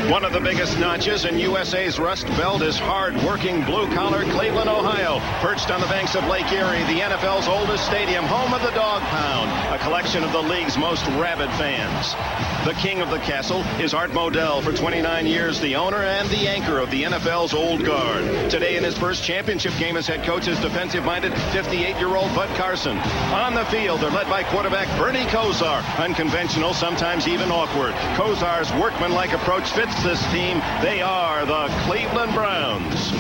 One of the biggest notches in USA's Rust Belt is hard-working blue-collar Cleveland, Ohio. Perched on the banks of Lake Erie, the NFL's oldest stadium, home of the Dog Pound, a collection of the league's most rabid fans. The king of the castle is Art Modell, for 29 years the owner and the anchor of the NFL's Old Guard. Today in his first championship game as head coach is defensive-minded 58-year-old Bud Carson. On the field, they're led by quarterback Bernie Kosar. Unconventional, sometimes even awkward. Kosar's workmanlike approach fits this team. They are the Cleveland Browns.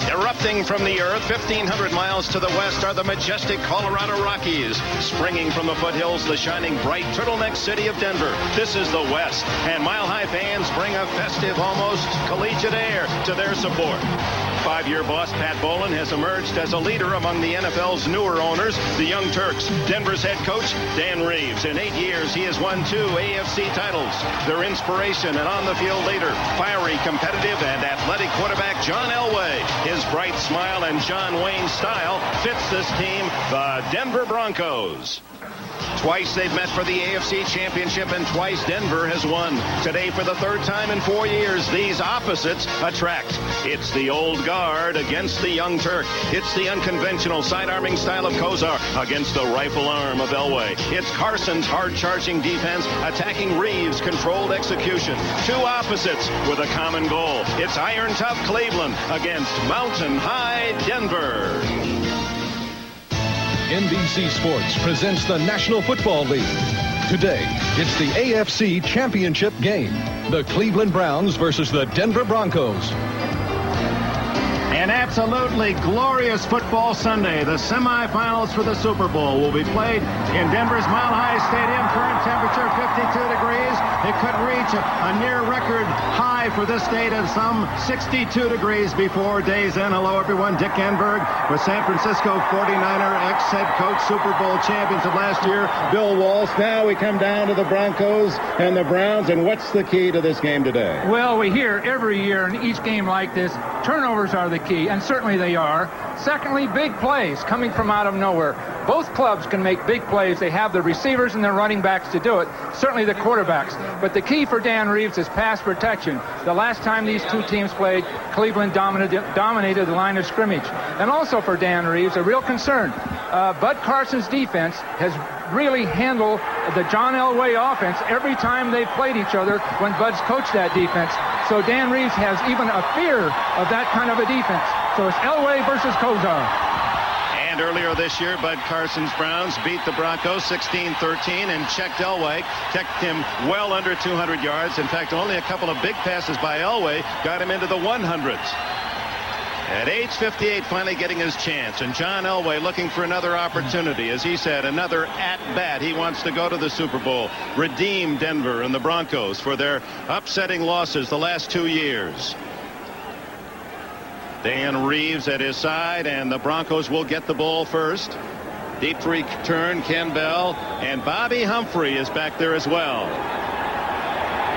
Erupting from the earth 1,500 miles to the west are the majestic Colorado Rockies. Springing from the foothills, the shining bright turtleneck city of Denver. This is the West, and Mile High fans bring a festive, almost collegiate air to their support. Five-year boss Pat Bowlen has emerged as a leader among the NFL's newer owners, the Young Turks. Denver's head coach, Dan Reeves. In 8 years, he has won 2 AFC titles. Their inspiration and on-the-field leader, fiery, competitive, and athletic quarterback John Elway. His bright smile and John Wayne style fits this team, the Denver Broncos. Twice they've met for the AFC Championship, and twice Denver has won. Today, for the third time in 4 years, these opposites attract. It's the Old Guard against the Young Turk. It's the unconventional side-arming style of Kosar against the rifle arm of Elway. It's Carson's hard-charging defense attacking Reeves' controlled execution. Two opposites with a common goal. It's iron-tough Cleveland against mountain-high Denver. NBC Sports presents the National Football League. Today, it's the AFC Championship game. The Cleveland Browns versus the Denver Broncos. An absolutely glorious football Sunday. The semifinals for the Super Bowl will be played in Denver's Mile High Stadium. Current temperature 52 degrees. It could reach a near record high for this date of some 62 degrees before day's end. Hello, everyone. Dick Enberg with San Francisco 49er ex-head coach, Super Bowl champions of last year, Bill Walsh. Now we come down to the Broncos and the Browns. And what's the key to this game today? Well, we hear every year in each game like this, turnovers are the key, and certainly they are. Secondly, big plays coming from out of nowhere. Both clubs can make big plays. They have the receivers and the running backs to do it, certainly the quarterbacks. But the key for Dan Reeves is pass protection. The last time these two teams played, Cleveland dominated the line of scrimmage. And also for Dan Reeves, a real concern. Bud Carson's defense has really handled the John Elway offense every time they've played each other when Bud's coached that defense. So Dan Reeves has even a fear of that kind of a defense. So it's Elway versus Kosar. And earlier this year, Bud Carson's Browns beat the Broncos 16-13 and checked Elway, checked him well under 200 yards. In fact, only a couple of big passes by Elway got him into the 100s. At age 58, finally getting his chance. And John Elway looking for another opportunity. As he said, another at-bat. He wants to go to the Super Bowl, redeem Denver and the Broncos for their upsetting losses the last 2 years. Dan Reeves at his side, and the Broncos will get the ball first. Deep return, Ken Bell, and Bobby Humphrey is back there as well.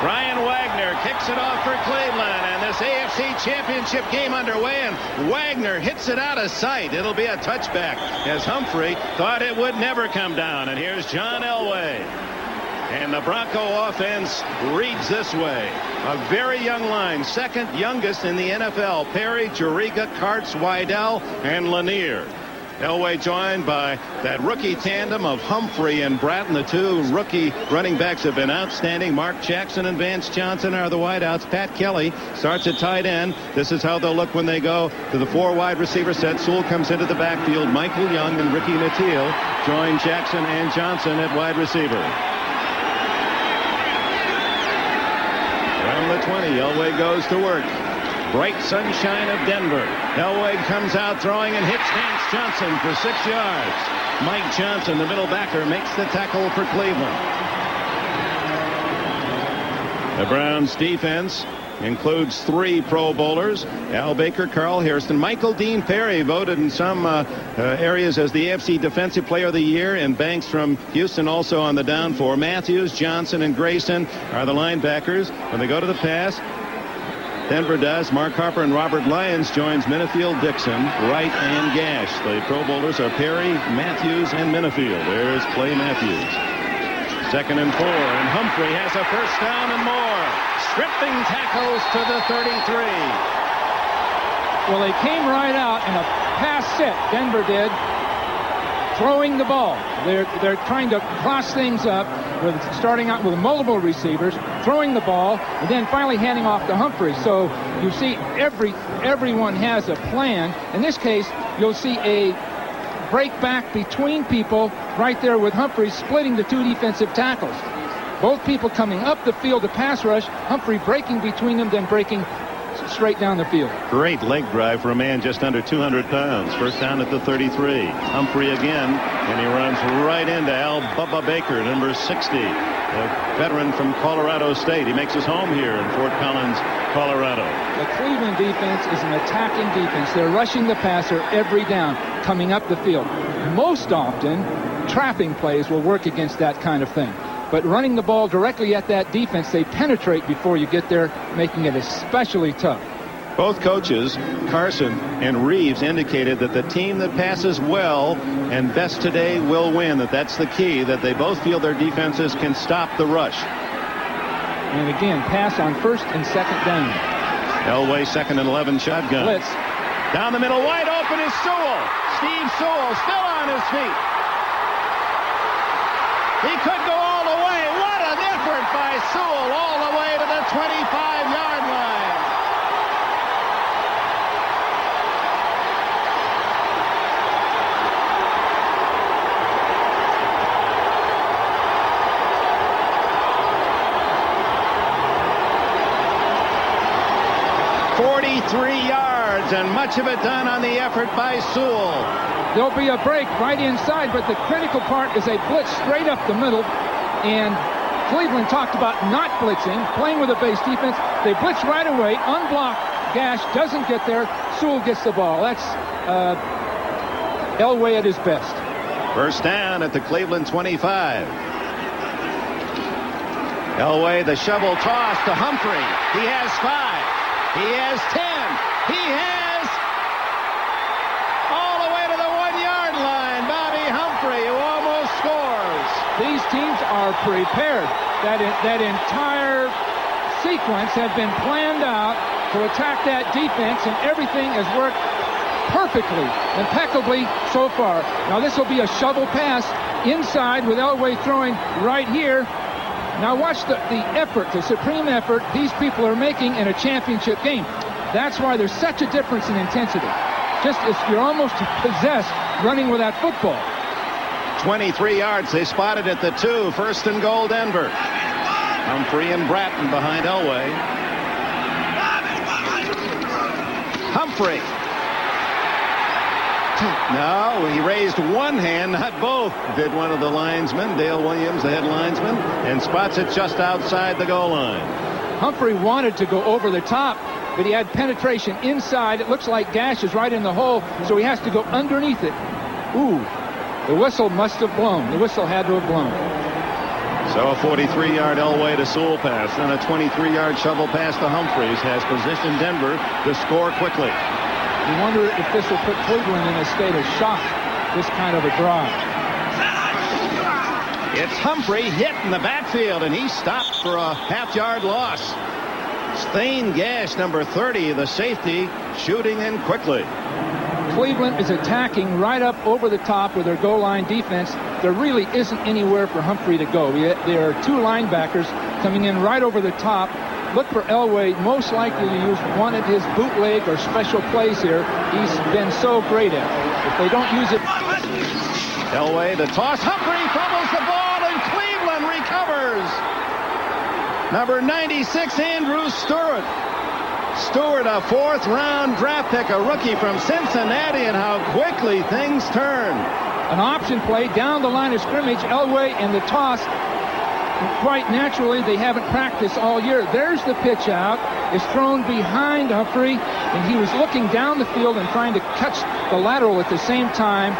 Brian Wagner kicks it off for Cleveland, and this AFC Championship game underway, and Wagner hits it out of sight. It'll be a touchback, as Humphrey thought it would never come down. And here's John Elway. And the Bronco offense reads this way. A very young line, second youngest in the NFL. Perry, Juriga, Kartz, Wydell, and Lanier. Elway joined by that rookie tandem of Humphrey and Bratton. The two rookie running backs have been outstanding. Mark Jackson and Vance Johnson are the wideouts. Pat Kelly starts at tight end. This is how they'll look when they go to the 4 wide receiver set. Sewell comes into the backfield. Michael Young and Ricky Nattiel join Jackson and Johnson at wide receiver. From the 20, Elway goes to work. Bright sunshine of Denver. Elway comes out throwing and hits Vance Johnson for 6 yards. Mike Johnson, the middle backer, makes the tackle for Cleveland. The Browns defense includes 3 Pro Bowlers: Al Baker, Carl Hairston, Michael Dean Perry, voted in some areas as the AFC Defensive Player of the Year, and Banks from Houston also on the down 4. Matthews, Johnson, and Grayson are the linebackers. When they go to the pass, Denver does. Mark Harper and Robert Lyons joins Minifield, Dixon, Wright, and Gash. The Pro Bowlers are Perry, Matthews, and Minifield. There's Clay Matthews. 2nd and 4, and Humphrey has a first down and more. Tripping tackles to the 33. Well, they came right out in a pass set, Denver did, throwing the ball. They're trying to cross things up, starting out with multiple receivers, throwing the ball, and then finally handing off to Humphrey. So you see everyone has a plan. In this case, you'll see a break back between people right there with Humphrey splitting the two defensive tackles. Both people coming up the field to pass rush, Humphrey breaking between them, then breaking straight down the field. Great leg drive for a man just under 200 pounds. First down at the 33. Humphrey again, and he runs right into Al Bubba Baker, number 60, a veteran from Colorado State. He makes his home here in Fort Collins, Colorado. The Cleveland defense is an attacking defense. They're rushing the passer every down, coming up the field. Most often, trapping plays will work against that kind of thing. But running the ball directly at that defense, they penetrate before you get there, making it especially tough. Both coaches, Carson and Reeves, indicated that the team that passes well and best today will win. That's the key, that they both feel their defenses can stop the rush. And again, pass on first and second down. Elway, 2nd and 11 shotgun. Blitz. Down the middle, wide open is Sewell. Steve Sewell still on his feet. He could go all the way. What an effort by Sewell, all the way to the 25-yard line. "43 yards, and much of it done on the effort by Sewell." There'll be a break right inside, but the critical part is a blitz straight up the middle. And Cleveland talked about not blitzing, playing with a base defense. They blitz right away, unblocked. Gash doesn't get there. Sewell gets the ball. That's Elway at his best. First down at the Cleveland 25. Elway, the shovel toss to Humphrey. He has 5. He has 10. He has all the way to the 1-yard line. Bobby Humphrey, who almost scores. These teams are prepared. That entire sequence had been planned out to attack that defense, and everything has worked perfectly, impeccably so far. Now this will be a shovel pass inside with Elway throwing right here. Now watch the effort, the supreme effort these people are making in a championship game. That's why there's such a difference in intensity. Just as you're almost possessed running with that football. 23 yards. They spotted at the 2. First and goal, Denver. Humphrey and Bratton behind Elway. Humphrey. No, he raised one hand, not both, did one of the linesmen, Dale Williams, the head linesman, and spots it just outside the goal line. Humphrey wanted to go over the top, but he had penetration inside. It looks like Gash is right in the hole, so he has to go underneath it. Ooh, the whistle must have blown. The whistle had to have blown. So a 43-yard Elway to Sewell pass, and a 23-yard shovel pass to Humphreys has positioned Denver to score quickly. You wonder if this will put Cleveland in a state of shock, this kind of a drive. It's Humphrey hit in the backfield, and he stopped for a half-yard loss. Thane Gash, number 30, the safety, shooting in quickly. Cleveland is attacking right up over the top with their goal line defense. There really isn't anywhere for Humphrey to go. There are 2 linebackers coming in right over the top. Look for Elway, most likely to use one of his bootleg or special plays here. He's been so great at it. If they don't use it. Elway, the toss. Humphrey fumbles the ball, and Cleveland recovers. Number 96, Andrew Stewart. Stewart, a 4th-round draft pick, a rookie from Cincinnati, and how quickly things turn. An option play down the line of scrimmage. Elway and the toss. Quite naturally, they haven't practiced all year. There's the pitch out. It's thrown behind Humphrey, and he was looking down the field and trying to catch the lateral at the same time.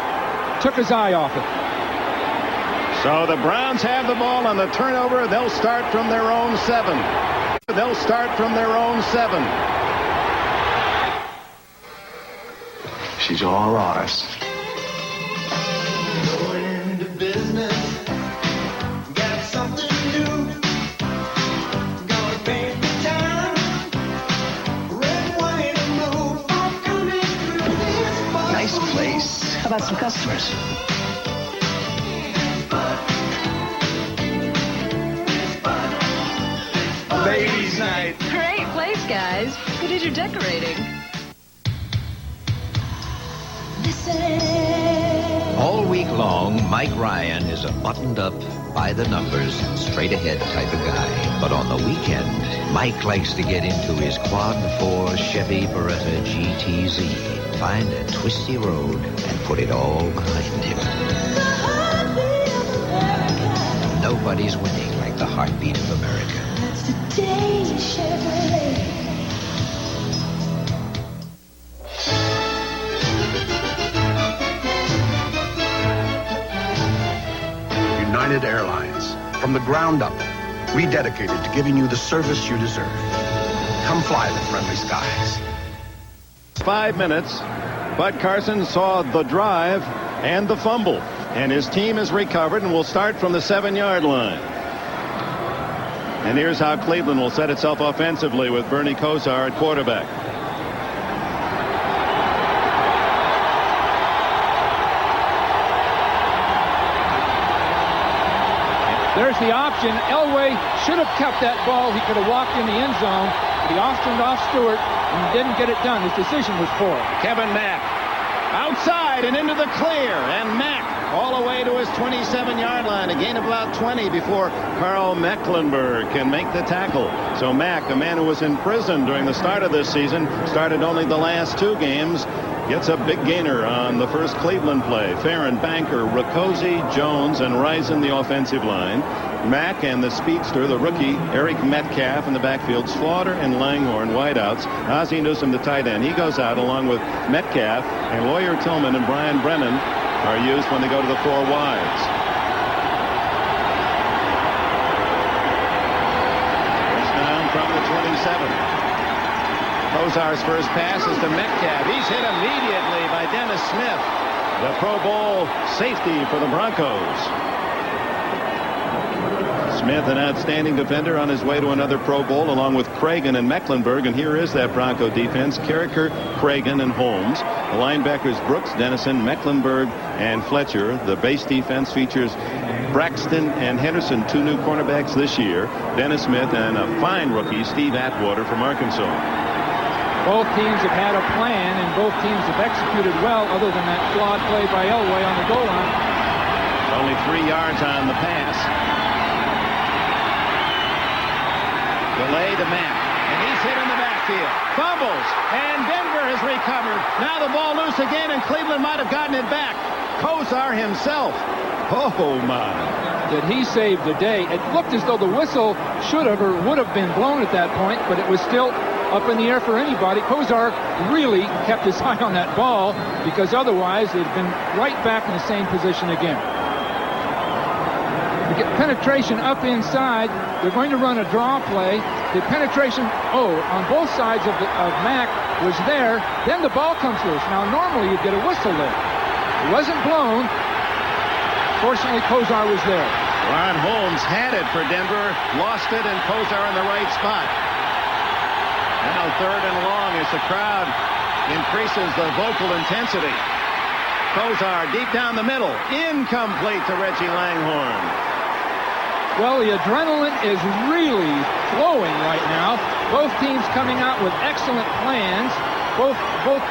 Took his eye off it. So the Browns have the ball on the turnover. They'll start from their own 7. They'll start from their own 7. She's all ours. Got something new. Gonna paint the town. How about some customers? Ladies' night. Great place, guys. Who did your decorating? All week long, Mike Ryan is a buttoned-up, by-the-numbers, straight-ahead type of guy. But on the weekend, Mike likes to get into his Quad 4 Chevy Beretta GTZ, find a twisty road, and put it all behind him. Nobody's winning like the heartbeat of America. That's the day Chevrolet. United Airlines. From the ground up, rededicated to giving you the service you deserve. Come fly the friendly skies. 5 minutes. Bud Carson saw the drive and the fumble. And his team has recovered and will start from the 7-yard line. And here's how Cleveland will set itself offensively with Bernie Kosar at quarterback. There's the option. Elway should have kept that ball. He could have walked in the end zone. But he auctioned off Stewart and didn't get it done. His decision was poor. Kevin Mack outside and into the clear. And Mack all the way to his 27-yard line. A gain of about 20 before Carl Mecklenburg can make the tackle. So Mack, a man who was in prison during the start of this season, started only the last 2 games, gets a big gainer on the first Cleveland play. Farron, Banker, Rakosi, Jones, and Risen the offensive line. Mack and the speedster, the rookie, Eric Metcalf in the backfield. Slaughter and Langhorne wideouts. Ozzie Newsome, the tight end. He goes out along with Metcalf, and Lawyer Tillman and Brian Brennan are used when they go to the 4 wides. First down from the 27. Kosar's first pass is to Metcalf. He's hit immediately by Dennis Smith, the Pro Bowl safety for the Broncos. Smith, an outstanding defender, on his way to another Pro Bowl along with Cragen and Mecklenburg. And here is that Bronco defense: Carricker, Cragen, and Holmes. The linebackers Brooks, Dennison, Mecklenburg, and Fletcher. The base defense features Braxton and Henderson, 2 new cornerbacks this year. Dennis Smith and a fine rookie, Steve Atwater from Arkansas. Both teams have had a plan, and both teams have executed well, other than that flawed play by Elway on the goal line. Only 3 yards on the pass. Delay to Mack, and he's hit in the backfield. Fumbles, and Denver has recovered. Now the ball loose again, and Cleveland might have gotten it back. Kosar himself. Oh, my. Did he save the day? It looked as though the whistle should have or would have been blown at that point, but it was still up in the air for anybody. Kosar really kept his eye on that ball, because otherwise they'd been right back in the same position again. To get penetration up inside, they're going to run a draw play. The penetration, on both sides of Mack was there. Then the ball comes loose. Now normally you'd get a whistle there. It wasn't blown. Fortunately, Kosar was there. Ron Holmes had it for Denver, lost it, and Kosar in the right spot. Now 3rd and long as the crowd increases the vocal intensity. Kosar deep down the middle, incomplete to Reggie Langhorne. Well, the adrenaline is really flowing right now. Both teams coming out with excellent plans. Both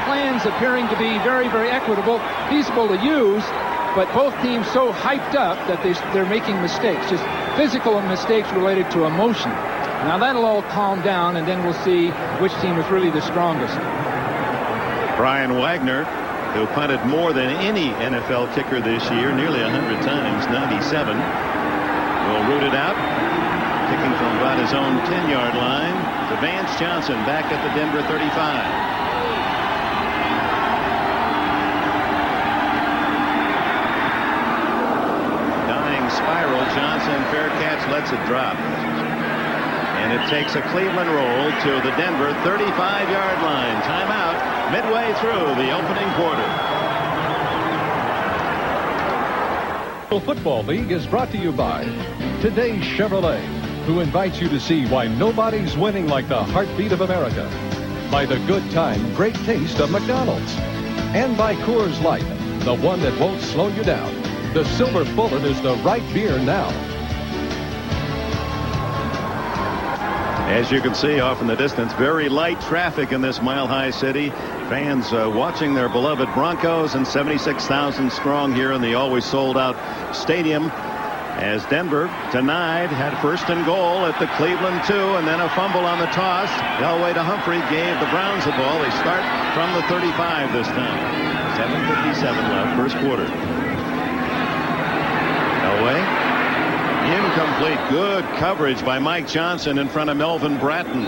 plans appearing to be very, very equitable, feasible to use. But both teams so hyped up that they're making mistakes, just physical mistakes related to emotion. Now that'll all calm down, and then we'll see which team is really the strongest. Brian Wagner, who punted more than any NFL kicker this year, nearly 100 times, 97, will root it out, kicking from about his own 10-yard line to Vance Johnson back at the Denver 35. Spiral. Johnson, fair catch, lets it drop. And it takes a Cleveland roll to the Denver 35-yard line. Timeout midway through the opening quarter. The Football League is brought to you by Today's Chevrolet, who invites you to see why nobody's winning like the heartbeat of America. By the good time, great taste of McDonald's. And by Coors Light, the one that won't slow you down. The Silver Bullet is the right beer now. As you can see off in the distance, very light traffic in this Mile High City. Fans watching their beloved Broncos, and 76,000 strong here in the always sold out stadium. As Denver denied, had first and goal at the Cleveland 2, and then a fumble on the toss. Elway to Humphrey gave the Browns the ball. They start from the 35 this time. 7:57 left, first quarter. Elway. Incomplete. Good coverage by Mike Johnson in front of Melvin Bratton.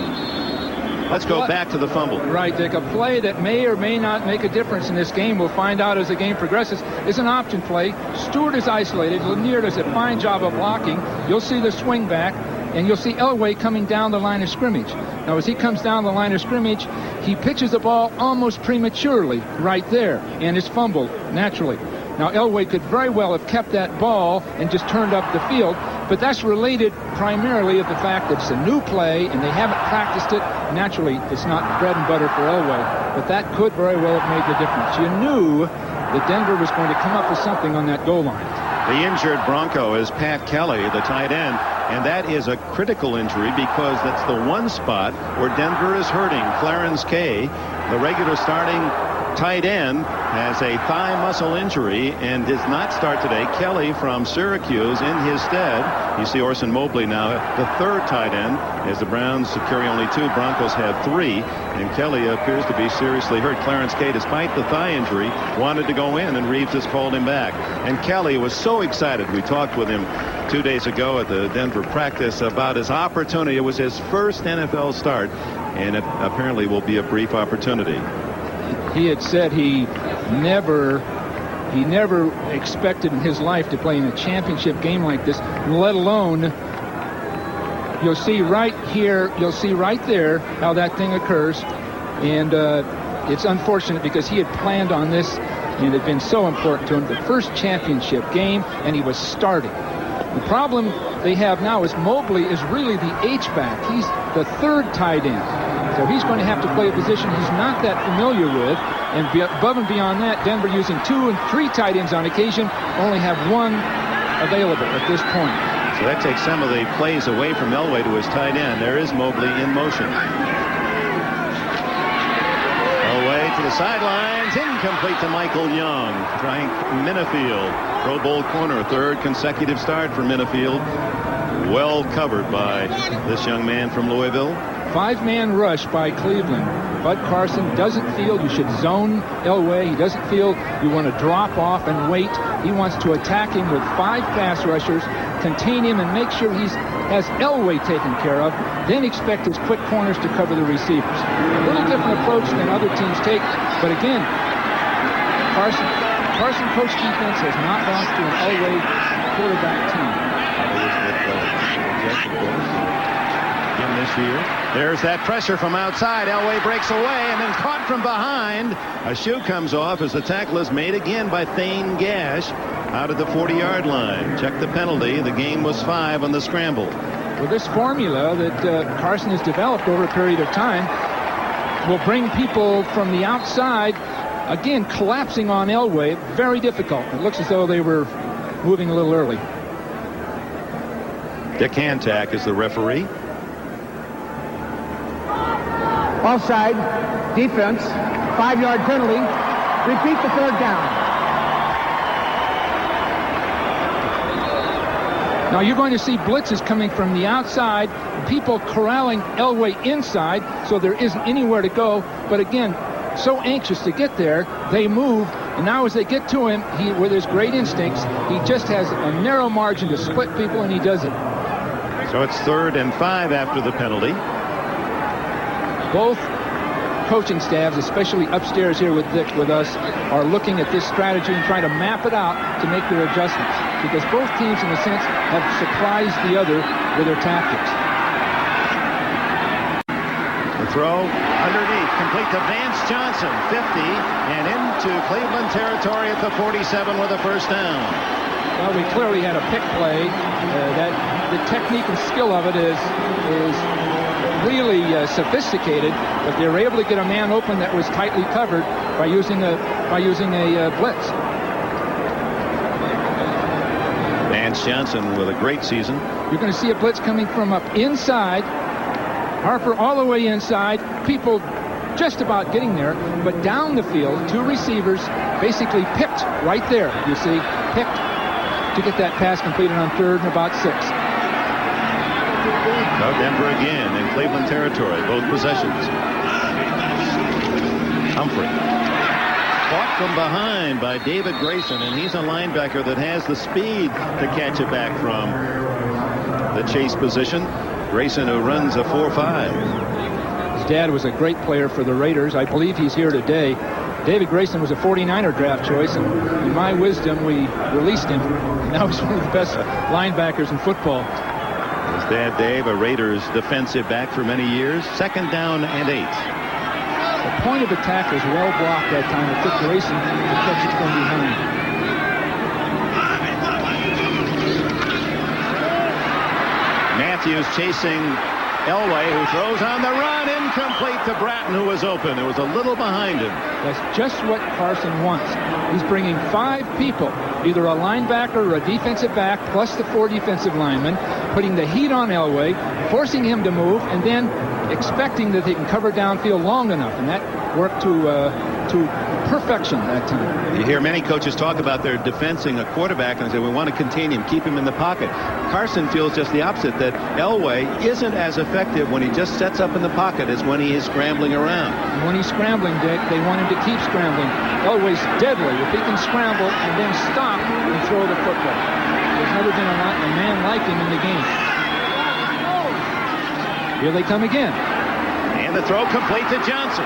Let's go back to the fumble. Right, Dick. A play that may or may not make a difference in this game, we'll find out as the game progresses, is an option play. Stewart is isolated. Lanier does a fine job of blocking. You'll see the swing back, and you'll see Elway coming down the line of scrimmage. Now, as he comes down the line of scrimmage, he pitches the ball almost prematurely right there, and is fumbled naturally. Now, Elway could very well have kept that ball and just turned up the field, but that's related primarily of the fact that it's a new play and they haven't practiced it. Naturally, it's not bread and butter for Elway, but that could very well have made the difference. You knew that Denver was going to come up with something on that goal line. The injured Bronco is Pat Kelly, the tight end, and that is a critical injury because that's the one spot where Denver is hurting. Clarence Kay, the regular starting tight end, has a thigh muscle injury and does not start today. Kelly from Syracuse in his stead. You see Orson Mobley now, the third tight end, as the Browns carry only 2. Broncos have 3, and Kelly appears to be seriously hurt. Clarence Kay, despite the thigh injury, wanted to go in, and Reeves has called him back. And Kelly was so excited. We talked with him 2 days ago at the Denver practice about his opportunity. It was his first NFL start, and it apparently will be a brief opportunity. He had said he never expected in his life to play in a championship game like this, let alone, you'll see right here, you'll see right there how that thing occurs. And it's unfortunate because he had planned on this and it had been so important to him. The first championship game, and he was starting. The problem they have now is Mobley is really the H-back. He's the third tight end. So he's going to have to play a position he's not that familiar with. And above and beyond that, Denver using 2 and 3 tight ends on occasion, only have 1 available at this point. So that takes some of the plays away from Elway to his tight end. There is Mobley in motion. Elway to the sidelines, incomplete to Michael Young. Frank Minifield, Pro Bowl corner, 3rd consecutive start for Minifield. Well covered by this young man from Louisville. 5-man rush by Cleveland. Bud Carson doesn't feel you should zone Elway. He doesn't feel you want to drop off and wait. He wants to attack him with 5 pass rushers, contain him, and make sure he has Elway taken care of. Then expect his quick corners to cover the receivers. A little different approach than other teams take. But again, Carson coach defense has not lost to an Elway quarterback team. This year. There's that pressure from outside. Elway breaks away and then caught from behind. A shoe comes off as the tackle is made again by Thane Gash out at the 40-yard line. Check the penalty. The game was 5 on the scramble. Well, this formula that Carson has developed over a period of time will bring people from the outside, again, collapsing on Elway. Very difficult. It looks as though they were moving a little early. Dick Hantak is the referee. Offside, defense, 5-yard penalty. Repeat the 3rd down. Now you're going to see blitzes coming from the outside, people corralling Elway inside, so there isn't anywhere to go. But again, so anxious to get there, they move. And now as they get to him, with his great instincts, he just has a narrow margin to split people, and he does it. So it's 3rd and 5 after the penalty. Both coaching staffs, especially upstairs here with Dick with us, are looking at this strategy and trying to map it out to make their adjustments, because both teams in a sense have surprised the other with their tactics. The throw underneath, complete to Vance Johnson, 50, and into Cleveland territory at the 47 with a first down. Well, we clearly had a pick play. That the technique and skill of it is really sophisticated, but they were able to get a man open that was tightly covered by using a blitz. Vance Johnson with a great season. You're going to see a blitz coming from up inside. Harper all the way inside. People just about getting there, but down the field, 2 receivers basically picked right there. You see, picked to get that pass completed on 3rd and about 6. So Denver again in Cleveland territory, both possessions. Humphrey. Fought from behind by David Grayson, and he's a linebacker that has the speed to catch it back from the chase position. Grayson, who runs a 4.5. His dad was a great player for the Raiders. I believe he's here today. David Grayson was a 49er draft choice, and in my wisdom, we released him. Now he's one of the best linebackers in football. His dad, Dave, a Raiders defensive back for many years. 2nd down and 8. The point of attack was well blocked that time. It took Grayson to catch it from behind. Matthews chasing Elway, who throws on the run, incomplete to Bratton, who was open. It was a little behind him. That's just what Carson wants. He's bringing 5 people, either a linebacker or a defensive back, plus the 4 defensive linemen, putting the heat on Elway, forcing him to move, and then expecting that he can cover downfield long enough, and that worked to perfection that time. You hear many coaches talk about their defensing a quarterback and say, we want to contain him, keep him in the pocket. Carson feels just the opposite, that Elway isn't as effective when he just sets up in the pocket as when he is scrambling around. And when he's scrambling, Dick, they want him to keep scrambling. Elway's deadly if he can scramble and then stop and throw the football. There's never been a man like him in the game. Here they come again. And the throw complete to Johnson.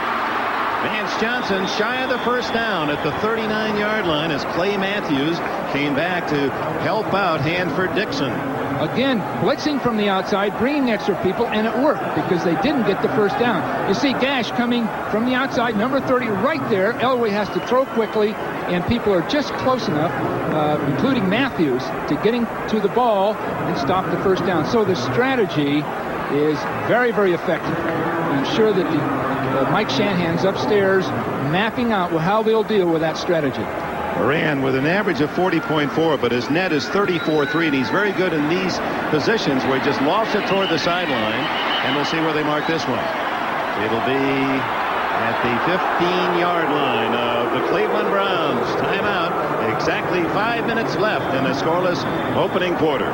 Vance Johnson shy of the 1st down at the 39-yard line as Clay Matthews came back to help out Hanford Dixon. Again, blitzing from the outside, bringing extra people, and it worked because they didn't get the 1st down. You see Gash coming from the outside, number 30 right there. Elway has to throw quickly, and people are just close enough, including Matthews, to getting to the ball and stop the 1st down. So the strategy is very, very effective. I'm sure that Mike Shanahan's upstairs mapping out how they'll deal with that strategy. Moran with an average of 40.4, but his net is 34.3, and he's very good in these positions where he just lofts it toward the sideline, and we'll see where they mark this one. It'll be at the 15-yard line of the Cleveland Browns. Timeout. Exactly 5 minutes left in a scoreless opening quarter.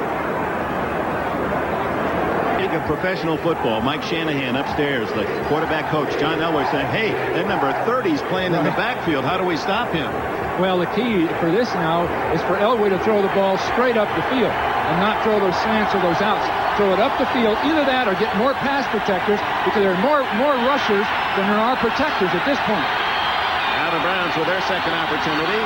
Of professional football, Mike Shanahan upstairs, the quarterback coach, John Elway, saying, hey, that number 30's playing in the backfield. How do we stop him? Well, the key for this now is for Elway to throw the ball straight up the field and not throw those slants or those outs. Throw it up the field, either that or get more pass protectors, because there are more rushers than there are protectors at this point. Now the Browns with their second opportunity.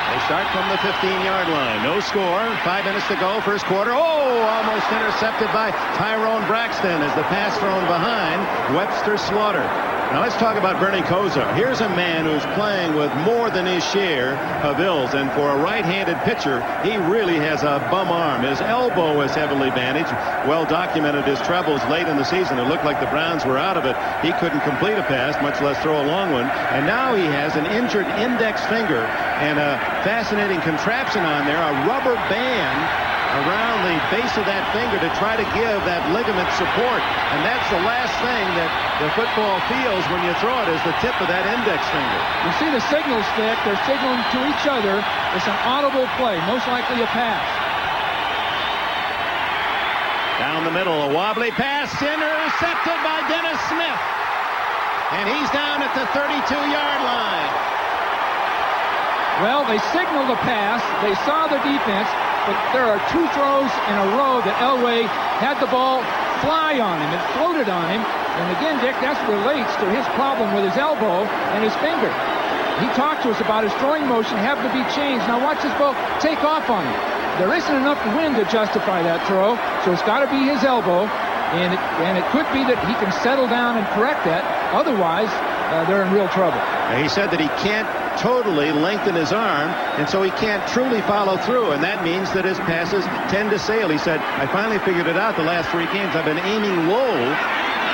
They start from the 15-yard line. No score. 5 minutes to go. First quarter. Oh, almost intercepted by Tyrone Braxton as the pass thrown behind Webster Slaughter. Now let's talk about Bernie Kosar. Here's a man who's playing with more than his share of ills, and for a right-handed pitcher, he really has a bum arm. His elbow is heavily bandaged. Well documented his troubles late in the season. It looked like the Browns were out of it. He couldn't complete a pass, much less throw a long one. And now he has an injured index finger and a fascinating contraption on there, a rubber band around the base of that finger to try to give that ligament support. And that's the last thing that the football feels when you throw it, is the tip of that index finger. You see the signals, Dick. They're signaling to each other. It's an audible play, most likely a pass. Down the middle, a wobbly pass, intercepted by Dennis Smith. And he's down at the 32-yard line. Well, they signaled a pass. They saw the defense, but there are 2 throws in a row that Elway had the ball fly on him. It floated on him. And again, Dick, that relates to his problem with his elbow and his finger. He talked to us about his throwing motion having to be changed. Now watch this ball take off on him. There isn't enough wind to justify that throw, so it's got to be his elbow. And it could be that he can settle down and correct that. Otherwise, they're in real trouble. He said that he can't totally lengthen his arm, and so he can't truly follow through, and that means that his passes tend to sail. He said, I finally figured it out the last 3 games. I've been aiming low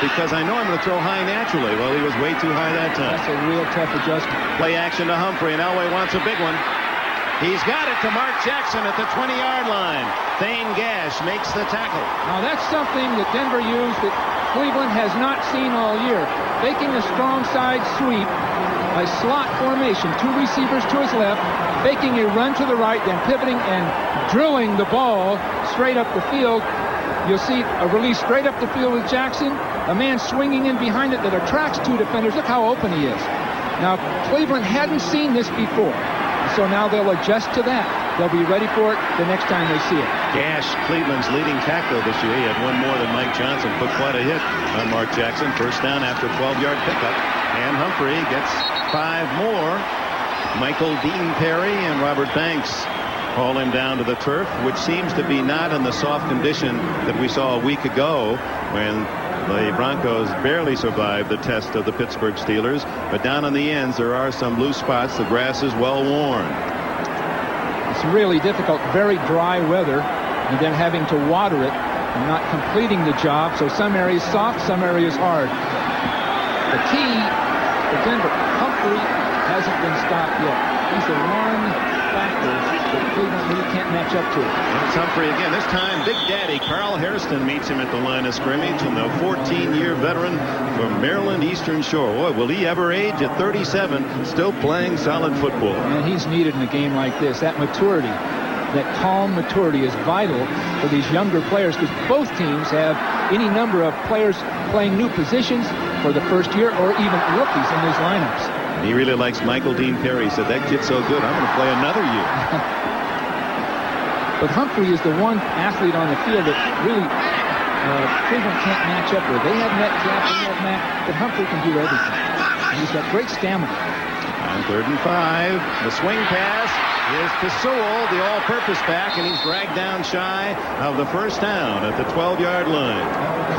because I know I'm going to throw high naturally. Well, he was way too high that time. That's a real tough adjustment. Play action to Humphrey, and Elway wants a big one. He's got it to Mark Jackson at the 20-yard line. Thane Gash makes the tackle. Now that's something that Denver used that Cleveland has not seen all year. Faking a strong side sweep, a slot formation, 2 receivers to his left, faking a run to the right, then pivoting and drilling the ball straight up the field. You'll see a release straight up the field with Jackson, a man swinging in behind it that attracts 2 defenders. Look how open he is. Now, Cleveland hadn't seen this before, so now they'll adjust to that. They'll be ready for it the next time they see it. Gash, Cleveland's leading tackler this year. He had 1 more than Mike Johnson. Put quite a hit on Mark Jackson. First down after 12-yard pickup. And Humphrey gets 5 more. Michael Dean Perry and Robert Banks haul him down to the turf, which seems to be not in the soft condition that we saw a week ago when the Broncos barely survived the test of the Pittsburgh Steelers. But down on the ends, there are some loose spots. The grass is well worn. It's really difficult, very dry weather, and then having to water it and not completing the job. So some areas soft, some areas hard. The key for Denver, Humphrey hasn't been stopped yet. He's the one factor that Cleveland really can't match up to. It's Humphrey again. This time, Big Daddy Carl Hairston meets him at the line of scrimmage, and the 14-year veteran from Maryland Eastern Shore. Boy, will he ever age at 37, still playing solid football. And he's needed in a game like this. That maturity, that calm maturity is vital for these younger players, because both teams have any number of players playing new positions for the first year or even rookies in these lineups. He really likes Michael Dean Perry. He said, that kid's so good, I'm going to play another year. But Humphrey is the one athlete on the field that really Cleveland can't match up with. They have Metcalf, they have Mack, but Humphrey can do everything. And he's got great stamina. On 3rd and 5, the swing pass is to Sewell, the all-purpose back, and he's dragged down shy of the first down at the 12-yard line.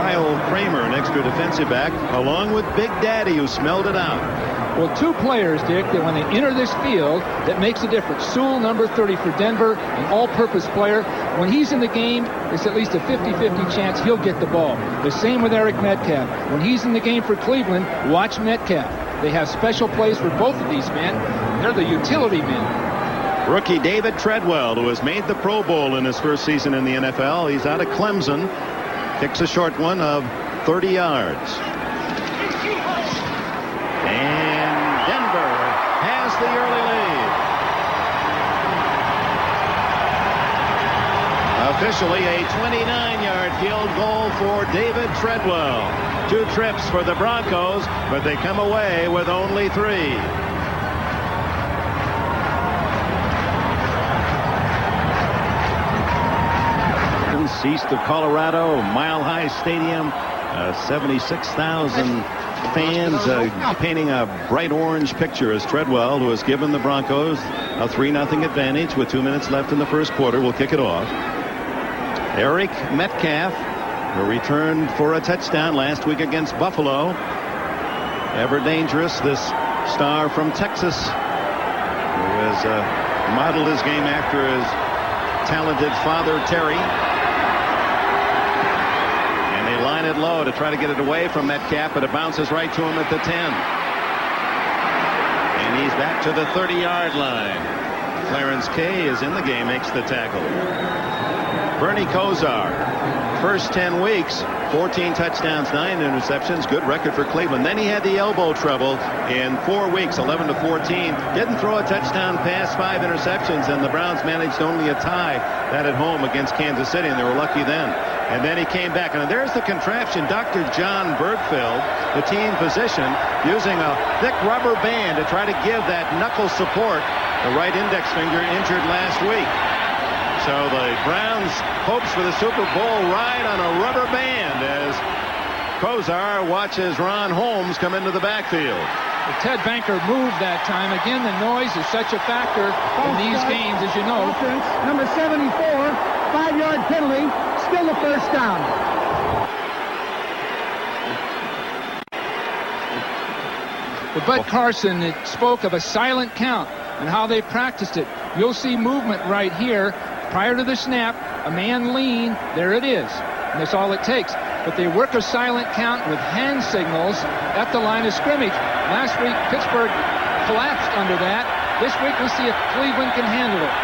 Kyle Kramer, an extra defensive back, along with Big Daddy, who smelled it out. Well, 2 players, Dick, that when they enter this field, that makes a difference. Sewell, number 30 for Denver, an all-purpose player. When he's in the game, there's at least a 50-50 chance he'll get the ball. The same with Eric Metcalf. When he's in the game for Cleveland, watch Metcalf. They have special plays for both of these men. They're the utility men. Rookie David Treadwell, who has made the Pro Bowl in his first season in the NFL. He's out of Clemson. Kicks a short one of 30 yards. And Denver has the early lead. Officially a 29-yard field goal for David Treadwell. 2 trips for the Broncos, but they come away with only 3. East of Colorado, Mile High Stadium, 76,000 fans painting a bright orange picture as Treadwell, who has given the Broncos a 3-0 advantage with 2 minutes left in the first quarter, will kick it off. Eric Metcalf, who returned for a touchdown last week against Buffalo. Ever dangerous, this star from Texas, who has modeled his game after his talented father, Terry. Line it low to try to get it away from Metcalf, but it bounces right to him at the 10. And he's back to the 30-yard line. Clarence Kay is in the game, makes the tackle. Bernie Kosar, first 10 weeks, 14 touchdowns, 9 interceptions, good record for Cleveland. Then he had the elbow trouble in 4 weeks, 11-14. Didn't throw a touchdown pass, 5 interceptions, and the Browns managed only a tie, that at home against Kansas City, and they were lucky then. And then he came back, and there's the contraption. Dr. John Bergfeld, the team physician, using a thick rubber band to try to give that knuckle support. The right index finger injured last week. So the Browns' hopes for the Super Bowl ride on a rubber band as Kosar watches Ron Holmes come into the backfield. Ted Banker moved that time. Again, the noise is such a factor in these games, as you know. Offense, number 74, 5-yard penalty, still the first down. But Bud Carson spoke of a silent count and how they practiced it. You'll see movement right here. Prior to the snap, a man lean, there it is. And that's all it takes. But they work a silent count with hand signals at the line of scrimmage. Last week, Pittsburgh collapsed under that. This week we'll see if Cleveland can handle it.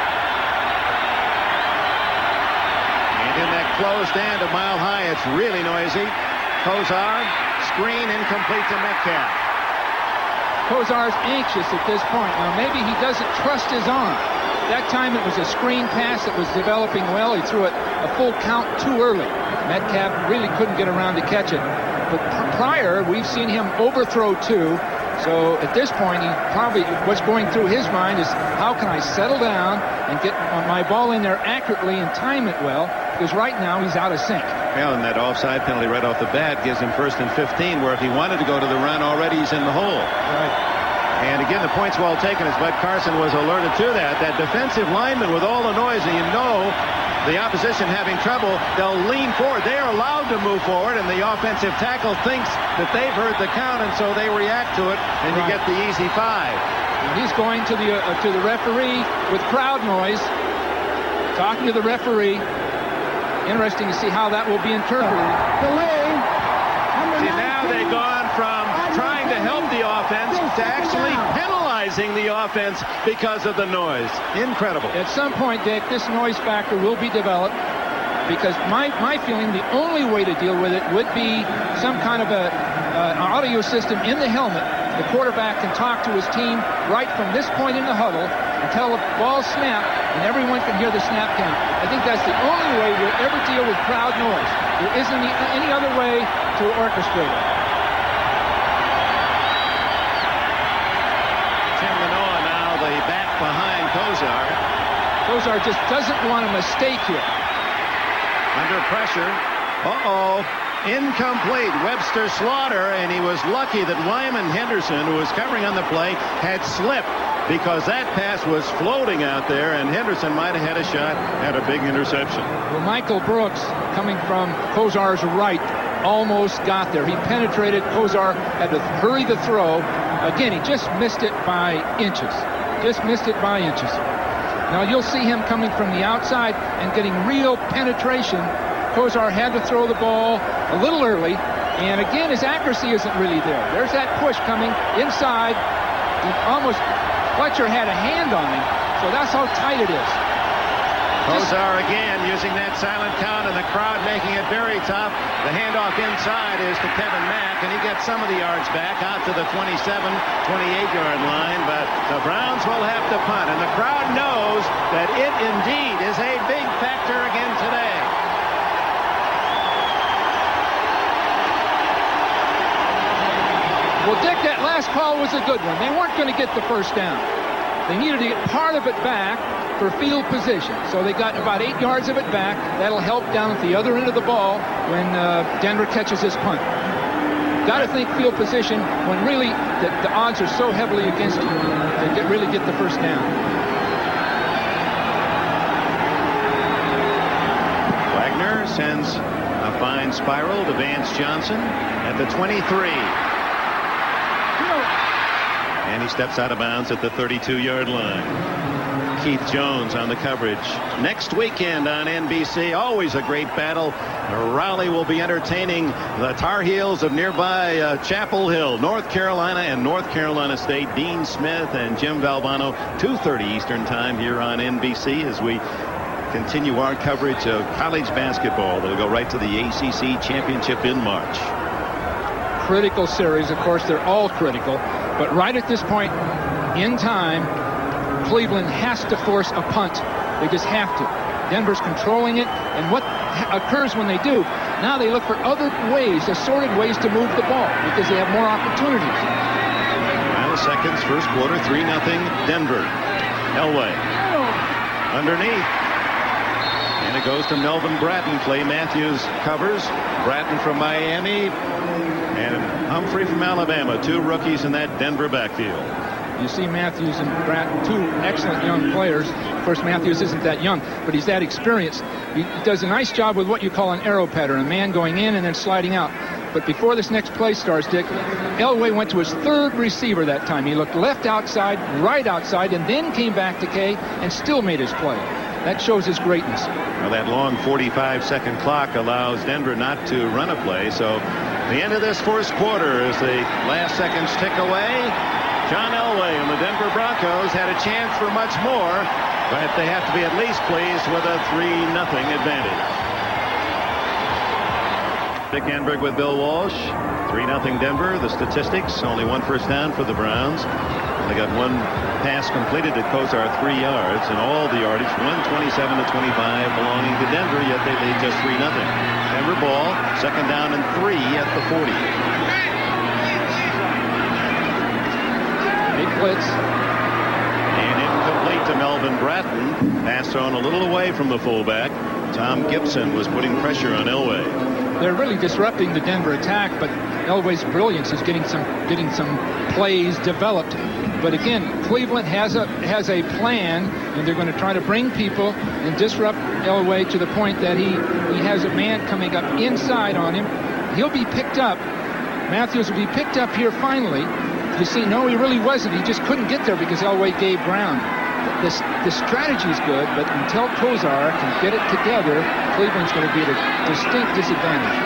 And in that closed end of Mile High, it's really noisy. Kosar, screen incomplete to Metcalf. Kosar's anxious at this point. Now maybe he doesn't trust his arm. That time it was a screen pass that was developing well. He threw it a full count too early. Metcalf really couldn't get around to catch it. But prior, we've seen him overthrow too. So at this point, he probably, what's going through his mind is, how can I settle down and get my ball in there accurately and time it well? Because right now he's out of sync. Well, and that offside penalty right off the bat gives him 1st and 15, where if he wanted to go to the run already, he's in the hole. Right. And again, the point's well taken, as Bud Carson was alerted to that. That defensive lineman with all the noise, and you know the opposition having trouble, they'll lean forward. They are allowed to move forward, and the offensive tackle thinks that they've heard the count, and so they react to it, and you get the easy 5. And he's going to the referee with crowd noise, talking to the referee. Interesting to see how that will be interpreted. See, now they've gone from trying to help the offense to actually penalizing the offense because of the noise. Incredible. At some point, Dick, this noise factor will be developed, because my feeling, the only way to deal with it would be some kind of an audio system in the helmet. The quarterback can talk to his team right from this point in the huddle until the ball snaps, and everyone can hear the snap count. I think that's the only way we'll ever deal with crowd noise. There isn't any other way to orchestrate it. Tim Manoa now the back behind Kosar. Kosar just doesn't want a mistake here. Under pressure. Uh-oh. Incomplete. Webster Slaughter, and he was lucky that Wyman Henderson, who was covering on the play, had slipped, because that pass was floating out there, and Henderson might have had a shot at a big interception. Well, Michael Brooks, coming from Kosar's right, almost got there. He penetrated. Kosar had to hurry the throw. Again, he just missed it by inches. Just missed it by inches. Now you'll see him coming from the outside and getting real penetration. Kosar had to throw the ball a little early, and again, his accuracy isn't really there. There's that push coming inside. Fletcher had a hand on him, so that's how tight it is. Kosar again using that silent count, and the crowd making it very tough. The handoff inside is to Kevin Mack, and he gets some of the yards back out to the 27, 28-yard line, but the Browns will have to punt, and the crowd knows that it indeed is a big factor again today. Well, Dick, that last call was a good one. They weren't going to get the first down. They needed to get part of it back for field position. So they got about 8 yards of it back. That'll help down at the other end of the ball when Denver catches this punt. Got to think field position when really the odds are so heavily against you to really get the first down. Wagner sends a fine spiral to Vance Johnson at the 23. And he steps out of bounds at the 32-yard line. Keith Jones on the coverage. Next weekend on NBC, always a great battle. Raleigh will be entertaining the Tar Heels of nearby Chapel Hill, North Carolina, and North Carolina State. Dean Smith and Jim Valvano, 2:30 Eastern Time here on NBC as we continue our coverage of college basketball. That'll go right to the ACC Championship in March. Critical series. Of course, they're all critical. But right at this point in time, Cleveland has to force a punt. They just have to. Denver's controlling it. And what occurs when they do, now they look for other ways, assorted ways to move the ball because they have more opportunities. Final seconds, first quarter, 3-0 Denver. Elway underneath. And it goes to Melvin Bratton. Clay Matthews covers. Bratton from Miami. And Humphrey from Alabama, 2 rookies in that Denver backfield. You see Matthews and Bratton, 2 excellent young players. Of course, Matthews isn't that young, but he's that experienced. He does a nice job with what you call an arrow pattern, a man going in and then sliding out. But before this next play starts, Dick, Elway went to his 3rd receiver that time. He looked left outside, right outside, and then came back to Kay and still made his play. That shows his greatness. Well, that long 45-second clock allows Denver not to run a play, so the end of this first quarter as the last seconds tick away. John Elway and the Denver Broncos had a chance for much more, but they have to be at least pleased with a 3-0 advantage. Dick Enberg with Bill Walsh. 3-0 Denver. The statistics, only 1 first down for the Browns. They got 1 pass completed to Kosar, 3 yards, and all the yardage, 127-25, belonging to Denver, yet they lead just 3-0. Denver ball, 2nd down and 3 at the 40. Big blitz. And incomplete to Melvin Bratton. Pass thrown a little away from the fullback. Tom Gibson was putting pressure on Elway. They're really disrupting the Denver attack, but Elway's brilliance is getting some plays developed. But again, Cleveland has a plan, and they're going to try to bring people and disrupt Elway to the point that he has a man coming up inside on him. He'll be picked up. Matthews will be picked up here finally. You see, no, he really wasn't. He just couldn't get there because Elway gave ground. The strategy is good, but until Kosar can get it together, Cleveland's going to be at a distinct disadvantage.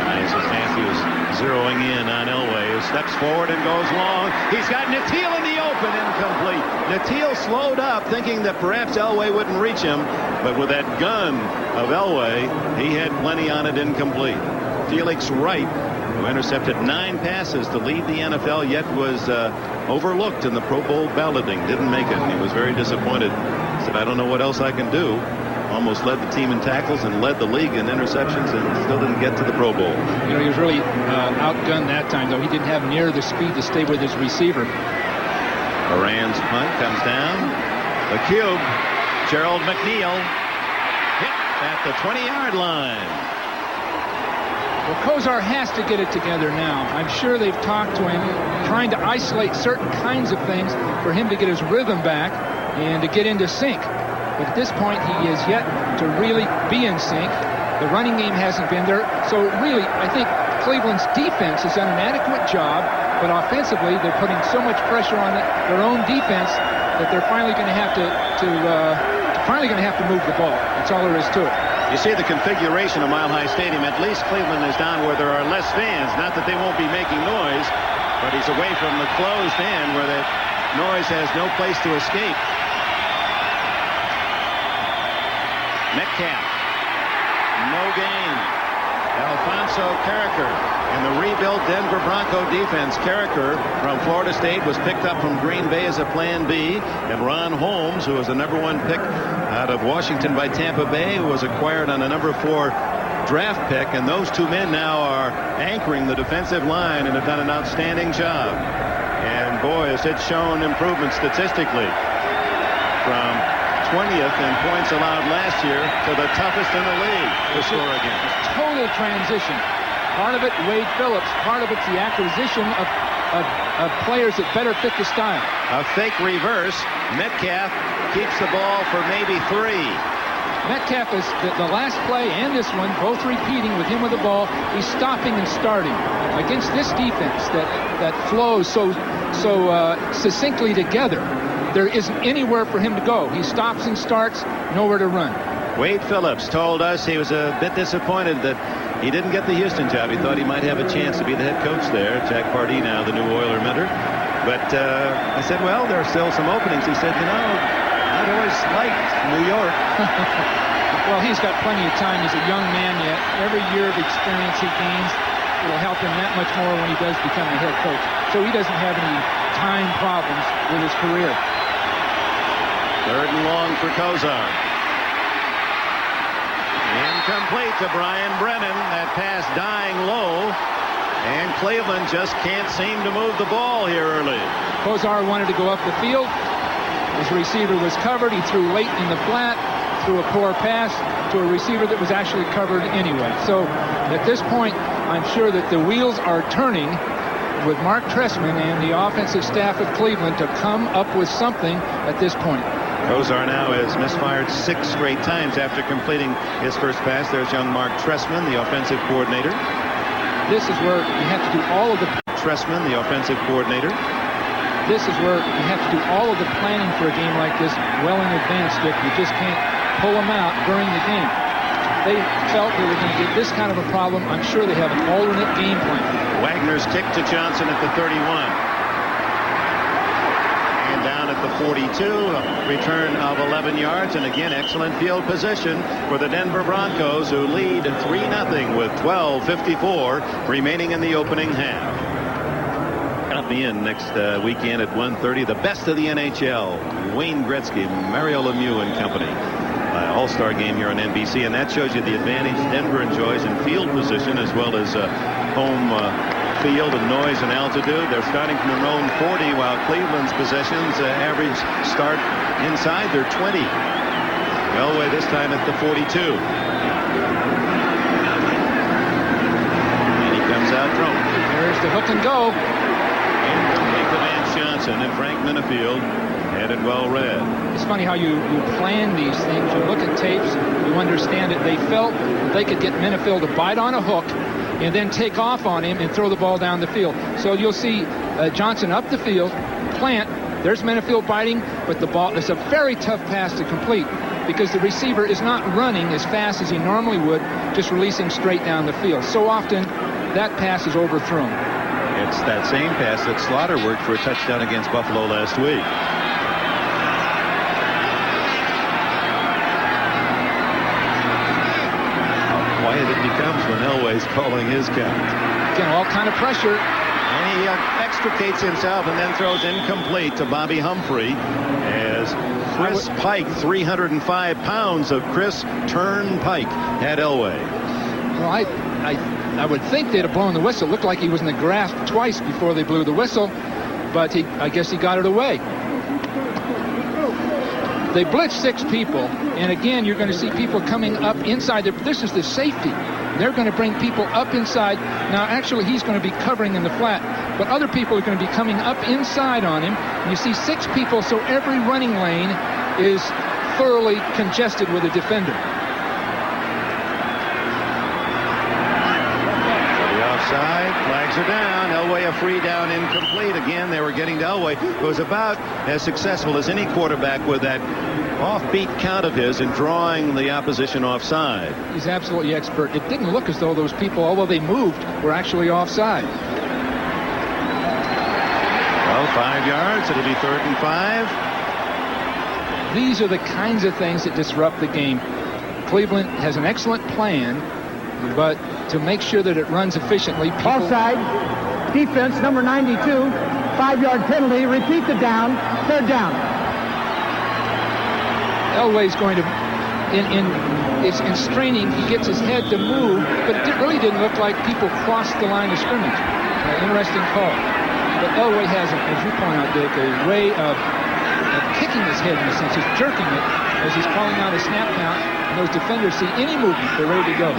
Nice as Matthews zeroing in on Elway, who steps forward and goes long. He's got Natil in the open, incomplete. Natil slowed up, thinking that perhaps Elway wouldn't reach him, but with that gun of Elway, he had plenty on it, incomplete. Felix Wright, who intercepted 9 passes to lead the NFL, yet was overlooked in the Pro Bowl balloting. Didn't make it. He was very disappointed. He said, I don't know what else I can do. Almost led the team in tackles and led the league in interceptions and still didn't get to the Pro Bowl. You know, he was really outgunned that time, though. He didn't have near the speed to stay with his receiver. Moran's punt comes down. The cube. Gerald McNeil hit at the 20-yard line. Well, Kosar has to get it together now. I'm sure they've talked to him, trying to isolate certain kinds of things for him to get his rhythm back and to get into sync. But at this point, he is yet to really be in sync. The running game hasn't been there. So really, I think Cleveland's defense has done an adequate job, but offensively, they're putting so much pressure on their own defense that they're finally going to have to move the ball. That's all there is to it. You see the configuration of Mile High Stadium. At least Cleveland is down where there are less fans. Not that they won't be making noise, but he's away from the closed end where that noise has no place to escape. Metcalf. No gain. Alfonso Carricker. And the rebuilt Denver Bronco defense. Carricker from Florida State was picked up from Green Bay as a plan B. And Ron Holmes, who was the #1 pick out of Washington by Tampa Bay, who was acquired on a #4 draft pick. And those 2 men now are anchoring the defensive line and have done an outstanding job. And boy, has it shown improvement statistically from 20th in points allowed last year to the toughest in the league to score against. Total transition. Part of it, Wade Phillips. Part of it's the acquisition of players that better fit the style. A fake reverse. Metcalf keeps the ball for maybe 3. Metcalf is the last play and this one, both repeating with him with the ball. He's stopping and starting against this defense that flows so succinctly together. There isn't anywhere for him to go. He stops and starts, nowhere to run. Wade Phillips told us he was a bit disappointed that he didn't get the Houston job. He thought he might have a chance to be the head coach there. Jack Pardee now the new Oiler mentor. But I said, well, there are still some openings. He said, I'd always liked New York. Well, he's got plenty of time. He's a young man yet. Every year of experience he gains will help him that much more when he does become a head coach. So he doesn't have any time problems with his career. 3rd and long for Kosar. Incomplete to Brian Brennan. That pass dying low. And Cleveland just can't seem to move the ball here early. Kosar wanted to go up the field. His receiver was covered. He threw late in the flat. Threw a poor pass to a receiver that was actually covered anyway. So at this point, I'm sure that the wheels are turning with Mark Trestman and the offensive staff of Cleveland to come up with something at this point. Kosar now has misfired 6 straight times after completing his first pass. There's young Mark Trestman, the offensive coordinator. This is where you have to do all of the... Trestman, the offensive coordinator. This is where you have to do all of the planning for a game like this well in advance, Dick. You just can't pull them out during the game. They felt they were going to get this kind of a problem. I'm sure they have an alternate game plan. Wagner's kick to Johnson at the 31. at the 42, a return of 11 yards, and again excellent field position for the Denver Broncos, who lead 3-0 with 12:54 remaining in the opening half. Count me in next weekend at 1:30. The best of the NHL. Wayne Gretzky, Mario Lemieux and company. All-Star game here on NBC, and that shows you the advantage Denver enjoys in field position as well as home field and noise and altitude. They're starting from their own 40, while Cleveland's possessions average start inside their 20. Elway this time at the 42. And he comes out throwing. There's the hook and go. Incomplete to Vance Johnson, and Frank Minifield had it well read. It's funny how you plan these things. You look at tapes, you understand it. They felt that they could get Minifield to bite on a hook and then take off on him and throw the ball down the field. So you'll see Johnson up the field, plant. There's Minifield biting, but the ball is a very tough pass to complete because the receiver is not running as fast as he normally would, just releasing straight down the field. So often that pass is overthrown. It's that same pass that Slaughter worked for a touchdown against Buffalo last week. Quiet it becomes when Elway's calling his count. Again, all kind of pressure. And he extricates himself and then throws incomplete to Bobby Humphrey as Chris Pike, 305 pounds of Chris Turnpike at Elway. Well, I would think they'd have blown the whistle. It looked like he was in the grasp twice before they blew the whistle, but I guess he got it away. They blitz 6 people, and again, you're going to see people coming up inside. This is the safety. They're going to bring people up inside. Now, actually, he's going to be covering in the flat, but other people are going to be coming up inside on him. And you see 6 people, so every running lane is thoroughly congested with a defender. Offside, flags are down. Elway a free down, incomplete. Again, they were getting to Elway, who was about as successful as any quarterback with that offbeat count of his in drawing the opposition offside. He's absolutely expert. It didn't look as though those people, although they moved, were actually offside. Well, 5 yards. It'll be 3rd and 5. These are the kinds of things that disrupt the game. Cleveland has an excellent plan, but to make sure that it runs efficiently. Offside. Defense, number 92. 5-yard penalty. Repeat the down. 3rd down. Elway's going to, in straining, he gets his head to move, but it really didn't look like people crossed the line of scrimmage. Interesting call. But Elway has, as you point out, Dick, a way of kicking his head in a sense. He's jerking it as he's calling out a snap count, and those defenders see any movement, they're ready to go.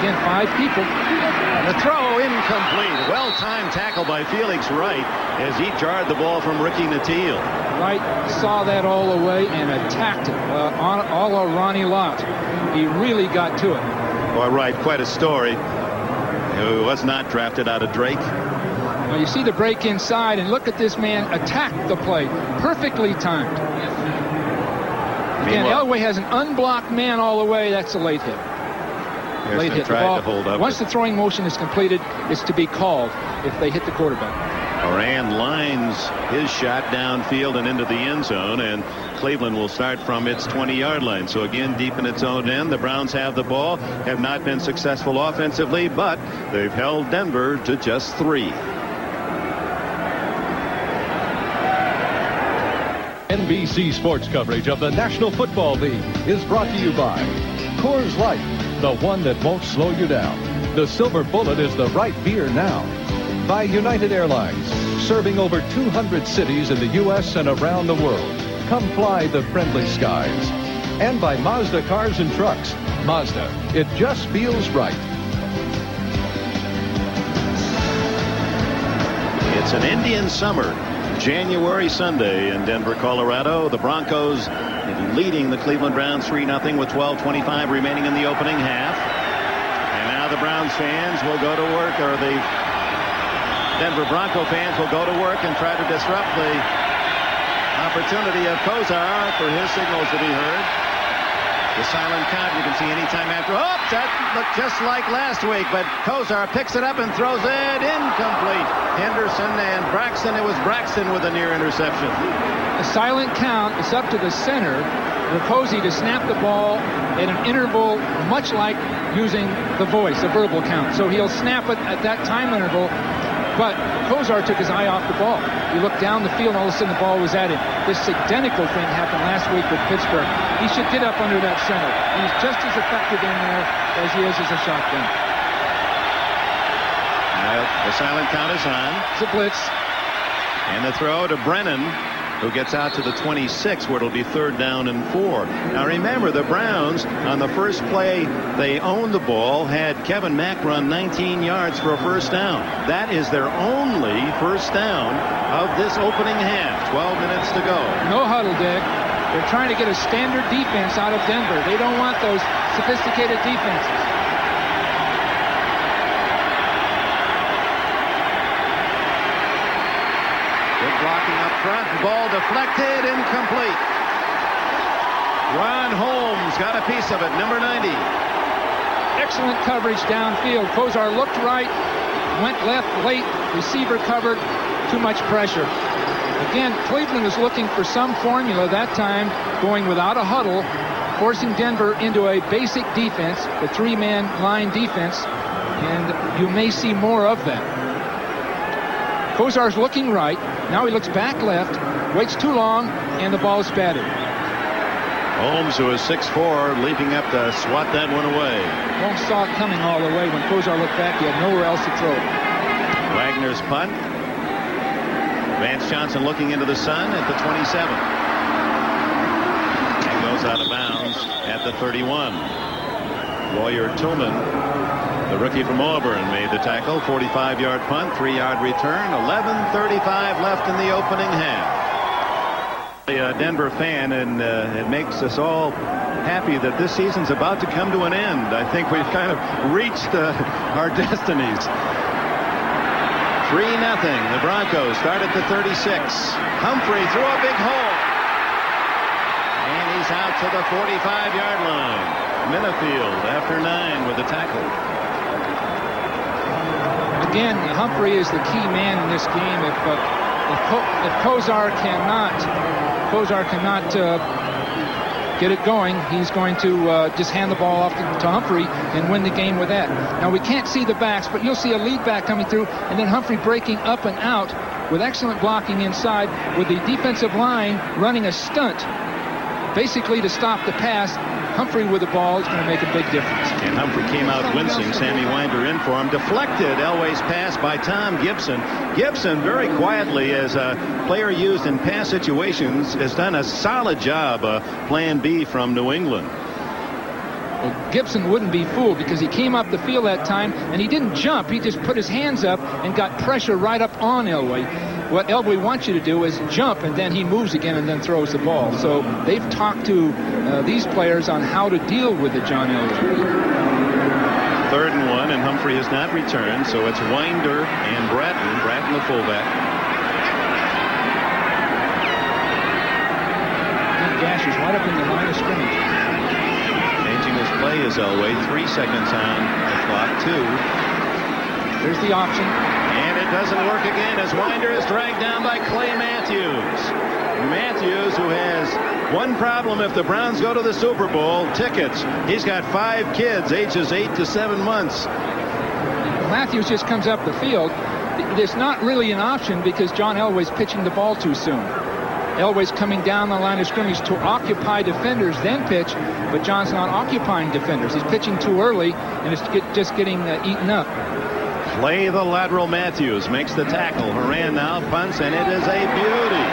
Again, 5 people. The throw incomplete. Well-timed tackle by Felix Wright as he jarred the ball from Ricky Nattiel. Wright saw that all the way and attacked it a la Ronnie Lott. He really got to it. Boy, Wright, quite a story. Who was not drafted out of Drake. Well, you see the break inside, and look at this man attack the play. Perfectly timed. Again, Elway has an unblocked man all the way. That's a late hit. Late hit. The ball, once the throwing motion is completed, it's to be called if they hit the quarterback. Moran lines his shot downfield and into the end zone, and Cleveland will start from its 20-yard line. So again, deep in its own end, the Browns have the ball, have not been successful offensively, but they've held Denver to just 3. NBC Sports coverage of the National Football League is brought to you by Coors Light, the one that won't slow you down. The Silver Bullet is the right beer now. By United Airlines, serving over 200 cities in the U.S. and around the world. Come fly the friendly skies. And by Mazda Cars and Trucks. Mazda, it just feels right. It's an Indian summer. January Sunday in Denver, Colorado. The Broncos leading the Cleveland Browns 3-0 with 12:25 remaining in the opening half. And now the Browns fans will go to work, or the Denver Bronco fans will go to work and try to disrupt the opportunity of Kosar for his signals to be heard. The silent count, you can see anytime after. Oh, that looked just like last week, but Kosar picks it up and throws it incomplete. Henderson and Braxton. It was Braxton with a near interception. The silent count is up to the center, Raposi, to snap the ball at an interval much like using the voice, a verbal count. So he'll snap it at that time interval, but Kosar took his eye off the ball. He looked down the field, and all of a sudden the ball was at him. This identical thing happened last week with Pittsburgh. He should get up under that center. He's just as effective in there as he is as a shotgun. The silent count is on. It's a blitz. And the throw to Brennan, who gets out to the 26, where it'll be 3rd down and 4. Now remember, the Browns, on the first play they owned the ball, had Kevin Mack run 19 yards for a first down. That is their only first down of this opening half. 12 minutes to go. No huddle, Dick. They're trying to get a standard defense out of Denver. They don't want those sophisticated defenses. Blocking up front, ball deflected, incomplete. Ron Holmes got a piece of it, number 90. Excellent coverage downfield. Kosar looked right, went left late, receiver covered, too much pressure. Again, Cleveland is looking for some formula that time, going without a huddle, forcing Denver into a basic defense, the 3-man line defense, and you may see more of that. Kosar's looking right. Now he looks back left, waits too long, and the ball's batted. Holmes, who is 6'4", leaping up to swat that one away. Holmes saw it coming all the way. When Kosar looked back, he had nowhere else to throw it. Wagner's punt. Vance Johnson looking into the sun at the 27. And goes out of bounds at the 31. Lawyer Tillman, the rookie from Auburn, made the tackle. 45-yard punt, 3-yard return. 11:35 left in the opening half. A Denver fan, and it makes us all happy that this season's about to come to an end. I think we've kind of reached our destinies. 3-0. The Broncos start at the 36. Humphrey threw a big hole. And he's out to the 45-yard line. Minifield after 9 with the tackle. Again, Humphrey is the key man in this game. If Kosar cannot get it going, he's going to just hand the ball off to Humphrey and win the game with that. Now, we can't see the backs, but you'll see a lead back coming through, and then Humphrey breaking up and out with excellent blocking inside, with the defensive line running a stunt basically to stop the pass. Humphrey with the ball is going to make a big difference. And Humphrey came out wincing. Sammy Winder in for him. Deflected Elway's pass by Tom Gibson. Gibson, very quietly, as a player used in pass situations, has done a solid job playing B from New England. Well, Gibson wouldn't be fooled because he came up the field that time and he didn't jump. He just put his hands up and got pressure right up on Elway. What Elway wants you to do is jump, and then he moves again and then throws the ball. So they've talked to these players on how to deal with the John Elway. 3rd and 1, and Humphrey has not returned, so it's Winder and Bratton. Bratton, the fullback. Gash is right up in the line of scrimmage. Changing his play is Elway. 3 seconds on the clock. 2. There's the option. And it doesn't work again as Winder is dragged down by Clay Matthews. Matthews, who has one problem if the Browns go to the Super Bowl: tickets. He's got 5 kids, ages 8 to 7 months. Matthews just comes up the field. It's not really an option because John Elway's pitching the ball too soon. Elway's coming down the line of scrimmage to occupy defenders, then pitch, but John's not occupying defenders. He's pitching too early, and it's just getting eaten up. Play the lateral. Matthews makes the tackle. Horan now punts, and it is a beauty.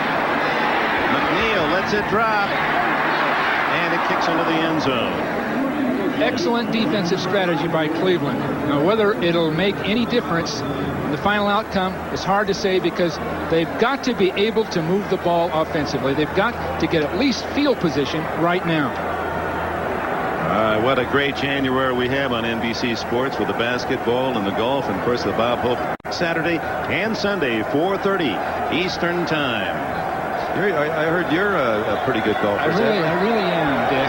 McNeil lets it drop, and it kicks into the end zone. Excellent defensive strategy by Cleveland. Now, whether it'll make any difference in the final outcome is hard to say, because they've got to be able to move the ball offensively. They've got to get at least field position right now. What a great January we have on NBC Sports with the basketball and the golf, and of course the Bob Hope Saturday and Sunday, 4:30 Eastern Time. I heard you're a pretty good golfer. I really am, Dick.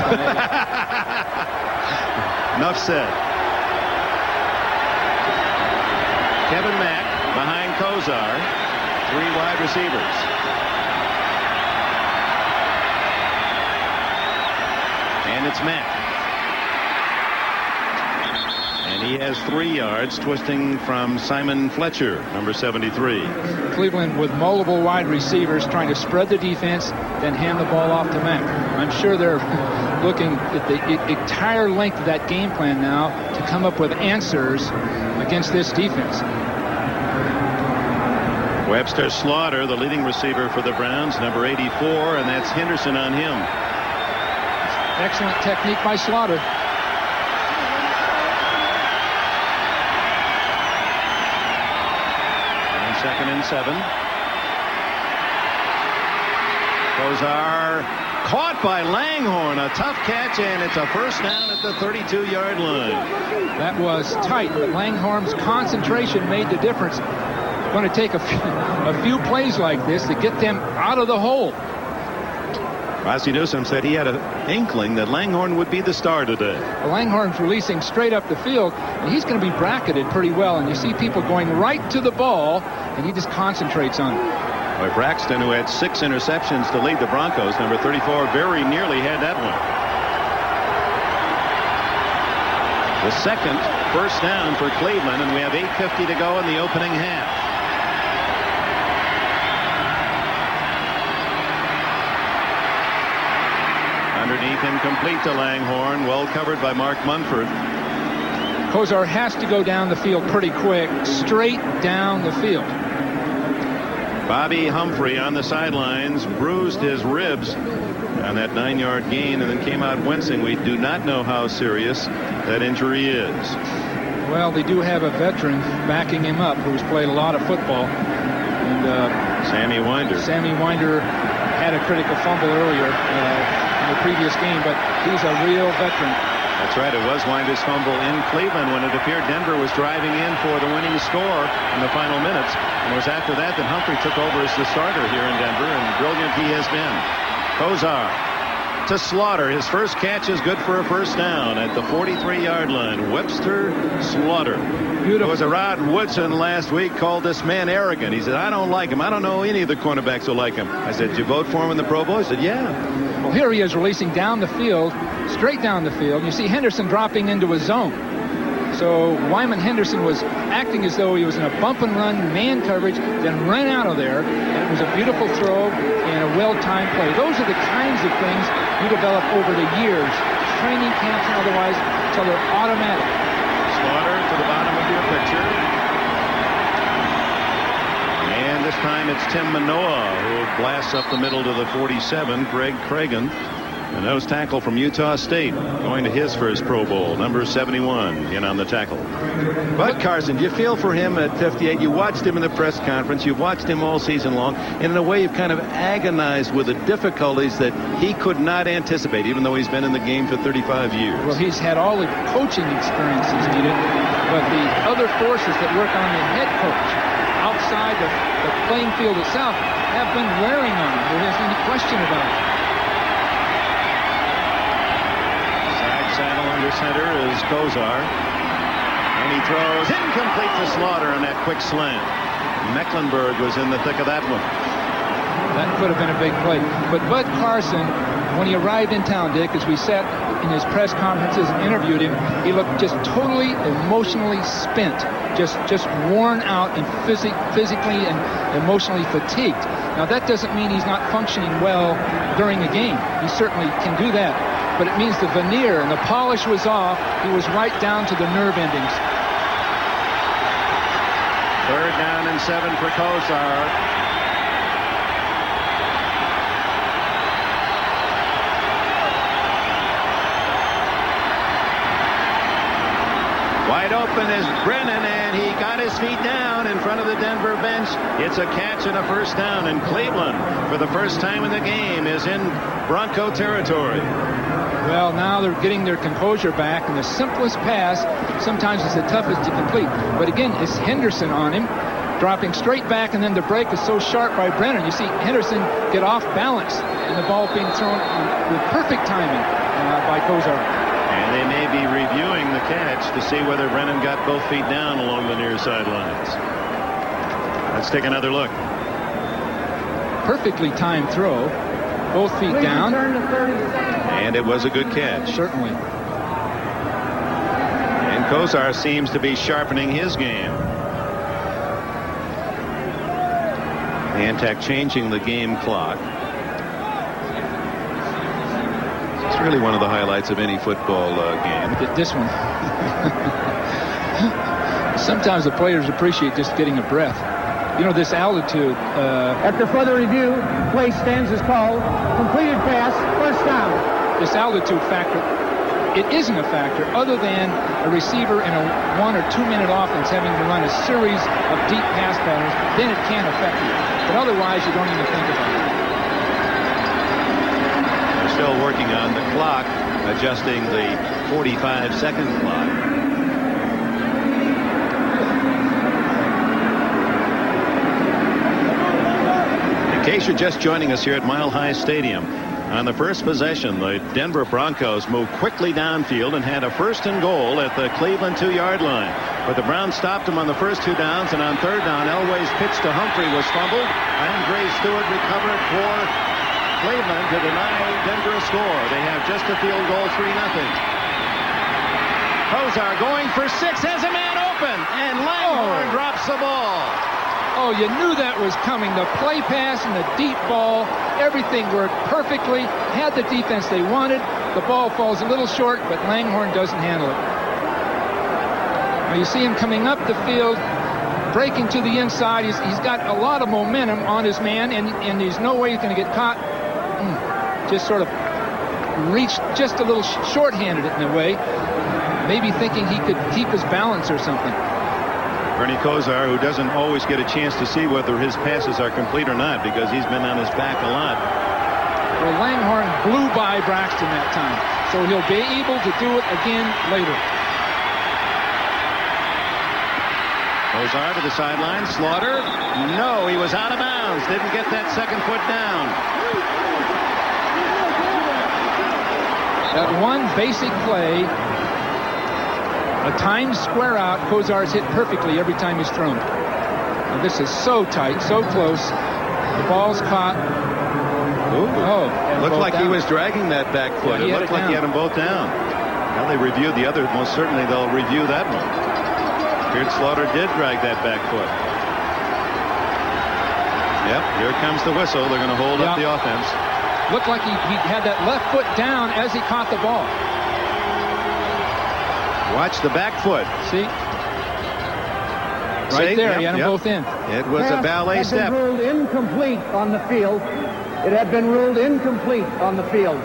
Enough said. Kevin Mack behind Kosar. 3 wide receivers. And it's Mack. And he has 3 yards, twisting from Simon Fletcher, number 73. Cleveland with multiple wide receivers trying to spread the defense, then hand the ball off to Mack. I'm sure they're looking at the entire length of that game plan now to come up with answers against this defense. Webster Slaughter, the leading receiver for the Browns, number 84, and that's Henderson on him. Excellent technique by Slaughter. And 2nd and 7. Kosar caught by Langhorne. A tough catch, and it's a first down at the 32-yard line. That was tight, but Langhorne's concentration made the difference. It's going to take a few plays like this to get them out of the hole. Rossi Newsom said he had an inkling that Langhorne would be the star today. Well, Langhorne's releasing straight up the field, and he's going to be bracketed pretty well. And you see people going right to the ball, and he just concentrates on it. Boy, Braxton, who had 6 interceptions to lead the Broncos, number 34, very nearly had that one. The second first down for Cleveland, and we have 8:50 to go in the opening half. Underneath, incomplete to Langhorne, well covered by Mark Munford. Kosar has to go down the field pretty quick, straight down the field. Bobby Humphrey on the sidelines bruised his ribs on that 9-yard gain and then came out wincing. We do not know how serious that injury is. Well, they do have a veteran backing him up who's played a lot of football. And Sammy Winder. Sammy Winder had a critical fumble earlier in the previous game, but he's a real veteran. That's right. It was Winder's fumble in Cleveland when it appeared Denver was driving in for the winning score in the final minutes. And it was after that that Humphrey took over as the starter here in Denver, and brilliant he has been. Kosar to Slaughter. His first catch is good for a first down at the 43-yard line. Webster Slaughter. Beautiful. It was a Rod Woodson last week called this man arrogant. He said, I don't like him. I don't know any of the cornerbacks who like him. I said, did you vote for him in the Pro Bowl? He said, yeah. Well, here he is releasing down the field, straight down the field. You see Henderson dropping into a zone. So Wyman Henderson was acting as though he was in a bump and run man coverage, then ran out of there. And it was a beautiful throw and a well-timed play. Those are the kinds of things you develop over the years, training camps and otherwise, until they're automatic. Slaughter to the bottom of your picture. And this time it's Tim Manoa who blasts up the middle to the 47. Greg Cragen, the nose tackle from Utah State, going to his first Pro Bowl, number 71, in on the tackle. Bud Carson, do you feel for him at 58? You watched him in the press conference. You've watched him all season long. And in a way, you've kind of agonized with the difficulties that he could not anticipate, even though he's been in the game for 35 years. Well, he's had all the coaching experiences needed, but the other forces that work on the head coach outside the playing field itself have been wearing on him. There isn't any question about it. Saddle under center is Kosar, and he throws incomplete to Slaughter on that quick slant. Mecklenburg was in the thick of that one. That could have been a big play. But Bud Carson, when he arrived in town, Dick, as we sat in his press conferences and interviewed him, he looked just totally emotionally spent, just worn out and physically and emotionally fatigued. Now, that doesn't mean he's not functioning well during a game. He certainly can do that. But it means the veneer and the polish was off. He was right down to the nerve endings. 3rd down and 7 for Kosar. Wide open is Brennan, and he got his feet down in front of the Denver bench. It's a catch and a first down, and Cleveland, for the first time in the game, is in Bronco territory. Well, now they're getting their composure back, and the simplest pass sometimes is the toughest to complete. But again, it's Henderson on him, dropping straight back, and then the break is so sharp by Brennan. You see Henderson get off balance, and the ball being thrown with perfect timing by Kosar. And They may be reviewing the catch to see whether Brennan got both feet down along the near sidelines. Let's take another look. Perfectly timed throw. Both feet down. And it was a good catch. Certainly. And Kosar seems to be sharpening his game. Antac changing the game clock. It's really one of the highlights of any football game. This one. Sometimes the players appreciate just getting a breath. You know, this altitude. After further review, play stands is called. Completed pass, first down. This altitude factor, it isn't a factor other than a receiver in a 1 or 2 minute offense having to run a series of deep pass patterns. Then it can affect you. But otherwise, you don't even think about it. They're still working on the clock, adjusting the 45-second clock. In case you're just joining us here at Mile High Stadium, on the first possession, the Denver Broncos moved quickly downfield and had a 1st and goal at the Cleveland 2-yard line. But the Browns stopped him on the first 2 downs, and on 3rd down, Elway's pitch to Humphrey was fumbled, and Gray Stewart recovered for Cleveland to deny Denver a score. They have just a field goal, 3-0. Kosar going for 6, has a man open, and Langhorne drops the ball. Oh, you knew that was coming. The play pass and the deep ball, everything worked perfectly. Had the defense they wanted. The ball falls a little short, but Langhorne doesn't handle it. Now you see him coming up the field, breaking to the inside. He's got a lot of momentum on his man, and there's no way he's going to get caught. Just sort of reached just a little short-handed in a way, maybe thinking he could keep his balance or something. Bernie Kosar, who doesn't always get a chance to see whether his passes are complete or not because he's been on his back a lot. Well, Langhorne blew by Braxton that time, so he'll be able to do it again later. Kosar to the sideline. Slaughter. No, he was out of bounds. Didn't get that second foot down. That one basic play, a timed square out, Kosar's hit perfectly every time he's thrown it. Now this is so tight, so close. The ball's caught. Looked like he was dragging that back foot. Yeah, it looked like he had them both down. Well, they reviewed the other. Most certainly they'll review that one. Beard Slaughter did drag that back foot. Yep, here comes the whistle. They're going to hold up the offense. Looked like he had that left foot down as he caught the ball. Watch the back foot. See? Right there, he had them both in. It was a ballet step. It had been ruled incomplete on the field. It had been ruled incomplete on the field.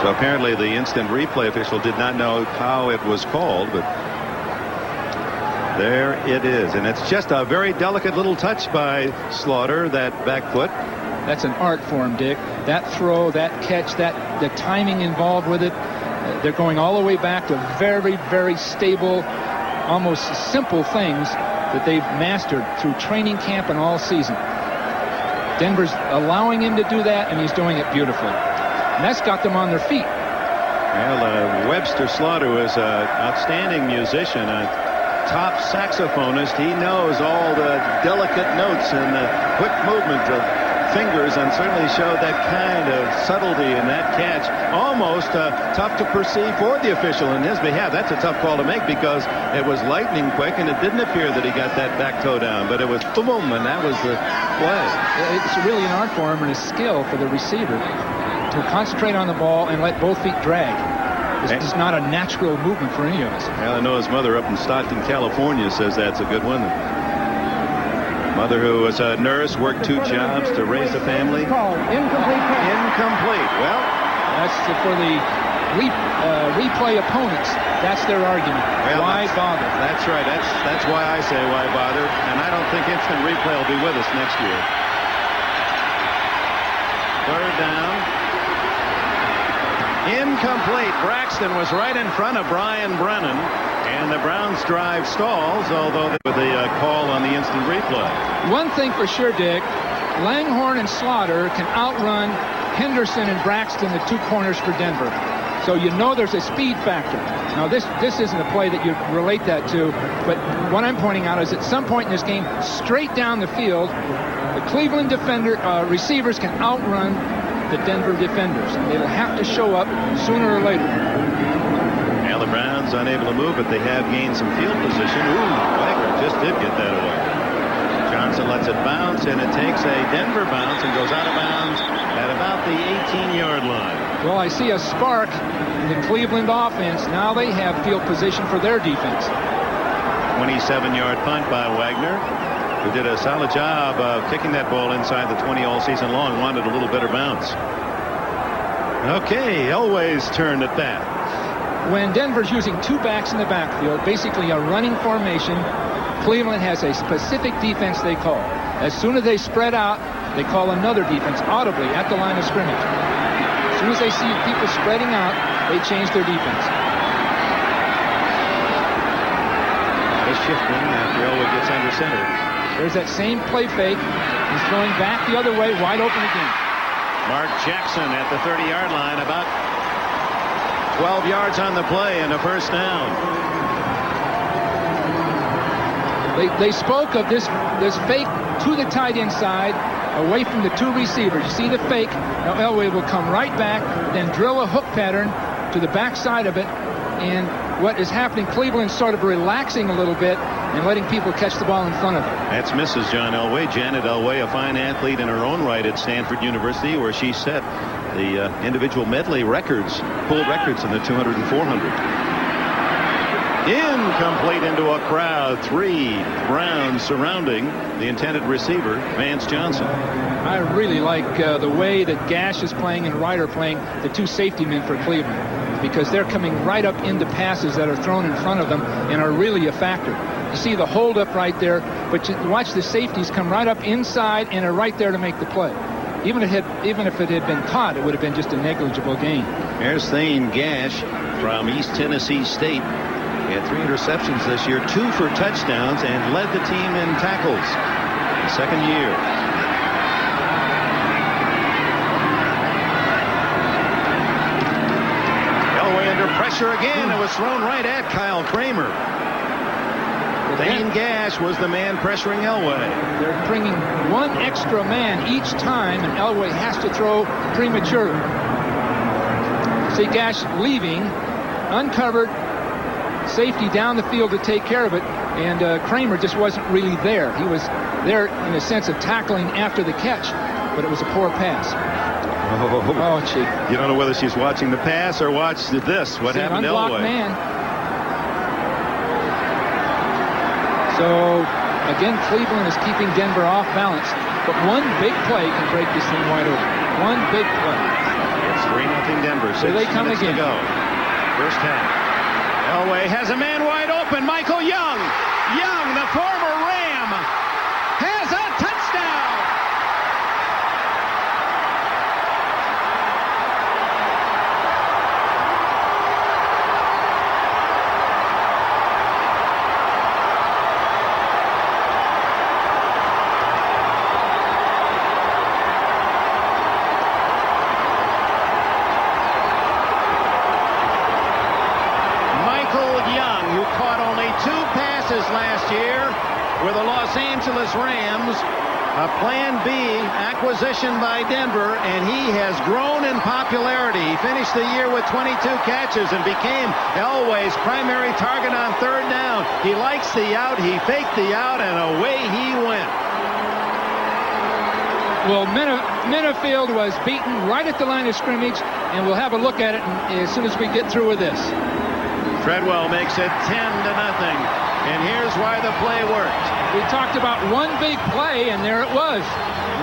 So apparently the instant replay official did not know how it was called, but there it is. And it's just a very delicate little touch by Slaughter, that back foot. That's an art form, Dick. That throw, that catch, the timing involved with it. They're going all the way back to very, very stable, almost simple things that they've mastered through training camp and all season. Denver's allowing him to do that, and he's doing it beautifully. And that's got them on their feet. Well, Webster Slaughter was an outstanding musician, a top saxophonist. He knows all the delicate notes and the quick movement of fingers, and certainly showed that kind of subtlety in that catch. Almost tough to perceive for the official in his behalf. That's a tough call to make because it was lightning quick, and it didn't appear that he got that back toe down, but it was boom, and that was the play. It's really an art form and a skill for the receiver to concentrate on the ball and let both feet drag. This is not a natural movement for any of us. Well, I know his mother up in Stockton, California says that's a good one. Mother who was a nurse, worked 2 jobs to raise a family. Incomplete. Well, that's for the replay opponents. That's their argument. Well, why bother? That's right. That's why I say why bother. And I don't think instant replay will be with us next year. 3rd down. Incomplete. Braxton was right in front of Brian Brennan. And the Browns drive stalls, although with the call on the instant replay. One thing for sure, Dick, Langhorne and Slaughter can outrun Henderson and Braxton, the 2 corners for Denver. So you know there's a speed factor. Now this isn't a play that you relate that to, but what I'm pointing out is at some point in this game, straight down the field, the Cleveland receivers can outrun the Denver defenders, and they'll have to show up sooner or later. Now the Browns unable to move, but they have gained some field position. Ooh, Wagner just did get that away. Johnson lets it bounce, and it takes a Denver bounce and goes out of bounds at about the 18-yard line. Well, I see a spark in the Cleveland offense. Now they have field position for their defense. 27-yard punt by Wagner, who did a solid job of kicking that ball inside the 20 all season long. Wanted a little better bounce. Okay, Elway's turn at bat. When Denver's using two backs in the backfield, basically a running formation, Cleveland has a specific defense they call. As soon as they spread out, they call another defense audibly at the line of scrimmage. As soon as they see people spreading out, they change their defense. The shifting after Elway gets under center. There's that same play fake. He's throwing back the other way, wide open again. Mark Jackson at the 30-yard line, about 12 yards on the play and a first down. They spoke of this fake to the tight end side, away from the two receivers. You see the fake. Now Elway will come right back, then drill a hook pattern to the back side of it. And what is happening, Cleveland's sort of relaxing a little bit and letting people catch the ball in front of them. That's Mrs. John Elway, Janet Elway, a fine athlete in her own right at Stanford University, where she set the individual medley records, pulled records in the 200 and 400. Incomplete into a crowd. 3 Browns surrounding the intended receiver, Vance Johnson. I really like the way that Gash is playing and Ryder playing, the two safety men for Cleveland, because they're coming right up into passes that are thrown in front of them and are really a factor. You see the hold up right there, but you watch the safeties come right up inside and are right there to make the play. Even if it had been caught, it would have been just a negligible gain. There's Thane Gash from East Tennessee State. He had 3 interceptions this year, 2 for touchdowns, and led the team in tackles. Second year. Elway under pressure again. It was thrown right at Kyle Kramer. Thane Gash was the man pressuring Elway. They're bringing one extra man each time, and Elway has to throw prematurely. See Gash leaving, uncovered, safety down the field to take care of it, and Kramer just wasn't really there. He was there in the sense of tackling after the catch, but it was a poor pass. Oh, gee. You don't know whether she's watching the pass or watched this. What happened to Elway? Man. So, again, Cleveland is keeping Denver off balance, but one big play can break this thing wide open. One big play. It's 3-0 Denver. Here they come again. To go. First half. Elway has a man wide open. Michael Young. Young, the former Ram, has a touchdown. Last year with the Los Angeles Rams, a Plan B acquisition by Denver, and he has grown in popularity. He finished the year with 22 catches and became Elway's primary target on third down. He likes the out, he faked the out, and away he went. Well, Minifield was beaten right at the line of scrimmage, and we'll have a look at it as soon as we get through with this. Treadwell makes it 10-0. And here's why the play worked. We talked about one big play, and there it was.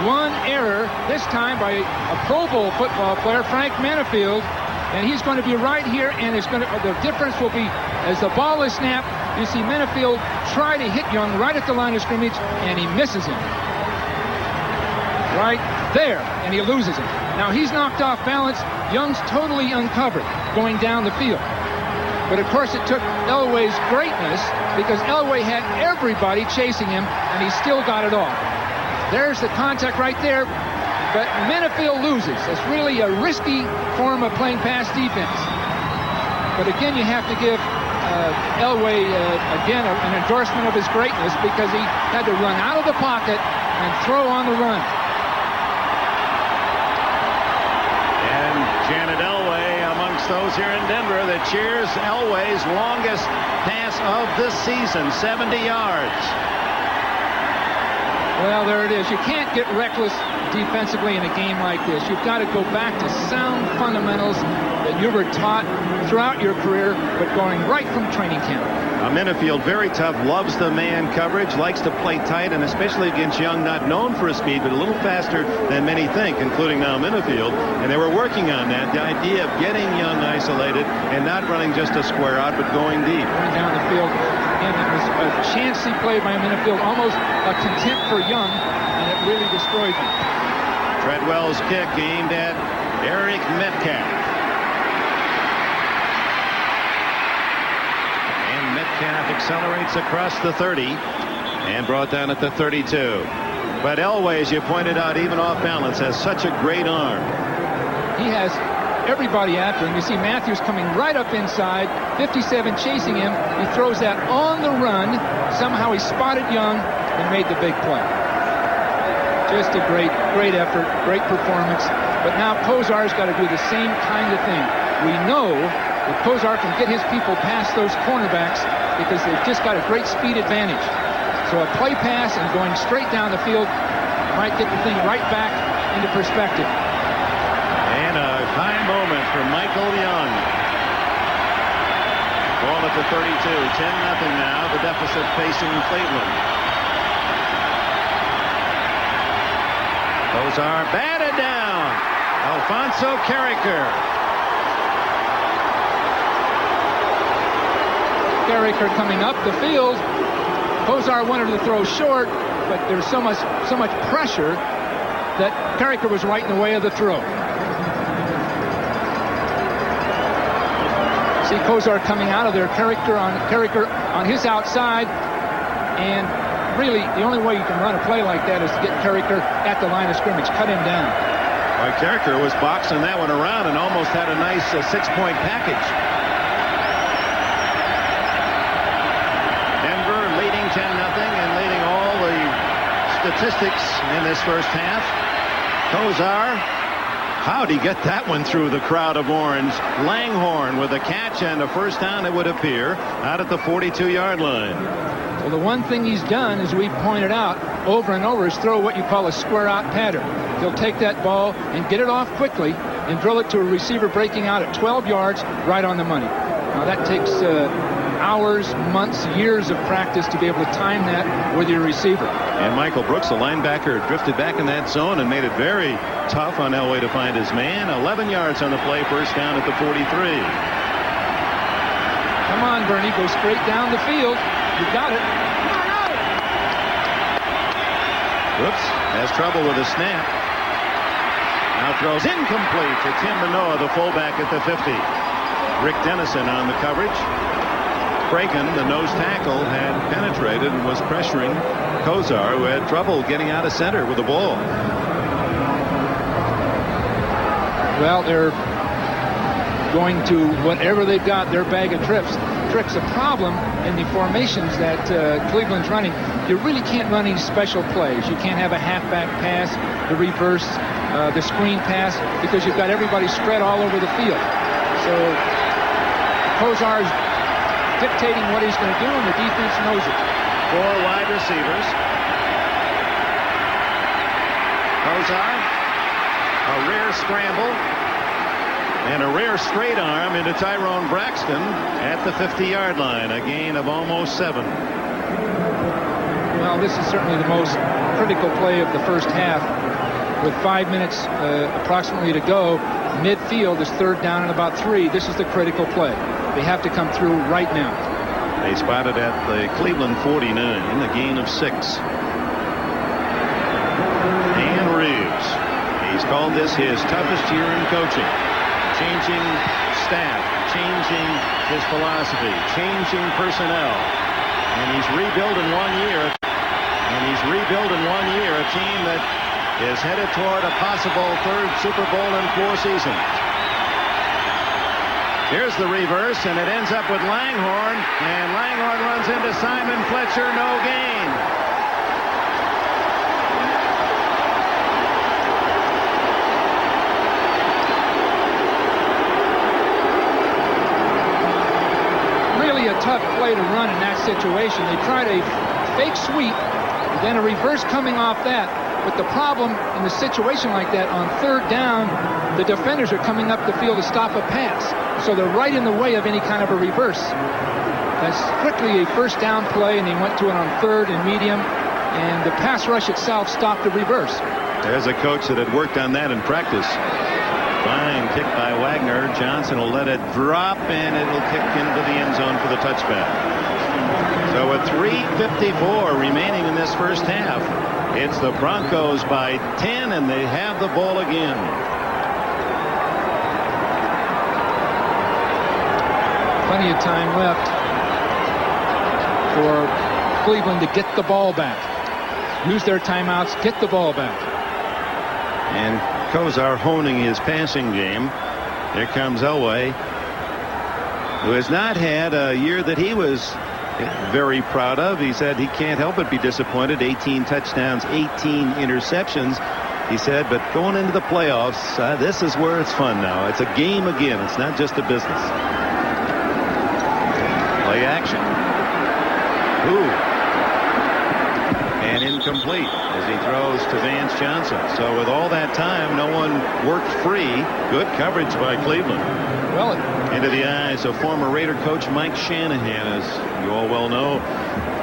One error, this time by a Pro Bowl football player, Frank Minifield, and he's going to be right here, and the difference will be as the ball is snapped, you see Minifield try to hit Young right at the line of scrimmage, and he misses him. Right there, and he loses him. Now he's knocked off balance. Young's totally uncovered going down the field. But, of course, it took Elway's greatness because Elway had everybody chasing him, and he still got it off. There's the contact right there, but Minifield loses. It's really a risky form of playing pass defense. But again, you have to give Elway, again, an endorsement of his greatness, because he had to run out of the pocket and throw on the run. And Janet Elway amongst those here in Denver that cheers Elway's longest pass of the season, 70 yards. Well, there it is. You can't get reckless defensively in a game like this. You've got to go back to sound fundamentals that you were taught throughout your career, but going right from training camp. Minifield, very tough, loves the man coverage, likes to play tight, and especially against Young, not known for his speed, but a little faster than many think, including now Minifield. And they were working on that, the idea of getting Young isolated and not running just a square out, but going deep. Going down the field. And it was a chancy play by Minifield, almost a contempt for Young, and it really destroyed him. Treadwell's kick aimed at Eric Metcalf. And Metcalf accelerates across the 30 and brought down at the 32. But Elway, as you pointed out, even off balance, has such a great arm. He has everybody after him. You see Matthews coming right up inside, 57 chasing him. He throws that on the run. Somehow he spotted Young and made the big play. Just a great effort, great performance. But now Kosar's got to do the same kind of thing. We know that Kosar can get his people past those cornerbacks because they've just got a great speed advantage. So a play pass and going straight down the field might get the thing right back into perspective. And a high moment for Michael Young. Ball at the 32, 10-0 now, the deficit facing Cleveland. Kosar batted down. Alfonso Carricker. Carricker coming up the field. Kosar wanted to throw short, but there's so much pressure that Carricker was right in the way of the throw. See Kosar coming out of there, Carricker on his outside, and really the only way you can run a play like that is to get Carricker at the line of scrimmage, cut him down. Well, Carricker was boxing that one around and almost had a nice 6-point package. Denver leading 10-0 and leading all the statistics in this first half. Kosar, how'd he get that one through the crowd of orange? Langhorne with a catch and a first down, it would appear, out at the 42-yard line. Well, the one thing he's done, as we pointed out over and over, is throw what you call a square out pattern. He'll take that ball and get it off quickly and drill it to a receiver breaking out at 12 yards right on the money. Now that takes hours, months, years of practice to be able to time that with your receiver. And Michael Brooks, the linebacker, drifted back in that zone and made it very tough on Elway to find his man. 11 yards on the play, first down at the 43. Come on, Bernie, go straight down the field. You got it. Whoops, has trouble with a snap. Now throws incomplete to Tim Manoa, the fullback at the 50. Rick Dennison on the coverage. Braken, the nose tackle, had penetrated and was pressuring Kosar, who had trouble getting out of center with the ball. Well, they're going to whatever they've got, their bag of tricks. A problem in the formations that Cleveland's running. You really can't run any special plays. You can't have a halfback pass, the reverse, the screen pass, because you've got everybody spread all over the field. So Kosar's dictating what he's going to do, and the defense knows it. 4 wide receivers. Kosar, a rare scramble, and a rare straight arm into Tyrone Braxton at the 50-yard line, a gain of almost 7. Well, this is certainly the most critical play of the first half. With 5 minutes approximately to go, midfield is third down and about 3. This is the critical play. They have to come through right now. They spotted at the Cleveland 49, a gain of 6. Dan Reeves, he's called this his toughest year in coaching. Changing staff, changing his philosophy, changing personnel. And he's rebuilt in 1 year. A team that is headed toward a possible 3rd Super Bowl in 4 seasons. Here's the reverse, and it ends up with Langhorne, and Langhorne runs into Simon Fletcher, no gain. Really a tough play to run in that situation. They tried a fake sweep, then a reverse coming off that. But the problem in a situation like that, on third down, the defenders are coming up the field to stop a pass. So they're right in the way of any kind of a reverse. That's strictly a first down play, and they went to it on third and medium, and the pass rush itself stopped the reverse. There's a coach that had worked on that in practice. Fine kick by Wagner. Johnson will let it drop, and it'll kick into the end zone for the touchback. So with 3:54 remaining in this first half, it's the Broncos by 10, and they have the ball again. Plenty of time left for Cleveland to get the ball back. Use their timeouts, get the ball back. And Kosar honing his passing game. Here comes Elway, who has not had a year that he was very proud of. He said he can't help but be disappointed. 18 touchdowns, 18 interceptions. He said, but going into the playoffs, this is where it's fun now. It's a game again. It's not just a business. Play action. Ooh. And incomplete as he throws to Vance Johnson. So with all that time, no one worked free. Good coverage by Cleveland. Well, into the eyes of former Raider coach Mike Shanahan, as you all well know.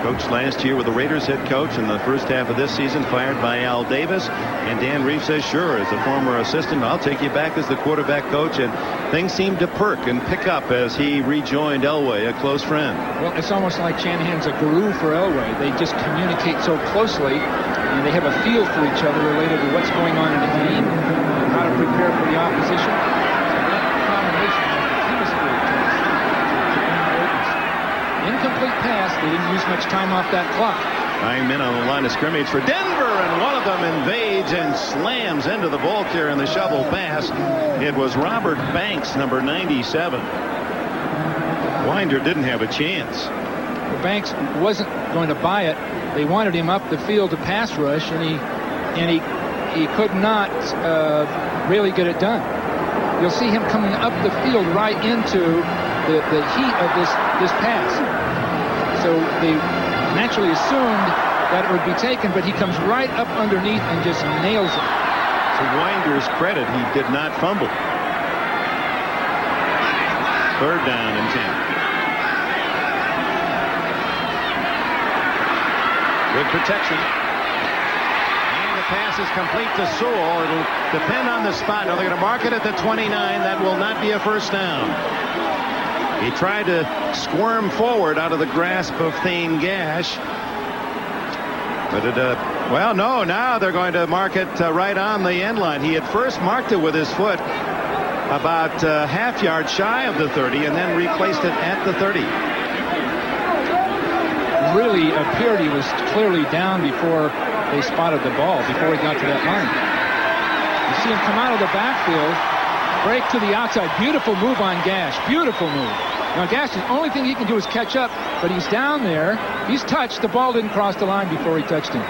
Coached last year with the Raiders head coach in the first half of this season, fired by Al Davis. And Dan Reeves says, sure, as a former assistant, I'll take you back as the quarterback coach. And things seemed to perk and pick up as he rejoined Elway, a close friend. Well, it's almost like Shanahan's a guru for Elway. They just communicate so closely, and they have a feel for each other related to what's going on in the game and how to prepare for the opposition. Incomplete pass. They didn't use much time off that clock. 9 men on the line of scrimmage for Denver, and one of them invades and slams into the ball carrier in the shovel pass. It was Robert Banks, number 97. Winder didn't have a chance. Well, Banks wasn't going to buy it. They wanted him up the field to pass rush, and he could not really get it done. You'll see him coming up the field right into the heat of this pass. So they naturally assumed that it would be taken, but he comes right up underneath and just nails it. To Winder's credit, he did not fumble. Third down and 10. Good protection. And the pass is complete to Sewell. It'll depend on the spot. Now they're going to mark it at the 29. That will not be a first down. He tried to squirm forward out of the grasp of Thane Gash. But well, no, now they're going to mark it right on the end line. He had first marked it with his foot about half yard shy of the 30 and then replaced it at the 30. Really appeared he was clearly down before they spotted the ball, before he got to that line. You see him come out of the backfield, break to the outside. Beautiful move on Gash. Beautiful move. Now Gash, the only thing he can do is catch up, but he's down there. He's touched. The ball didn't cross the line before he touched him.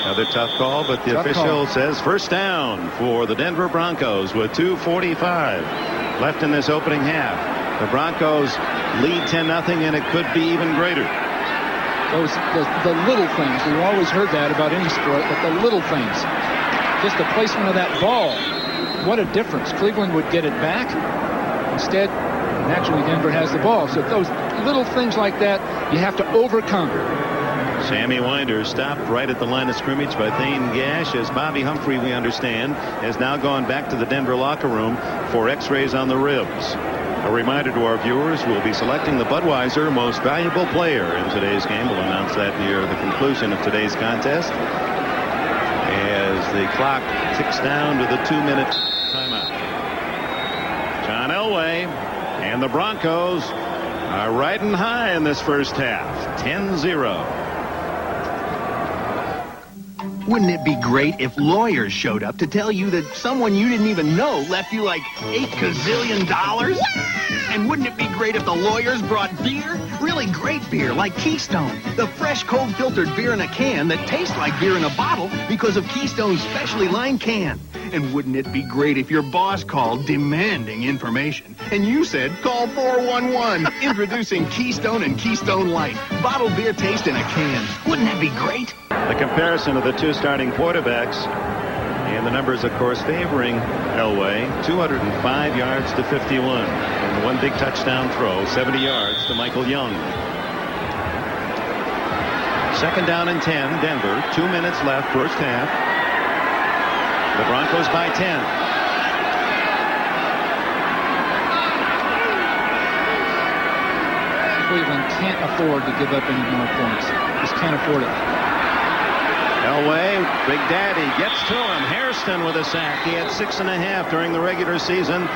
Another tough call, but the official says first down for the Denver Broncos with 2:45 left in this opening half. The Broncos lead 10-0, and it could be even greater. The little things. We've always heard that about any sport, but the little things. Just the placement of that ball. What a difference. Cleveland would get it back. Instead, naturally, Denver has the ball. So those little things like that, you have to overcome. Sammy Winder stopped right at the line of scrimmage by Thane Gash, as Bobby Humphrey, we understand, has now gone back to the Denver locker room for x-rays on the ribs. A reminder to our viewers, we'll be selecting the Budweiser Most Valuable Player in today's game. We'll announce that near the conclusion of today's contest, as the clock ticks down to the 2-minute timeout. John Elway and the Broncos are riding high in this first half, 10-0. Wouldn't it be great if lawyers showed up to tell you that someone you didn't even know left you like $8 gazillion? And wouldn't it be great if the lawyers brought beer? Really great beer like Keystone. The fresh, cold filtered beer in a can that tastes like beer in a bottle because of Keystone's specially lined can. And wouldn't it be great if your boss called demanding information and you said, call 411. Introducing Keystone and Keystone Light. Bottled beer taste in a can. Wouldn't that be great? The comparison of the two starting quarterbacks, and the numbers, of course, favoring Elway. 205 yards to 51. And one big touchdown throw, 70 yards to Michael Young. Second down and 10, Denver. 2 minutes left, first half. The Broncos by 10. Cleveland can't afford to give up any more points. Just can't afford it. Elway, Big Daddy gets to him. Hairston with a sack. He had 6.5 during the regular season.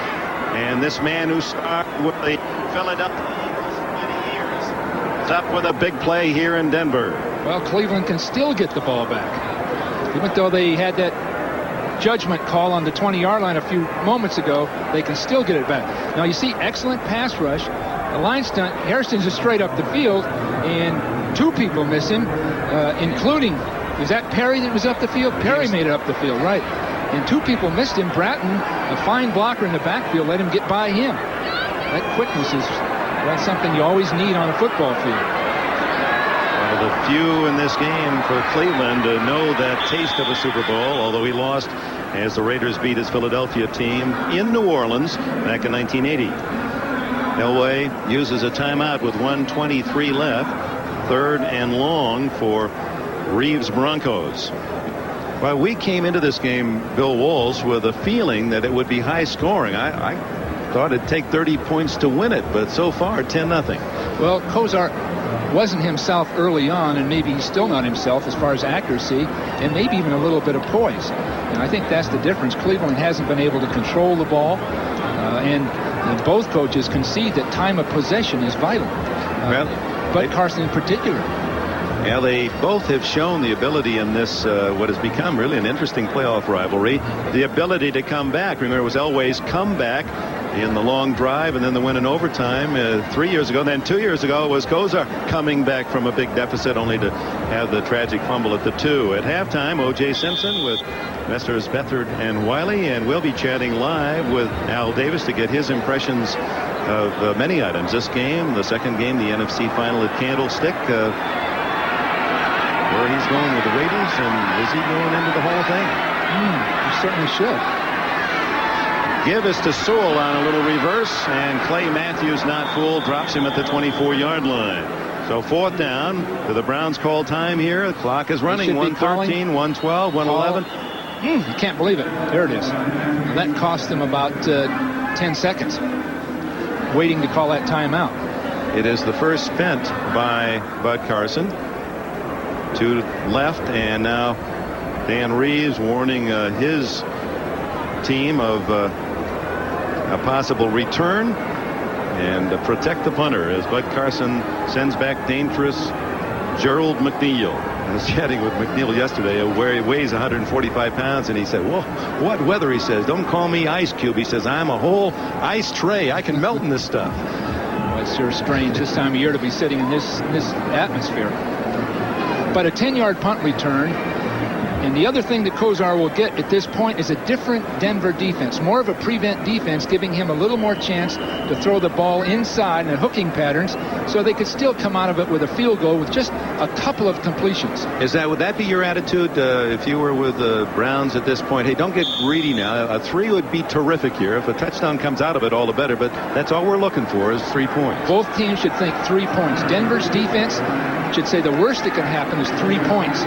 And this man who started with the Philadelphia Eagles for many years is up with a big play here in Denver. Well, Cleveland can still get the ball back. Even though they had that judgment call on the 20-yard line a few moments ago, they can still get it back. Now, you see excellent pass rush. The line stunt, Hairston's just straight up the field, and two people miss him, including, is that Perry that was up the field? Perry made it up the field, right. And two people missed him. Bratton, a fine blocker in the backfield, let him get by him. That quickness is something you always need on a football field. One of the few in this game for Cleveland to know that taste of a Super Bowl, although he lost as the Raiders beat his Philadelphia team in New Orleans back in 1980. Elway uses a timeout with 1:23 left. 3rd and long for Reeves Broncos. Well, we came into this game, Bill Walsh, with a feeling that it would be high scoring. I thought it'd take 30 points to win it, but so far 10-0. Well, Kosar wasn't himself early on, and maybe he's still not himself as far as accuracy, and maybe even a little bit of poise. And I think that's the difference. Cleveland hasn't been able to control the ball, and both coaches concede that time of possession is vital. Bud Carson in particular. Yeah, they both have shown the ability in this, what has become really an interesting playoff rivalry, the ability to come back. Remember, it was Elway's comeback in the long drive and then the win in overtime 3 years ago. Then 2 years ago it was Kosar coming back from a big deficit only to have the tragic fumble at the 2. At halftime, O.J. Simpson with Messrs. Beathard and Wiley, and we'll be chatting live with Al Davis to get his impressions of many items. This game, the second game, the NFC final at Candlestick. Where he's going with the Raiders, and is he going into the Hall of Fame? He certainly should. Give us to Sewell on a little reverse, and Clay Matthews, not fooled, drops him at the 24-yard line. So 4th down. Do the Browns call time here? The clock is running. 1:13, 1:12, 1:11. You can't believe it. There it is. That cost them about 10 seconds waiting to call that timeout. It is the first spent by Bud Carson. 2 left, and now Dan Reeves warning his team of a possible return and protect the punter as Bud Carson sends back dangerous Gerald McNeil. I was chatting with McNeil yesterday where he weighs 145 pounds, and he said, "Whoa, what weather?" He says, "Don't call me Ice Cube." He says, "I'm a whole ice tray. I can melt in this stuff." Well, it's sure strange this time of year to be sitting in this atmosphere. But a 10-yard punt return. And the other thing that Kosar will get at this point is a different Denver defense, more of a prevent defense, giving him a little more chance to throw the ball inside and hooking patterns so they could still come out of it with a field goal with just a couple of completions. Would that be your attitude if you were with the Browns at this point? Hey, don't get greedy now. A 3 would be terrific here. If a touchdown comes out of it, all the better. But that's all we're looking for is 3 points. Both teams should think 3 points. Denver's defense should say the worst that can happen is 3 points.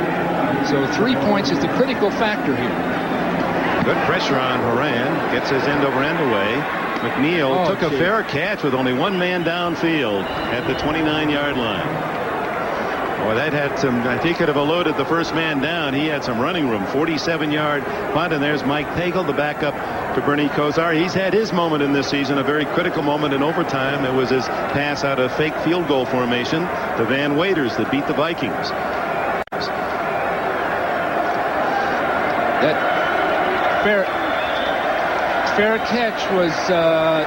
So 3 points is the critical factor here. Good pressure on Horan. Gets his end-over-end away. McNeil took a fair catch with only one man downfield at the 29-yard line. Boy, that had some, if he could have eluded the first man down, he had some running room. 47-yard punt, and there's Mike Pagel, the backup to Bernie Kosar. He's had his moment in this season, a very critical moment in overtime. It was his pass out of fake field goal formation to Van Waiters that beat the Vikings. That fair catch was a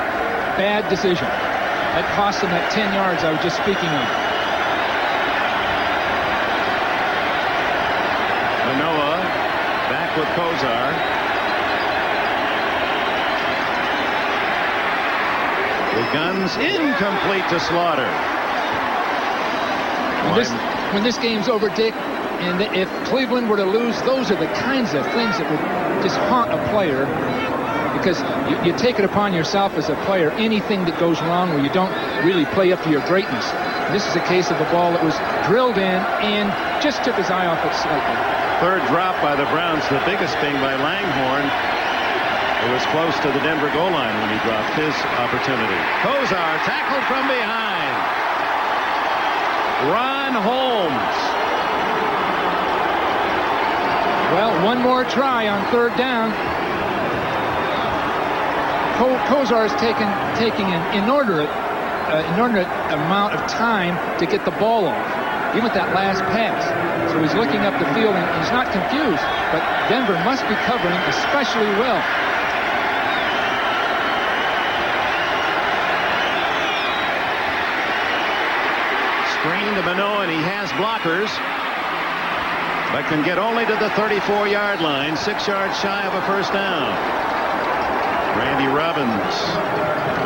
bad decision. That cost him that 10 yards I was just speaking of. Manoa back with Kosar. The gun's incomplete to Slaughter. When this game's over, Dick, and if Cleveland were to lose, those are the kinds of things that would just haunt a player, because you take it upon yourself as a player, anything that goes wrong where you don't really play up to your greatness. This is a case of a ball that was drilled in and just took his eye off it slightly. Third drop by the Browns, the biggest being by Langhorne. It was close to the Denver goal line when he dropped his opportunity. Kosar tackled from behind. Ron Holmes. Well, one more try on third down. Kosar is taking an inordinate amount of time to get the ball off, even with that last pass. So he's looking up the field, and he's not confused, but Denver must be covering especially well. Screen to Manoa, and he has blockers, but can get only to the 34-yard line, 6 yards shy of a first down. Randy Robbins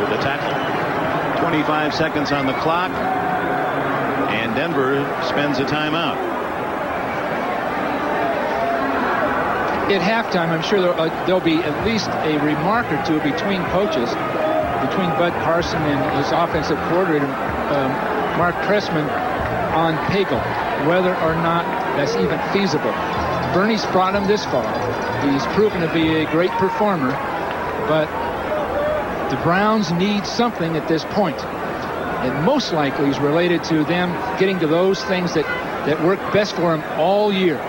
with the tackle. 25 seconds on the clock, and Denver spends a timeout. At halftime, I'm sure there'll be at least a remark or two between coaches, between Bud Carson and his offensive coordinator, Mark Trestman, on Pagel, whether or not that's even feasible. Bernie's brought him this far. He's proven to be a great performer, but the Browns need something at this point. It most likely is related to them getting to those things that work best for them all year.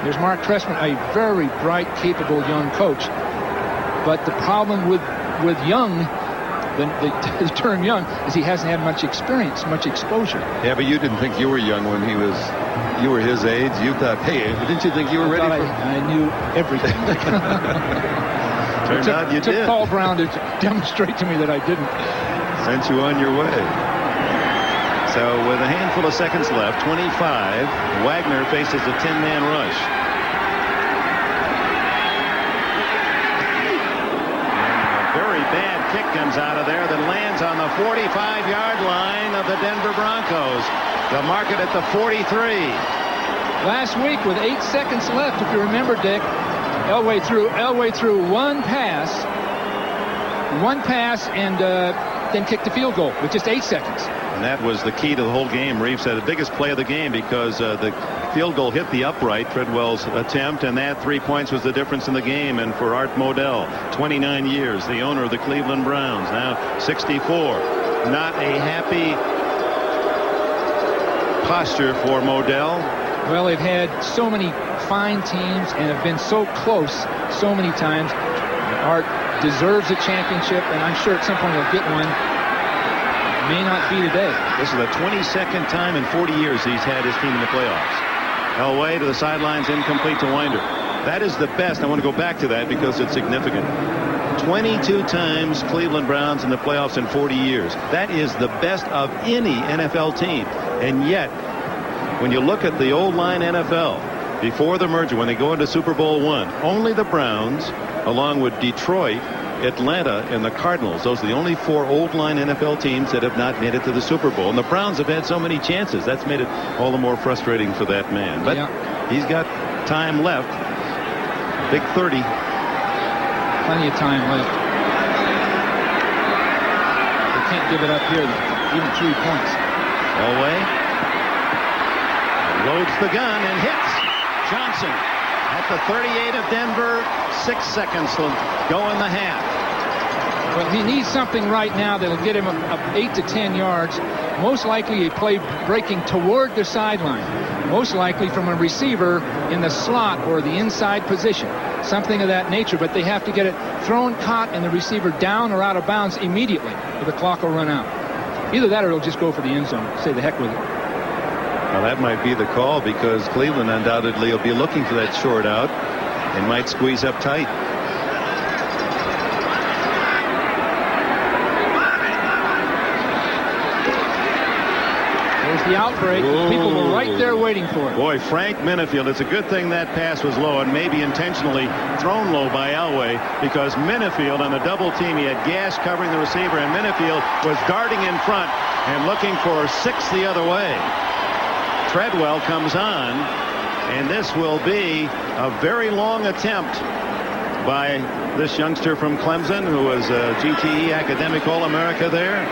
There's Mark Trestman, a very bright, capable young coach. But the problem with young, the term young, is he hasn't had much experience, much exposure. Yeah, but you didn't think you were young when you were his age. You thought, hey, didn't you think you were ready for... I knew everything. Turned out you did. It took Paul Brown to demonstrate to me that I didn't. Sent you on your way. So with a handful of seconds left, 25, Wagner faces a 10-man rush. And a very bad kick comes out of there that lands on the 45-yard line of the Denver Broncos. They'll mark it at the 43. Last week with 8 seconds left, if you remember, Dick, Elway threw one pass and then kicked the field goal with just 8 seconds. And that was the key to the whole game. Reeves said the biggest play of the game because the field goal hit the upright, Treadwell's attempt, and that 3 points was the difference in the game. And for Art Modell, 29 years, the owner of the Cleveland Browns, now 64. Not a happy posture for Modell. Well, they've had so many fine teams and have been so close so many times. Art deserves a championship, and I'm sure at some point he'll get one. May not be today. This is the 22nd time in 40 years he's had his team in the playoffs. Elway to the sidelines, incomplete to Winder. That is the best. I want to go back to that because it's significant. 22 times Cleveland Browns in the playoffs in 40 years. That is the best of any NFL team. And yet, when you look at the old line NFL, before the merger, when they go into Super Bowl I, only the Browns, along with Detroit, Atlanta, and the Cardinals, those are the only 4 old line NFL teams that have not made it to the Super Bowl. And the Browns have had so many chances. That's made it all the more frustrating for that man. But he's got time left. Big 30. Plenty of time left. They can't give it up here, even 3 points. Elway loads the gun and hits Johnson at the 38 of Denver. 6 seconds to go in the half. Well, he needs something right now that'll get him up 8 to 10 yards. Most likely a play breaking toward the sideline. Most likely from a receiver in the slot or the inside position. Something of that nature, but they have to get it thrown, caught, and the receiver down or out of bounds immediately, or the clock will run out. Either that or it'll just go for the end zone. Say the heck with it. Well, that might be the call because Cleveland undoubtedly will be looking for that short out. They might squeeze up tight. There's the outbreak. People were right there waiting for it. Boy, Frank Minifield, it's a good thing that pass was low and maybe intentionally thrown low by Elway, because Minifield on the double team, he had Gash covering the receiver, and Minifield was darting in front and looking for 6 the other way. Treadwell comes on, and this will be a very long attempt by this youngster from Clemson, who was a GTE Academic All-America there.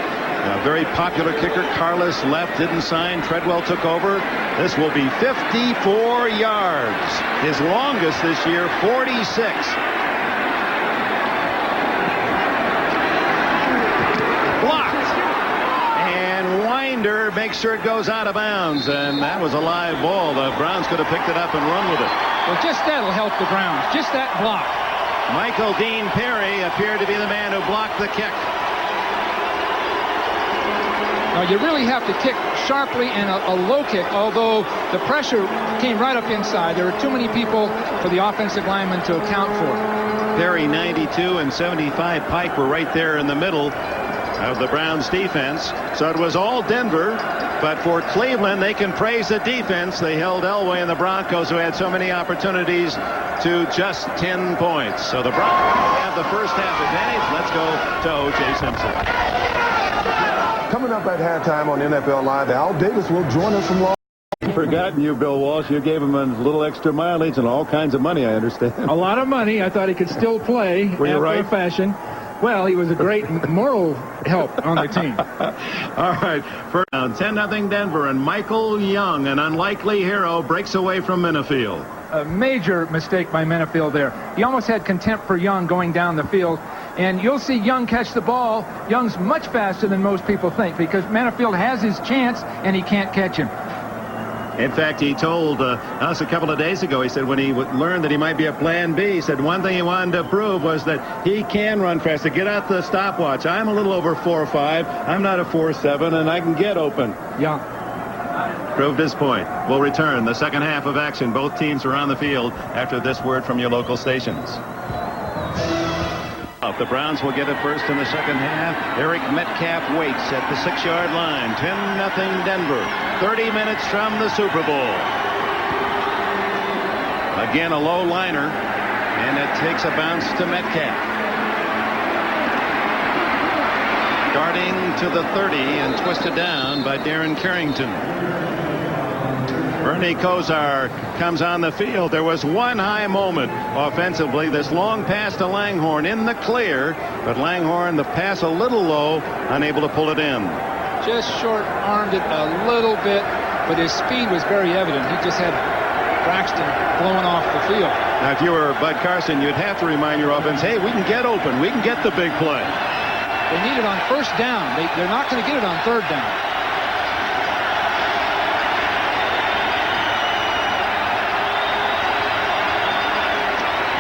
A very popular kicker. Carlos left, didn't sign. Treadwell took over. This will be 54 yards. His longest this year, 46. Blocked. And Winder makes sure it goes out of bounds. And that was a live ball. The Browns could have picked it up and run with it. Well, just that'll help the Browns. Just that block. Michael Dean Perry appeared to be the man who blocked the kick. Now, you really have to kick sharply and a low kick, although the pressure came right up inside. There were too many people for the offensive lineman to account for. Perry, 92, and 75. Pike were right there in the middle of the Browns defense. So it was all Denver. But for Cleveland, they can praise the defense. They held Elway and the Broncos, who had so many opportunities, to just 10 points. So the Broncos have the first half advantage. Let's go to O.J. Simpson. Coming up at halftime on NFL Live, Al Davis will join us from Long Island. Forgotten you, Bill Walsh. You gave him a little extra mileage and all kinds of money, I understand. A lot of money. I thought he could still play after right? a fashion. Well, he was a great moral help on the team. All right. First down, 10-0 Denver, and Michael Young, an unlikely hero, breaks away from Minifield. A major mistake by Minifield there. He almost had contempt for Young going down the field. And you'll see Young catch the ball. Young's much faster than most people think, because Minifield has his chance and he can't catch him. In fact, he told us a couple of days ago, he said when he learned that he might be a plan B, he said one thing he wanted to prove was that he can run faster. Get out the stopwatch. I'm a little over 4.5. I'm not a 4.7, and I can get open. Yeah. Proved his point. We'll return the second half of action. Both teams are on the field after this word from your local stations. The Browns will get it first in the second half. Eric Metcalf waits at the 6-yard line. 10-0 Denver. 30 minutes from the Super Bowl. Again, a low liner, and it takes a bounce to Metcalf. Darting to the 30 and twisted down by Darren Carrington. Bernie Kosar comes on the field. There was one high moment offensively. This long pass to Langhorne in the clear, but Langhorne, the pass a little low, unable to pull it in. Just short-armed it a little bit, but his speed was very evident. He just had Braxton blowing off the field. Now, if you were Bud Carson, you'd have to remind your offense, hey, we can get open. We can get the big play. They need it on first down. They're not going to get it on third down.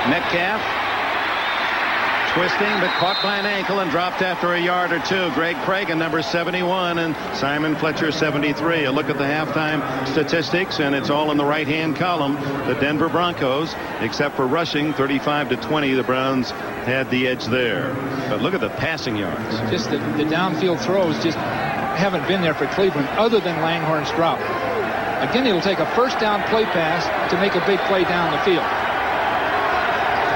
Metcalf twisting, but caught by an ankle and dropped after a yard or two. Greg Cragen, number 71, and Simon Fletcher, 73. A look at the halftime statistics, and it's all in the right-hand column. The Denver Broncos, except for rushing, 35-20. The Browns had the edge there. But look at the passing yards. Just the downfield throws just haven't been there for Cleveland, other than Langhorne's drop. Again, it'll take a first down play pass to make a big play down the field.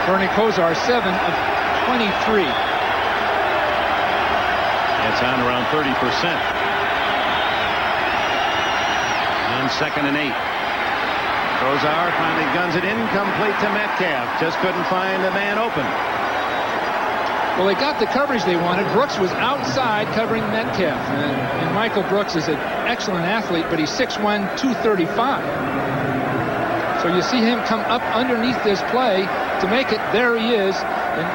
Bernie Kosar, 7 of 23. It's on around 30%. On 2nd and 8. Kosar finally guns it incomplete to Metcalf. Just couldn't find a man open. Well, they got the coverage they wanted. Brooks was outside covering Metcalf. And Michael Brooks is an excellent athlete, but he's 6'1", 235. So you see him come up underneath this play to make it. There he is. And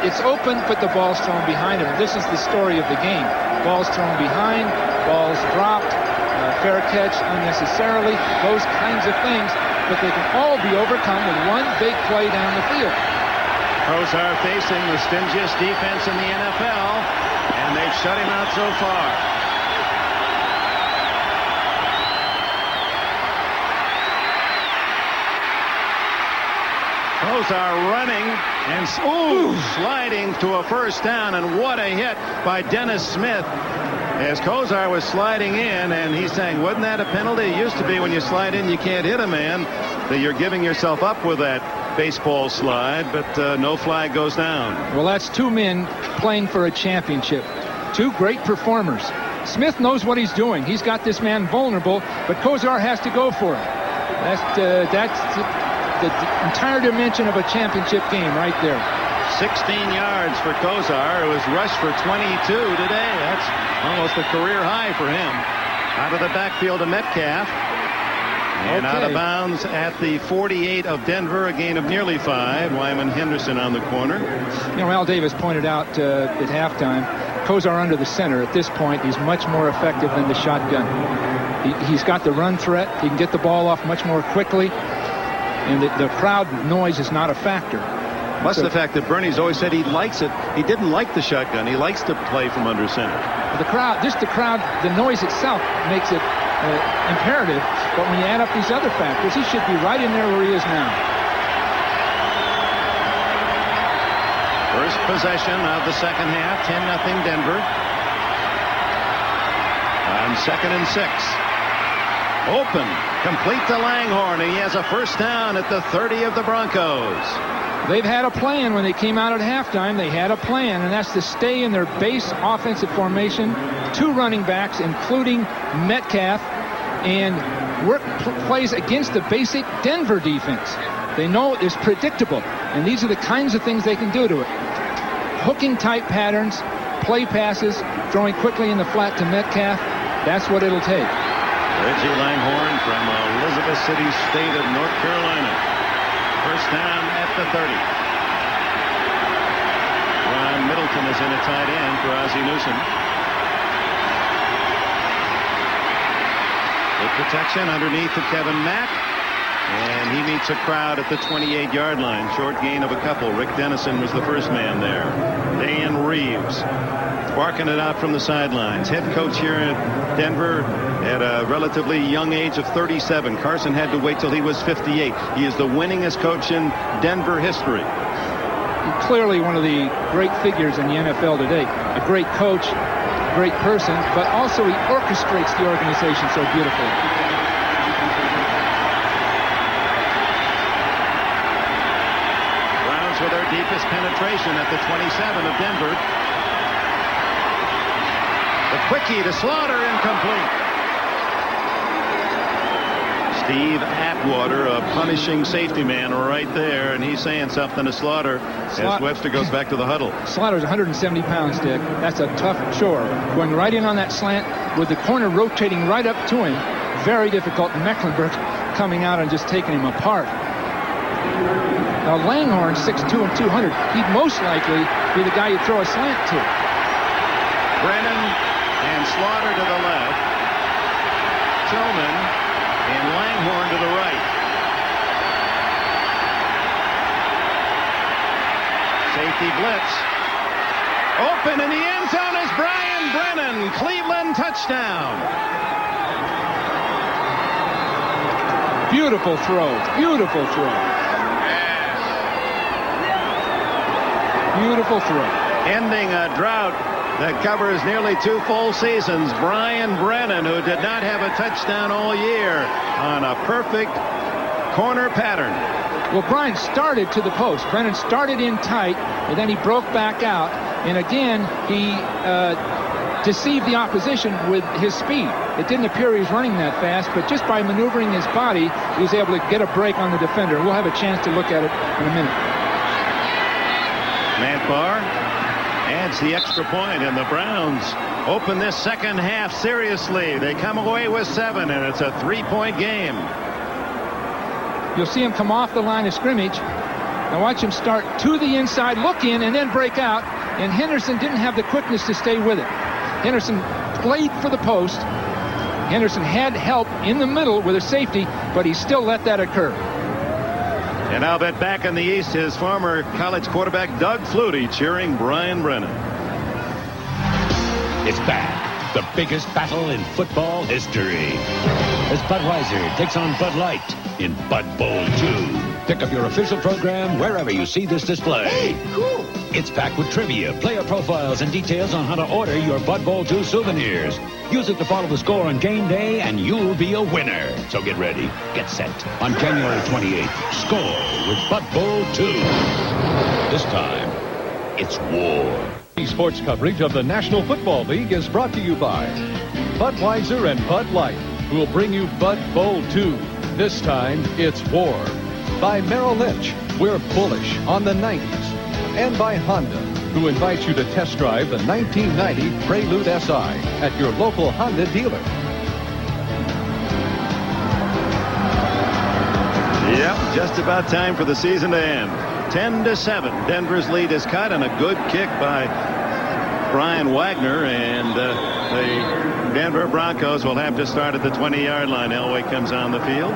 it's open, but the ball's thrown behind him. This is the story of the game. Ball's thrown behind, ball's dropped, fair catch unnecessarily, those kinds of things. But they can all be overcome with one big play down the field. Kosar facing the stingiest defense in the NFL, and they've shut him out so far. Kosar running and sliding to a first down, and what a hit by Dennis Smith as Kosar was sliding in, and he's saying, wasn't that a penalty? It used to be when you slide in you can't hit a man, that you're giving yourself up with that baseball slide, but no flag goes down. Well, that's two men playing for a championship. Two great performers. Smith knows what he's doing. He's got this man vulnerable, but Kosar has to go for it. That's the entire dimension of a championship game right there. 16 yards for Kosar, who was rushed for 22 today. That's almost a career high for him. Out of the backfield to Metcalf. And out of bounds at the 48 of Denver, a gain of nearly 5. Wyman Henderson on the corner. You know, Al Davis pointed out at halftime, Kosar under the center. At this point, he's much more effective than the shotgun. He's got the run threat. He can get the ball off much more quickly. And the crowd noise is not a factor. Plus the fact that Bernie's always said he likes it. He didn't like the shotgun. He likes to play from under center. The crowd, the noise itself makes it imperative. But when you add up these other factors, he should be right in there where he is now. First possession of the second half, 10-0 Denver. On 2nd and 6. Open, complete to Langhorne, and he has a first down at the 30 of the Broncos. They've had a plan when they came out at halftime. They had a plan, and that's to stay in their base offensive formation. 2 running backs, including Metcalf, and work plays against the basic Denver defense. They know it's predictable, and these are the kinds of things they can do to it. Hooking type patterns, play passes, throwing quickly in the flat to Metcalf. That's what it'll take. Reggie Langhorne from Elizabeth City, state of North Carolina. First down at the 30. Ron Middleton is in a tight end for Ozzie Newsome. With protection underneath to Kevin Mack. And he meets a crowd at the 28-yard line. Short gain of a couple. Rick Dennison was the first man there. Dan Reeves barking it out from the sidelines. Head coach here at Denver at a relatively young age of 37. Carson had to wait till he was 58. He is the winningest coach in Denver history. Clearly one of the great figures in the NFL today. A great coach, a great person, but also he orchestrates the organization so beautifully. Browns with their deepest penetration at the 27 of Denver. The quickie to Slaughter, incomplete. Steve Atwater, a punishing safety man right there, and he's saying something to Slaughter as Webster goes back to the huddle. Slaughter's 170 pounds, Dick. That's a tough chore. Going right in on that slant with the corner rotating right up to him. Very difficult. Mecklenburg coming out and just taking him apart. Now Langhorne, 6'2" and 200. He'd most likely be the guy you throw a slant to. Brennan and Slaughter to the left. Tillman and Langhorne to the right. Safety blitz. Open in the end zone is Brian Brennan. Cleveland touchdown. Beautiful throw. Beautiful throw. Beautiful throw. Ending a drought that covers nearly 2 full seasons. Brian Brennan, who did not have a touchdown all year, on a perfect corner pattern. Well, Brian started to the post. Brennan started in tight, and then he broke back out. And again, he deceived the opposition with his speed. It didn't appear he was running that fast, but just by maneuvering his body, he was able to get a break on the defender. We'll have a chance to look at it in a minute. Matt Barr adds the extra point, and the Browns open this second half seriously. They come away with 7, and it's a 3-point game. You'll see him come off the line of scrimmage. Now watch him start to the inside, look in, and then break out. And Henderson didn't have the quickness to stay with it. Henderson played for the post. Henderson had help in the middle with a safety, but he still let that occur. And now bet back in the East, his former college quarterback Doug Flutie cheering Brian Brennan. It's back. The biggest battle in football history. As Budweiser takes on Bud Light in Bud Bowl 2. Pick up your official program wherever you see this display. Hey, cool. It's packed with trivia, player profiles, and details on how to order your Bud Bowl 2 souvenirs. Use it to follow the score on game day, and you'll be a winner. So get ready, get set. On January 28th, score with Bud Bowl 2. This time, it's war. Sports coverage of the National Football League is brought to you by Budweiser and Bud Light, who will bring you Bud Bowl 2. This time, it's war. By Merrill Lynch, we're bullish on the 90s. And by Honda, who invites you to test drive the 1990 Prelude SI at your local Honda dealer. Yep, just about time for the season to end. 10-7. Denver's lead is cut, and a good kick by Brian Wagner, and the Denver Broncos will have to start at the 20-yard line. Elway comes on the field.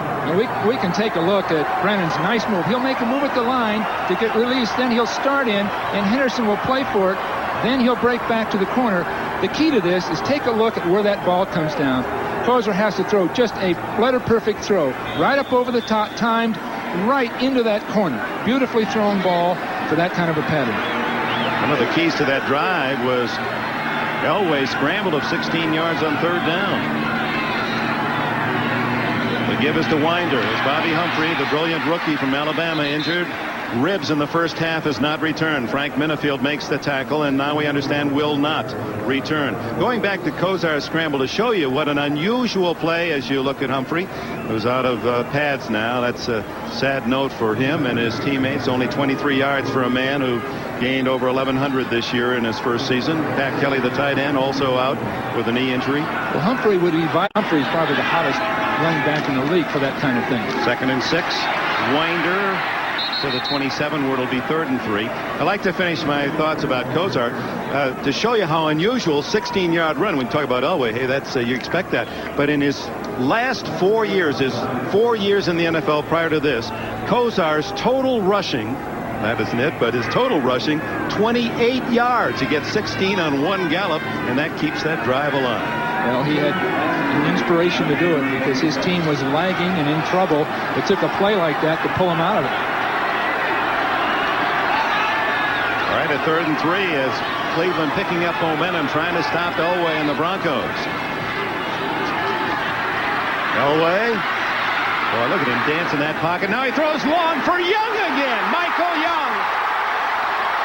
We can take a look at Brennan's nice move. He'll make a move at the line to get released, then he'll start in, and Henderson will play for it. Then he'll break back to the corner. The key to this is take a look at where that ball comes down. Kosar has to throw just a letter-perfect throw. Right up over the top, timed right into that corner. Beautifully thrown ball for that kind of a pattern. One of the keys to that drive was Elway scrambled of 16 yards on third down. The give is to Winder as Bobby Humphrey, the brilliant rookie from Alabama, injured. Ribs in the first half has not returned. Frank Minifield makes the tackle, and now we understand will not return. Going back to Kosar's scramble to show you what an unusual play as you look at Humphrey, who's out of pads now. That's a sad note for him and his teammates. Only 23 yards for a man who gained over 1,100 this year in his first season. Pat Kelly, the tight end, also out with a knee injury. Well, Humphrey Humphrey's probably the hottest running back in the league for that kind of thing. 2nd and 6. Winder to the 27, where it'll be 3rd and 3. I'd like to finish my thoughts about Kosar to show you how unusual 16-yard run. When you talk about Elway, hey, that's you expect that. But in his last 4 years, his 4 years in the NFL prior to this, Kosar's total rushing, that isn't it, but his total rushing, 28 yards. He gets 16 on one gallop, and that keeps that drive alive. Well, he had an inspiration to do it because his team was lagging and in trouble. It took a play like that to pull him out of it. All right, at 3rd and 3 as Cleveland picking up momentum, trying to stop Elway and the Broncos. Elway. Boy, look at him dance in that pocket. Now he throws long for Young again. Michael Young.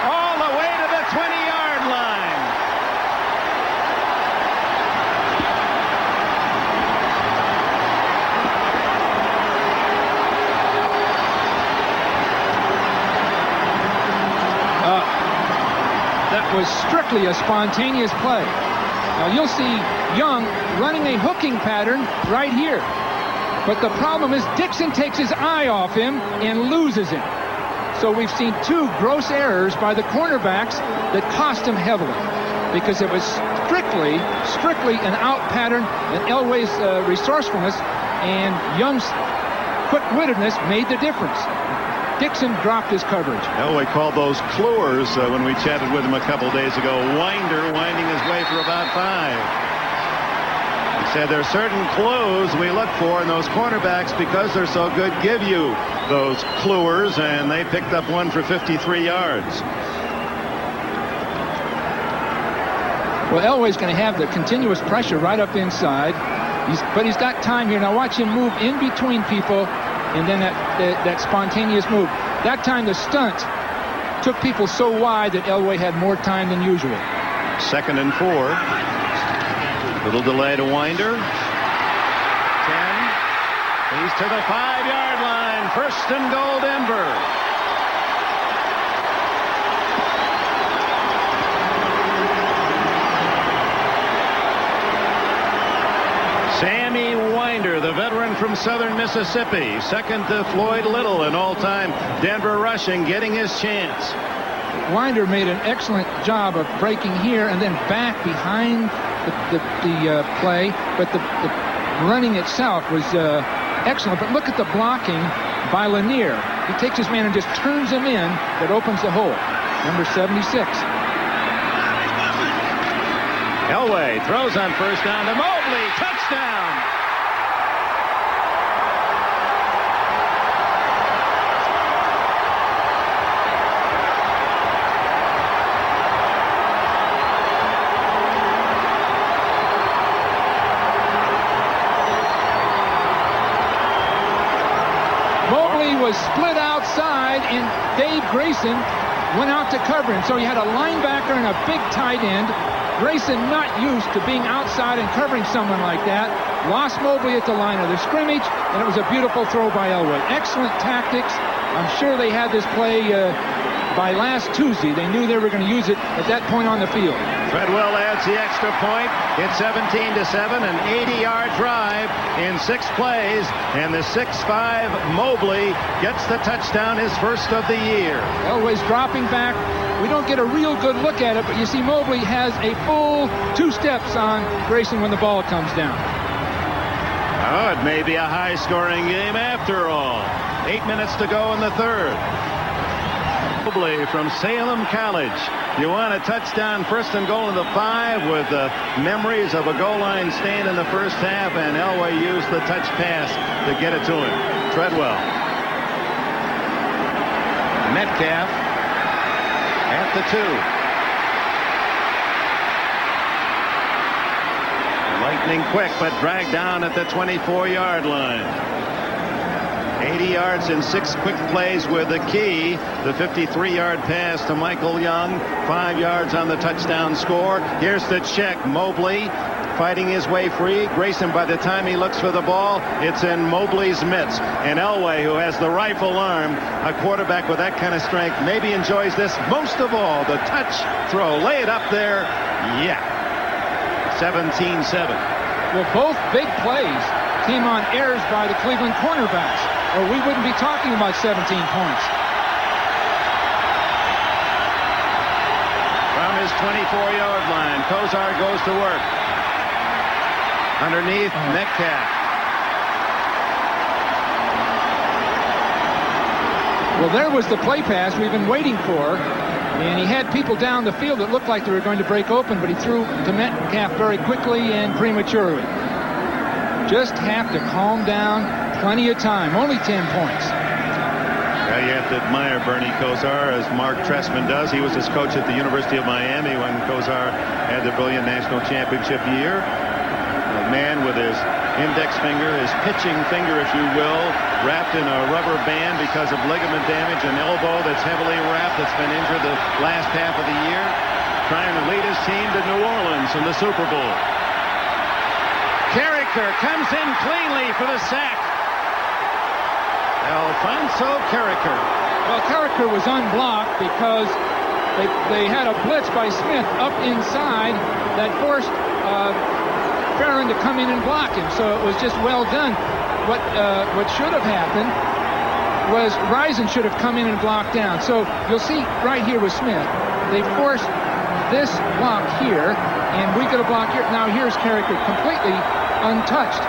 All the way to the 20-yard line. That was strictly a spontaneous play. Now you'll see Young running a hooking pattern right here. But the problem is Dixon takes his eye off him and loses him. So we've seen 2 gross errors by the cornerbacks that cost him heavily because it was strictly an out pattern, and Elway's resourcefulness and Young's quick-wittedness made the difference. Dixon dropped his coverage. Elway called those cluers when we chatted with him a couple days ago. Winder winding his way for about 5. He said there are certain clues we look for in those cornerbacks because they're so good give you those cluers, and they picked up one for 53 yards. Well, Elway's going to have the continuous pressure right up inside, but he's got time here. Now watch him move in between people, and then that spontaneous move. That time the stunt took people so wide that Elway had more time than usual. 2nd and 4. Little delay to Winder. 10. He's to the 5-yard line. 1st and goal, Denver. Sammy Winder, the veteran from southern Mississippi. 2nd to Floyd Little in all-time Denver rushing, getting his chance. Winder made an excellent job of breaking here and then back behind the play, but the running itself was excellent. But look at the blocking by Lanier. He takes his man and just turns him in. That opens the hole. Number 76. Elway throws on 1st down to Mobley. Touchdown. Mobley was split outside, and Dave Grayson went out to cover him. So you had a linebacker and a big tight end. Grayson, not used to being outside and covering someone like that, lost Mobley at the line of the scrimmage, and it was a beautiful throw by Elway. Excellent tactics. I'm sure they had this play by last Tuesday. They knew they were going to use it at that point on the field. Treadwell adds the extra point. It's 17-7, an 80-yard drive in 6 plays, and the 6'5" Mobley gets the touchdown, his first of the year. Elway's dropping back. We don't get a real good look at it, but you see Mobley has a full 2 steps on Grayson when the ball comes down. Oh, it may be a high-scoring game after all. 8 minutes to go in the third. Mobley from Salem College. You want a touchdown, first and goal in the 5 with memories of a goal line stand in the first half, and Elway used the touch pass to get it to him. Treadwell. Metcalf at the 2. Lightning quick, but dragged down at the 24-yard line. 80 yards in 6 quick plays with the key. The 53-yard pass to Michael Young. 5 yards on the touchdown score. Here's the check. Mobley fighting his way free. Grayson, by the time he looks for the ball, it's in Mobley's mitts. And Elway, who has the rifle arm, a quarterback with that kind of strength, maybe enjoys this most of all. The touch throw. Lay it up there. Yeah. 17-7. Well, both big plays came on errors by the Cleveland cornerbacks, or we wouldn't be talking about 17 points. From his 24-yard line, Kosar goes to work. Underneath, Metcalf. Well, there was the play pass we've been waiting for, and he had people down the field that looked like they were going to break open, but he threw to Metcalf very quickly and prematurely. Just have to calm down. Plenty of time. Only 10 points. Well, you have to admire Bernie Kosar, as Mark Trestman does. He was his coach at the University of Miami when Kosar had the brilliant national championship year. A man with his index finger, his pitching finger, if you will, wrapped in a rubber band because of ligament damage, an elbow that's heavily wrapped, that's been injured the last half of the year, trying to lead his team to New Orleans in the Super Bowl. Carricker comes in cleanly for the sack. Alfonso Carricker. Well, Carricker was unblocked because they had a blitz by Smith up inside that forced Farron to come in and block him. So it was just well done. What should have happened was Risen should have come in and blocked down. So you'll see right here with Smith, they forced this block here, and we could have blocked here. Now here's Carricker completely untouched.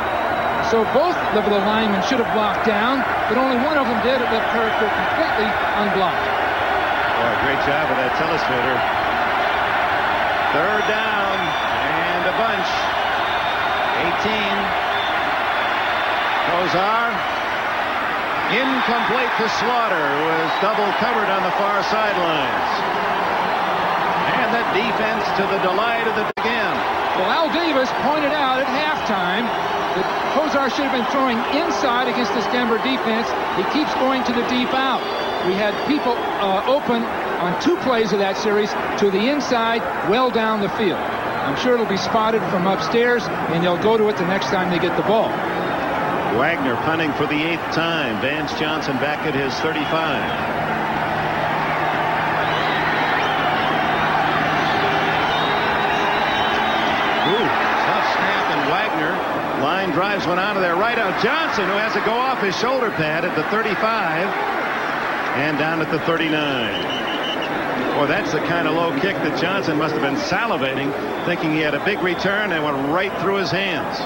So both of the linemen should have blocked down, but only one of them did. It left Carricker completely unblocked. Boy, great job of that telestrator. Third down and a bunch. 18. Kosar. Incomplete to Slaughter, who was double covered on the far sidelines. And the defense to the delight of the game. Well, Al Davis pointed out at halftime that Kosar should have been throwing inside against this Denver defense. He keeps going to the deep out. We had people open on 2 plays of that series to the inside, well down the field. I'm sure it'll be spotted from upstairs, and they'll go to it the next time they get the ball. Wagner punting for the 8th time. Vance Johnson back at his 35. Line drives one out of there. Right out Johnson, who has to go off his shoulder pad at the 35 and down at the 39. Well, that's the kind of low kick that Johnson must have been salivating, thinking he had a big return, and went right through his hands.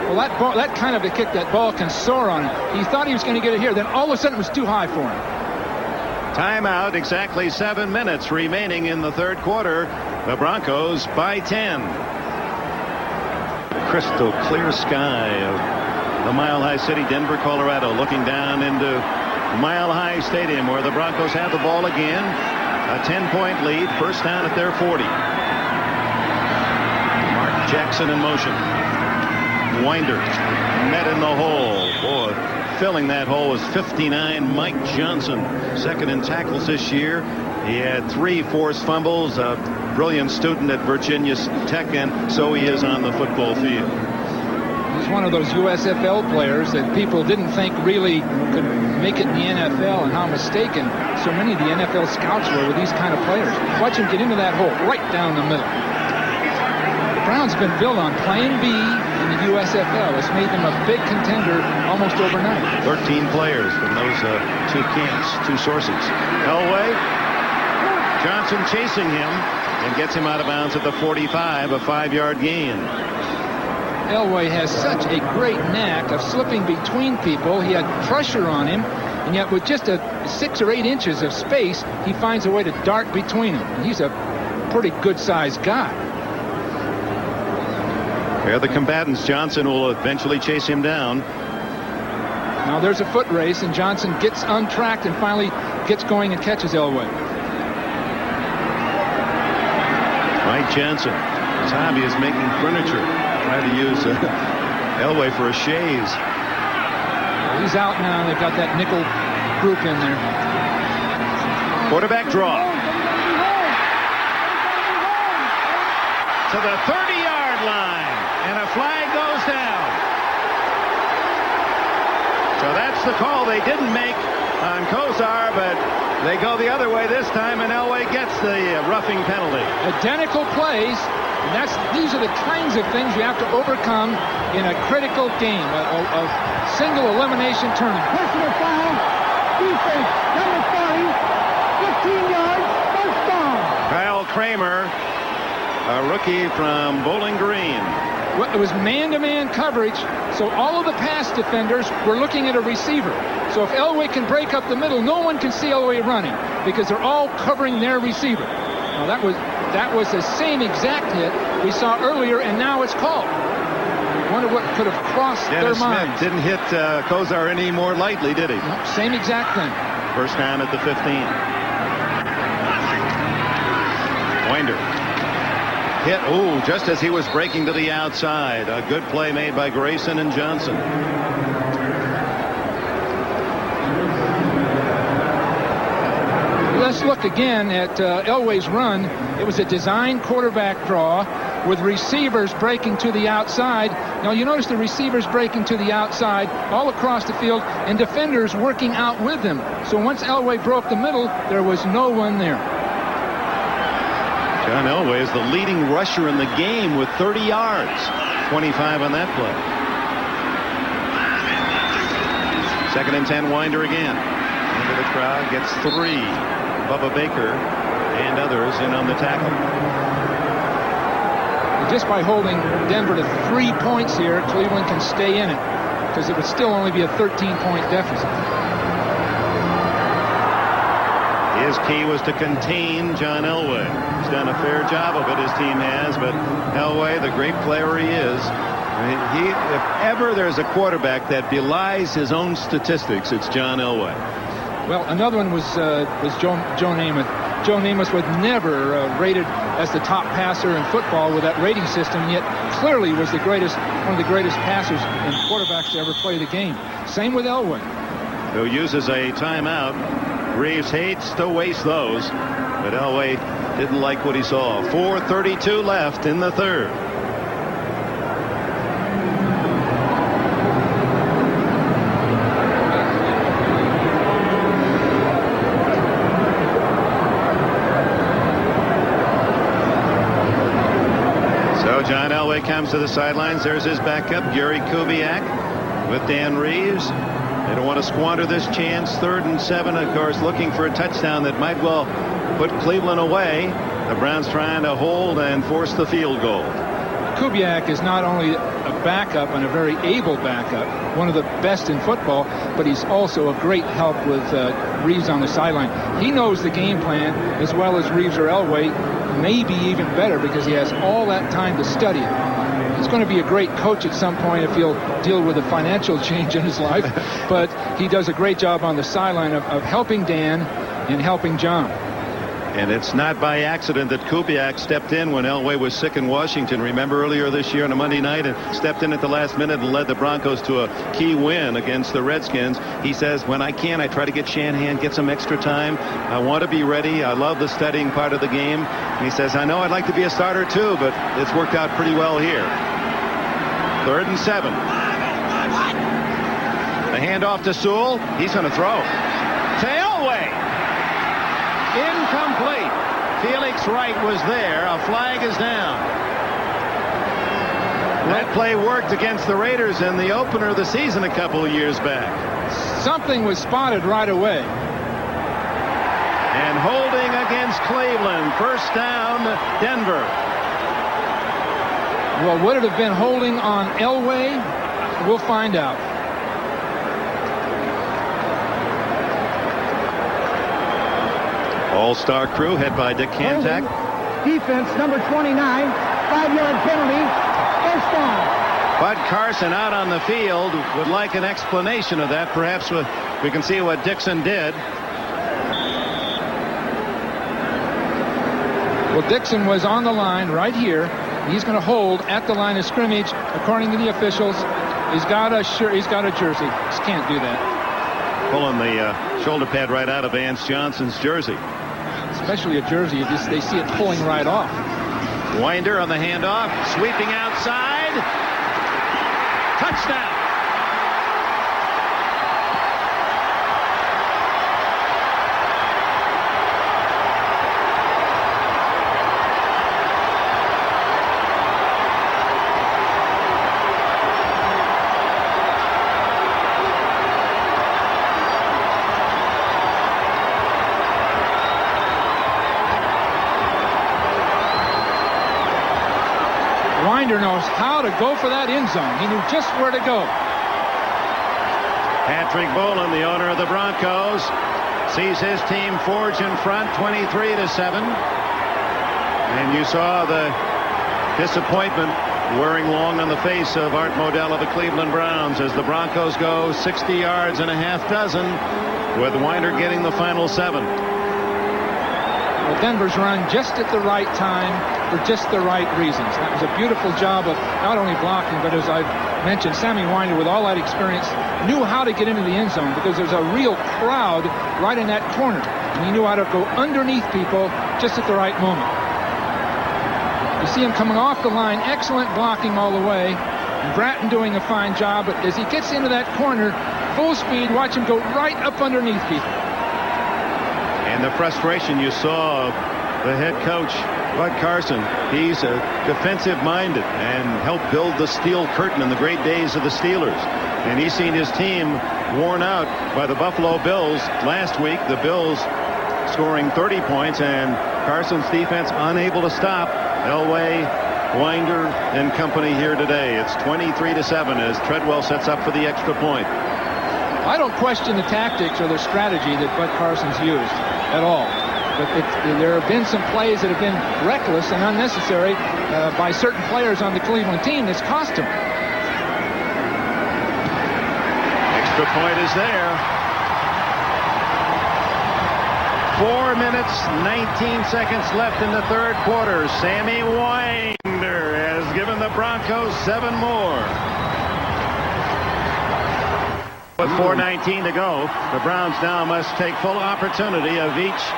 Well, that kind of a kick, that ball can soar on him. He thought he was going to get it here. Then all of a sudden it was too high for him. Timeout. Exactly 7 minutes remaining in the third quarter. The Broncos by 10. Crystal clear sky of the Mile High City, Denver, Colorado, looking down into Mile High Stadium, where the Broncos have the ball again. A 10-point lead, first down at their 40. Mark Jackson in motion. Winder met in the hole. Boy, filling that hole was 59, Mike Johnson. Second in tackles this year. He had 3 forced fumbles. A brilliant student at Virginia Tech, and so he is on the football field. He's one of those USFL players that people didn't think really could make it in the NFL, and how mistaken so many of the NFL scouts were with these kind of players. Watch him get into that hole right down the middle. The Browns have been built on Plan B in the USFL. It's made them a big contender almost overnight. 13 players from those 2 camps, 2 sources. Elway, Johnson chasing him and gets him out of bounds at the 45, a 5-yard gain. Elway has such a great knack of slipping between people. He had pressure on him, and yet with just 6 or 8 inches of space, he finds a way to dart between them. He's a pretty good-sized guy. They're the combatants. Johnson will eventually chase him down. Now there's a foot race, and Johnson gets untracked and finally gets going and catches Elway. Mike Johnson, his hobby is making furniture. Tried to use Elway for a chaise. He's out now. They've got that nickel group in there. Quarterback draw. To the 30-yard line. And a flag goes down. So that's the call they didn't make on Kosar, but they go the other way this time, and Elway gets the roughing penalty. Identical plays. And these are the kinds of things you have to overcome in a critical game, a single elimination tournament. Personal foul, defense, number 40, 15 yards, first down. Kyle Kramer, a rookie from Bowling Green. It was man-to-man coverage, so all of the pass defenders were looking at a receiver. So if Elway can break up the middle, no one can see Elway running because they're all covering their receiver. Now that was the same exact hit we saw earlier, and now it's called. I wonder what could have crossed Dennis their minds. Smith didn't hit Kosar any more lightly, did he? No, same exact thing. First down at the 15. Winder. Hit, just as he was breaking to the outside. A good play made by Grayson and Johnson. Let's look again at Elway's run. It was a design quarterback draw with receivers breaking to the outside. Now you notice the receivers breaking to the outside all across the field and defenders working out with them. So once Elway broke the middle, there was no one there. John Elway is the leading rusher in the game with 30 yards. 25 on that play. 2nd and 10, Winder again. Into the crowd, gets 3. Bubba Baker and others in on the tackle. Just by holding Denver to 3 points here, Cleveland can stay in it because it would still only be a 13-point deficit. His key was to contain John Elway. He's done a fair job of it, his team has, but Elway, the great player he is, if ever there's a quarterback that belies his own statistics, it's John Elway. Well, another one was Joe Namath. Joe Namath was never rated as the top passer in football with that rating system, yet clearly was one of the greatest passers and quarterbacks to ever play the game. Same with Elway. Who uses a timeout. Reeves hates to waste those, but Elway didn't like what he saw. 4:32 left in the third. So John Elway comes to the sidelines. There's his backup, Gary Kubiak, with Dan Reeves. They don't want to squander this chance. 3rd and 7, of course, looking for a touchdown that might well put Cleveland away. The Browns trying to hold and force the field goal. Kubiak is not only a backup and a very able backup, one of the best in football, but he's also a great help with Reeves on the sideline. He knows the game plan as well as Reeves or Elway, maybe even better because he has all that time to study it. He's going to be a great coach at some point if he'll deal with a financial change in his life, but he does a great job on the sideline of helping Dan and helping John. And it's not by accident that Kubiak stepped in when Elway was sick in Washington. Remember earlier this year on a Monday night, and stepped in at the last minute and led the Broncos to a key win against the Redskins. He says, when I can, I try to get Shanahan, get some extra time. I want to be ready. I love the studying part of the game. And he says, I know I'd like to be a starter too, but it's worked out pretty well here. 3rd and 7. The handoff to Sewell. He's going to throw. To Elway. Incomplete. Felix Wright was there. A flag is down. That play worked against the Raiders in the opener of the season a couple of years back. Something was spotted right away. And holding against Cleveland. First down, Denver. Well, would it have been holding on Elway? We'll find out. All-star crew head by Dick Cantak. Defense number 29. 5-yard penalty. First down. Bud Carson out on the field. Would like an explanation of that. Perhaps we can see what Dixon did. Well, Dixon was on the line right here. He's going to hold at the line of scrimmage. According to the officials, he's got a shirt. He's got a jersey. Just can't do that. Pulling the shoulder pad right out of Vance Johnson's jersey. Especially a jersey, they see it pulling right off. Winder on the handoff, sweeping outside. Touchdown. Winder knows how to go for that end zone. He knew just where to go. Patrick Bowlen, the owner of the Broncos, sees his team forge in front 23-7. And you saw the disappointment wearing long on the face of Art Modell of the Cleveland Browns as the Broncos go 60 yards and a half dozen, with Winder getting the final 7. Well, Denver's run just at the right time for just the right reasons. That was a beautiful job of not only blocking, but as I've mentioned, Sammy Winder, with all that experience, knew how to get into the end zone because there's a real crowd right in that corner. And he knew how to go underneath people just at the right moment. You see him coming off the line, excellent blocking all the way. And Bratton doing a fine job, but as he gets into that corner, full speed, watch him go right up underneath people. And the frustration you saw of the head coach, Bud Carson. He's defensive-minded and helped build the steel curtain in the great days of the Steelers. And he's seen his team worn out by the Buffalo Bills last week. The Bills scoring 30 points and Carson's defense unable to stop Elway, Winder, and company here today. It's 23-7 as Treadwell sets up for the extra point. I don't question the tactics or the strategy that Bud Carson's used at all. But there have been some plays that have been reckless and unnecessary by certain players on the Cleveland team that's cost him. Extra point is there. 4 minutes, 19 seconds left in the third quarter. Sammy Winder has given the Broncos 7 more. With 4:19 to go, the Browns now must take full opportunity of each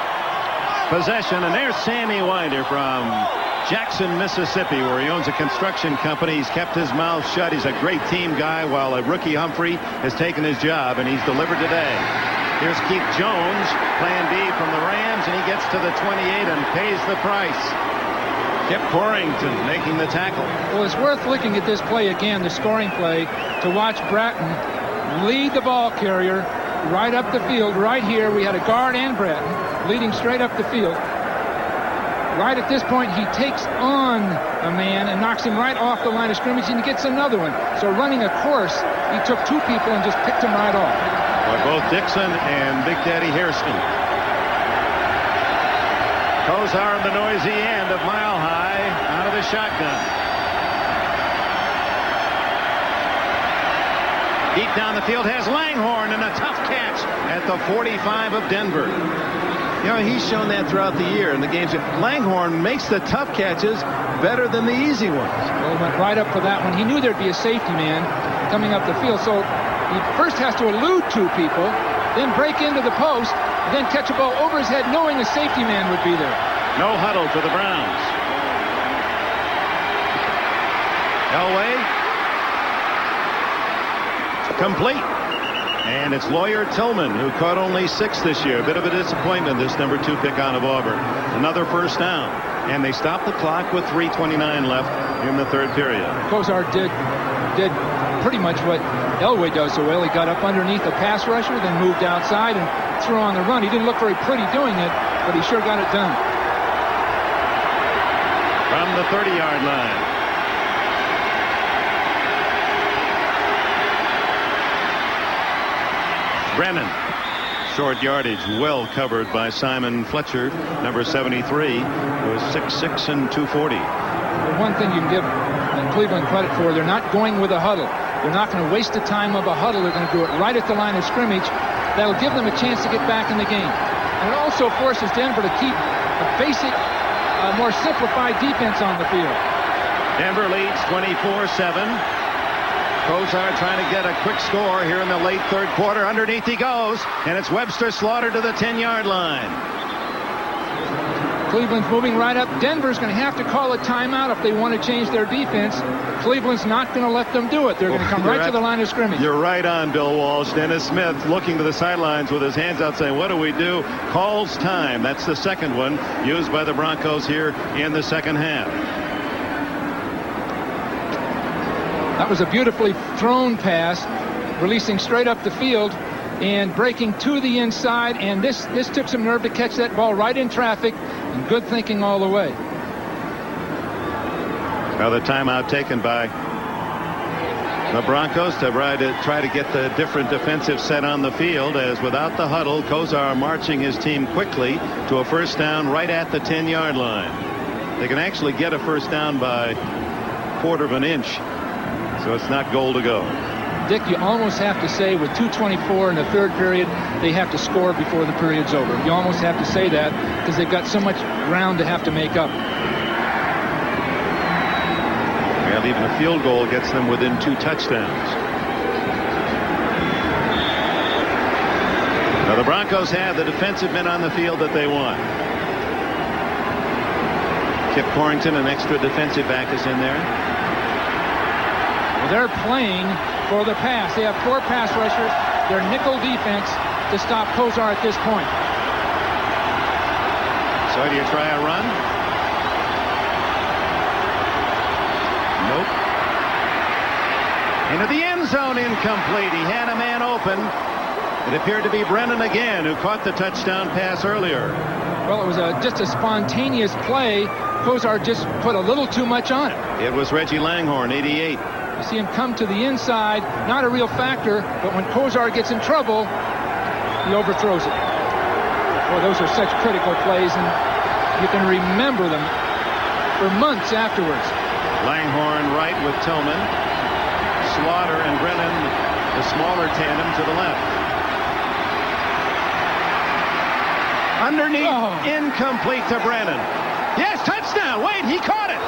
possession. And there's Sammy Winder from Jackson, Mississippi, where he owns a construction company. He's kept his mouth shut. He's a great team guy, while a rookie Humphrey has taken his job, and he's delivered today. Here's Keith Jones, plan B from the Rams, and he gets to the 28 and pays the price. Kip Corrington making the tackle. Well, it's worth looking at this play again, the scoring play, to watch Bratton lead the ball carrier right up the field. Right here, we had a guard and Bratton leading straight up the field. Right at this point, he takes on a man and knocks him right off the line of scrimmage, and he gets another one. So running a course, he took 2 people and just picked them right off. By both Dixon and Big Daddy Hairston. Kosar on the noisy end of Mile High out of the shotgun. Deep down the field has Langhorne, and a tough catch at the 45 of Denver. You know, he's shown that throughout the year in the games. Langhorne makes the tough catches better than the easy ones. Well, he went right up for that one. He knew there'd be a safety man coming up the field, so he first has to elude two people, then break into the post, and then catch a ball over his head knowing a safety man would be there. No huddle for the Browns. Elway. Complete. And it's Lawyer Tillman, who caught only 6 this year. A bit of a disappointment, this number 2 pick out of Auburn. Another first down. And they stopped the clock with 3:29 left in the third period. Kosar did pretty much what Elway does so well. He got up underneath the pass rusher, then moved outside and threw on the run. He didn't look very pretty doing it, but he sure got it done. From the 30-yard line. Brennan. Short yardage, well covered by Simon Fletcher, number 73, who is 6'6" and 240. The one thing you can give Cleveland credit for, they're not going with a huddle. They're not going to waste the time of a huddle. They're going to do it right at the line of scrimmage. That'll give them a chance to get back in the game. And it also forces Denver to keep a basic, more simplified defense on the field. Denver leads 24-7. Kosar trying to get a quick score here in the late third quarter. Underneath he goes, and it's Webster Slaughter to the 10-yard line. Cleveland's moving right up. Denver's going to have to call a timeout if they want to change their defense. Cleveland's not going to let them do it. They're going to come right to the line of scrimmage. You're right on, Bill Walsh. Dennis Smith looking to the sidelines with his hands out saying, what do we do? Calls time. That's the second one used by the Broncos here in the second half. That was a beautifully thrown pass, releasing straight up the field and breaking to the inside. And this took some nerve to catch that ball right in traffic, and good thinking all the way. Now the timeout taken by the Broncos to try to get the different defensive set on the field, as without the huddle, Kosar marching his team quickly to a first down right at the 10-yard line. They can actually get a first down by a quarter of an inch. So it's not goal to go. Dick, you almost have to say with 2:24 in the third period, they have to score before the period's over. You almost have to say that because they've got so much ground to have to make up. Well, even a field goal gets them within 2 touchdowns. Now the Broncos have the defensive men on the field that they want. Kip Corrington, an extra defensive back, is in there. They're playing for the pass. They have 4 pass rushers. Their nickel defense to stop Kosar at this point. So do you try a run? Nope. Into the end zone, incomplete. He had a man open. It appeared to be Brennan again, who caught the touchdown pass earlier. Well, it was just a spontaneous play. Kosar just put a little too much on it. It was Reggie Langhorne, 88. You see him come to the inside, not a real factor, but when Kosar gets in trouble, he overthrows it. Boy, those are such critical plays, and you can remember them for months afterwards. Langhorne right with Tillman. Slaughter and Brennan, the smaller tandem, to the left. Underneath, incomplete to Brennan. Yes, touchdown. Wait, he caught it.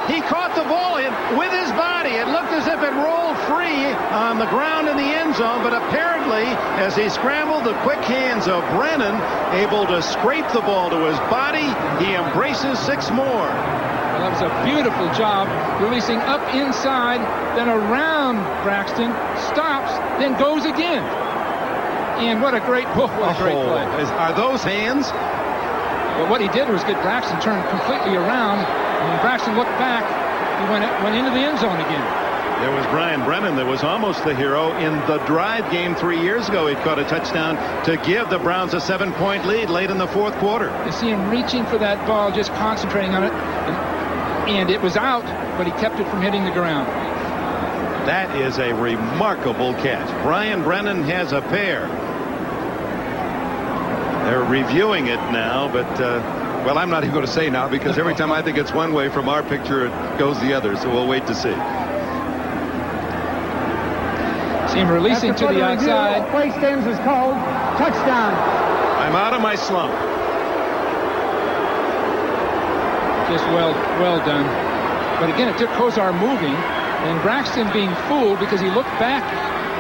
He caught the ball with his body. It looked as if it rolled free on the ground in the end zone, but apparently, as he scrambled, the quick hands of Brennan able to scrape the ball to his body. He embraces 6 more. Well, that was a beautiful job, releasing up inside, then around Braxton, stops, then goes again. And what a great play. Are those hands? Well, what he did was get Braxton turned completely around. And when Braxton looked back, he went into the end zone again. There was Brian Brennan that was almost the hero in the drive game 3 years ago. He caught a touchdown to give the Browns a 7-point lead late in the fourth quarter. You see him reaching for that ball, just concentrating on it. And it was out, but he kept it from hitting the ground. That is a remarkable catch. Brian Brennan has a pair. They're reviewing it now, but, well, I'm not even going to say now because every time I think it's one way from our picture, it goes the other. So we'll wait to see. See him releasing to the outside. Play stands is called touchdown. I'm out of my slump. Just well done. But again, it took Kosar moving and Braxton being fooled because he looked back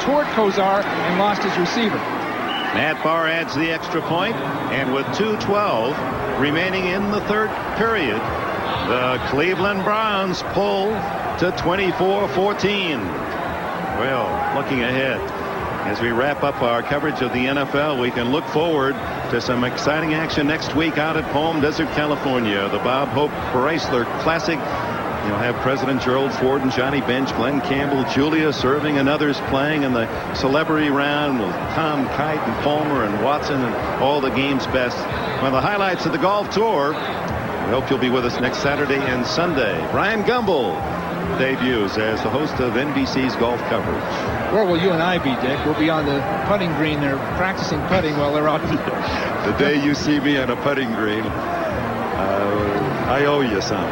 toward Kosar and lost his receiver. Matt Barr adds the extra point, and with 2:12 remaining in the third period, the Cleveland Browns pull to 24-14. Well, looking ahead, as we wrap up our coverage of the NFL, we can look forward to some exciting action next week out at Palm Desert, California. The Bob Hope Chrysler Classic. You'll have President Gerald Ford and Johnny Bench, Glenn Campbell, Julia Serving, and others playing in the celebrity round with Tom Kite and Palmer and Watson and all the game's best. One of the highlights of the golf tour. We hope you'll be with us next Saturday and Sunday. Brian Gumbel debuts as the host of NBC's golf coverage. Where will you and I be, Dick? We'll be on the putting green. They're practicing putting while they're out. The day you see me on a putting green, I owe you some.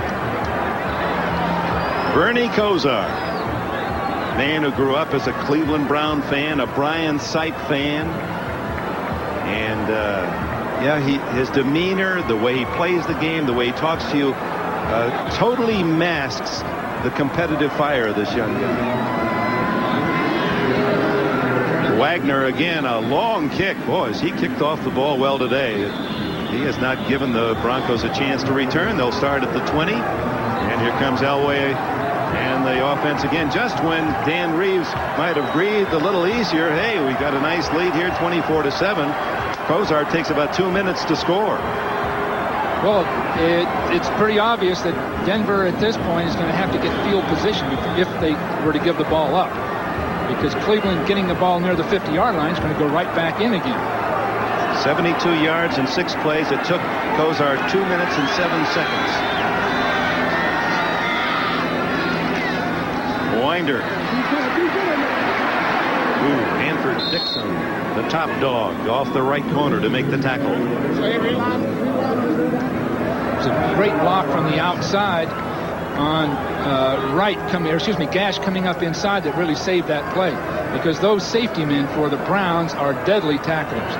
Bernie Kosar, man who grew up as a Cleveland Brown fan, a Brian Sipe fan, and his demeanor, the way he plays the game, the way he talks to you, totally masks the competitive fire of this young guy. Wagner again, a long kick. Boys, he kicked off the ball well today. He has not given the Broncos a chance to return. They'll start at the 20, and here comes Elway. And the offense again, just when Dan Reeves might have breathed a little easier. Hey, we got a nice lead here, 24-7. Kosar takes about 2 minutes to score. Well, it's pretty obvious that Denver at this point is going to have to get field position if they were to give the ball up. Because Cleveland getting the ball near the 50-yard line is going to go right back in again. 72 yards in 6 plays. It took Kosar 2 minutes and 7 seconds. Winder. Hanford Dixon, the top dog, off the right corner to make the tackle. It's a great block from the outside on Gash coming up inside that really saved that play, because those safety men for the Browns are deadly tacklers.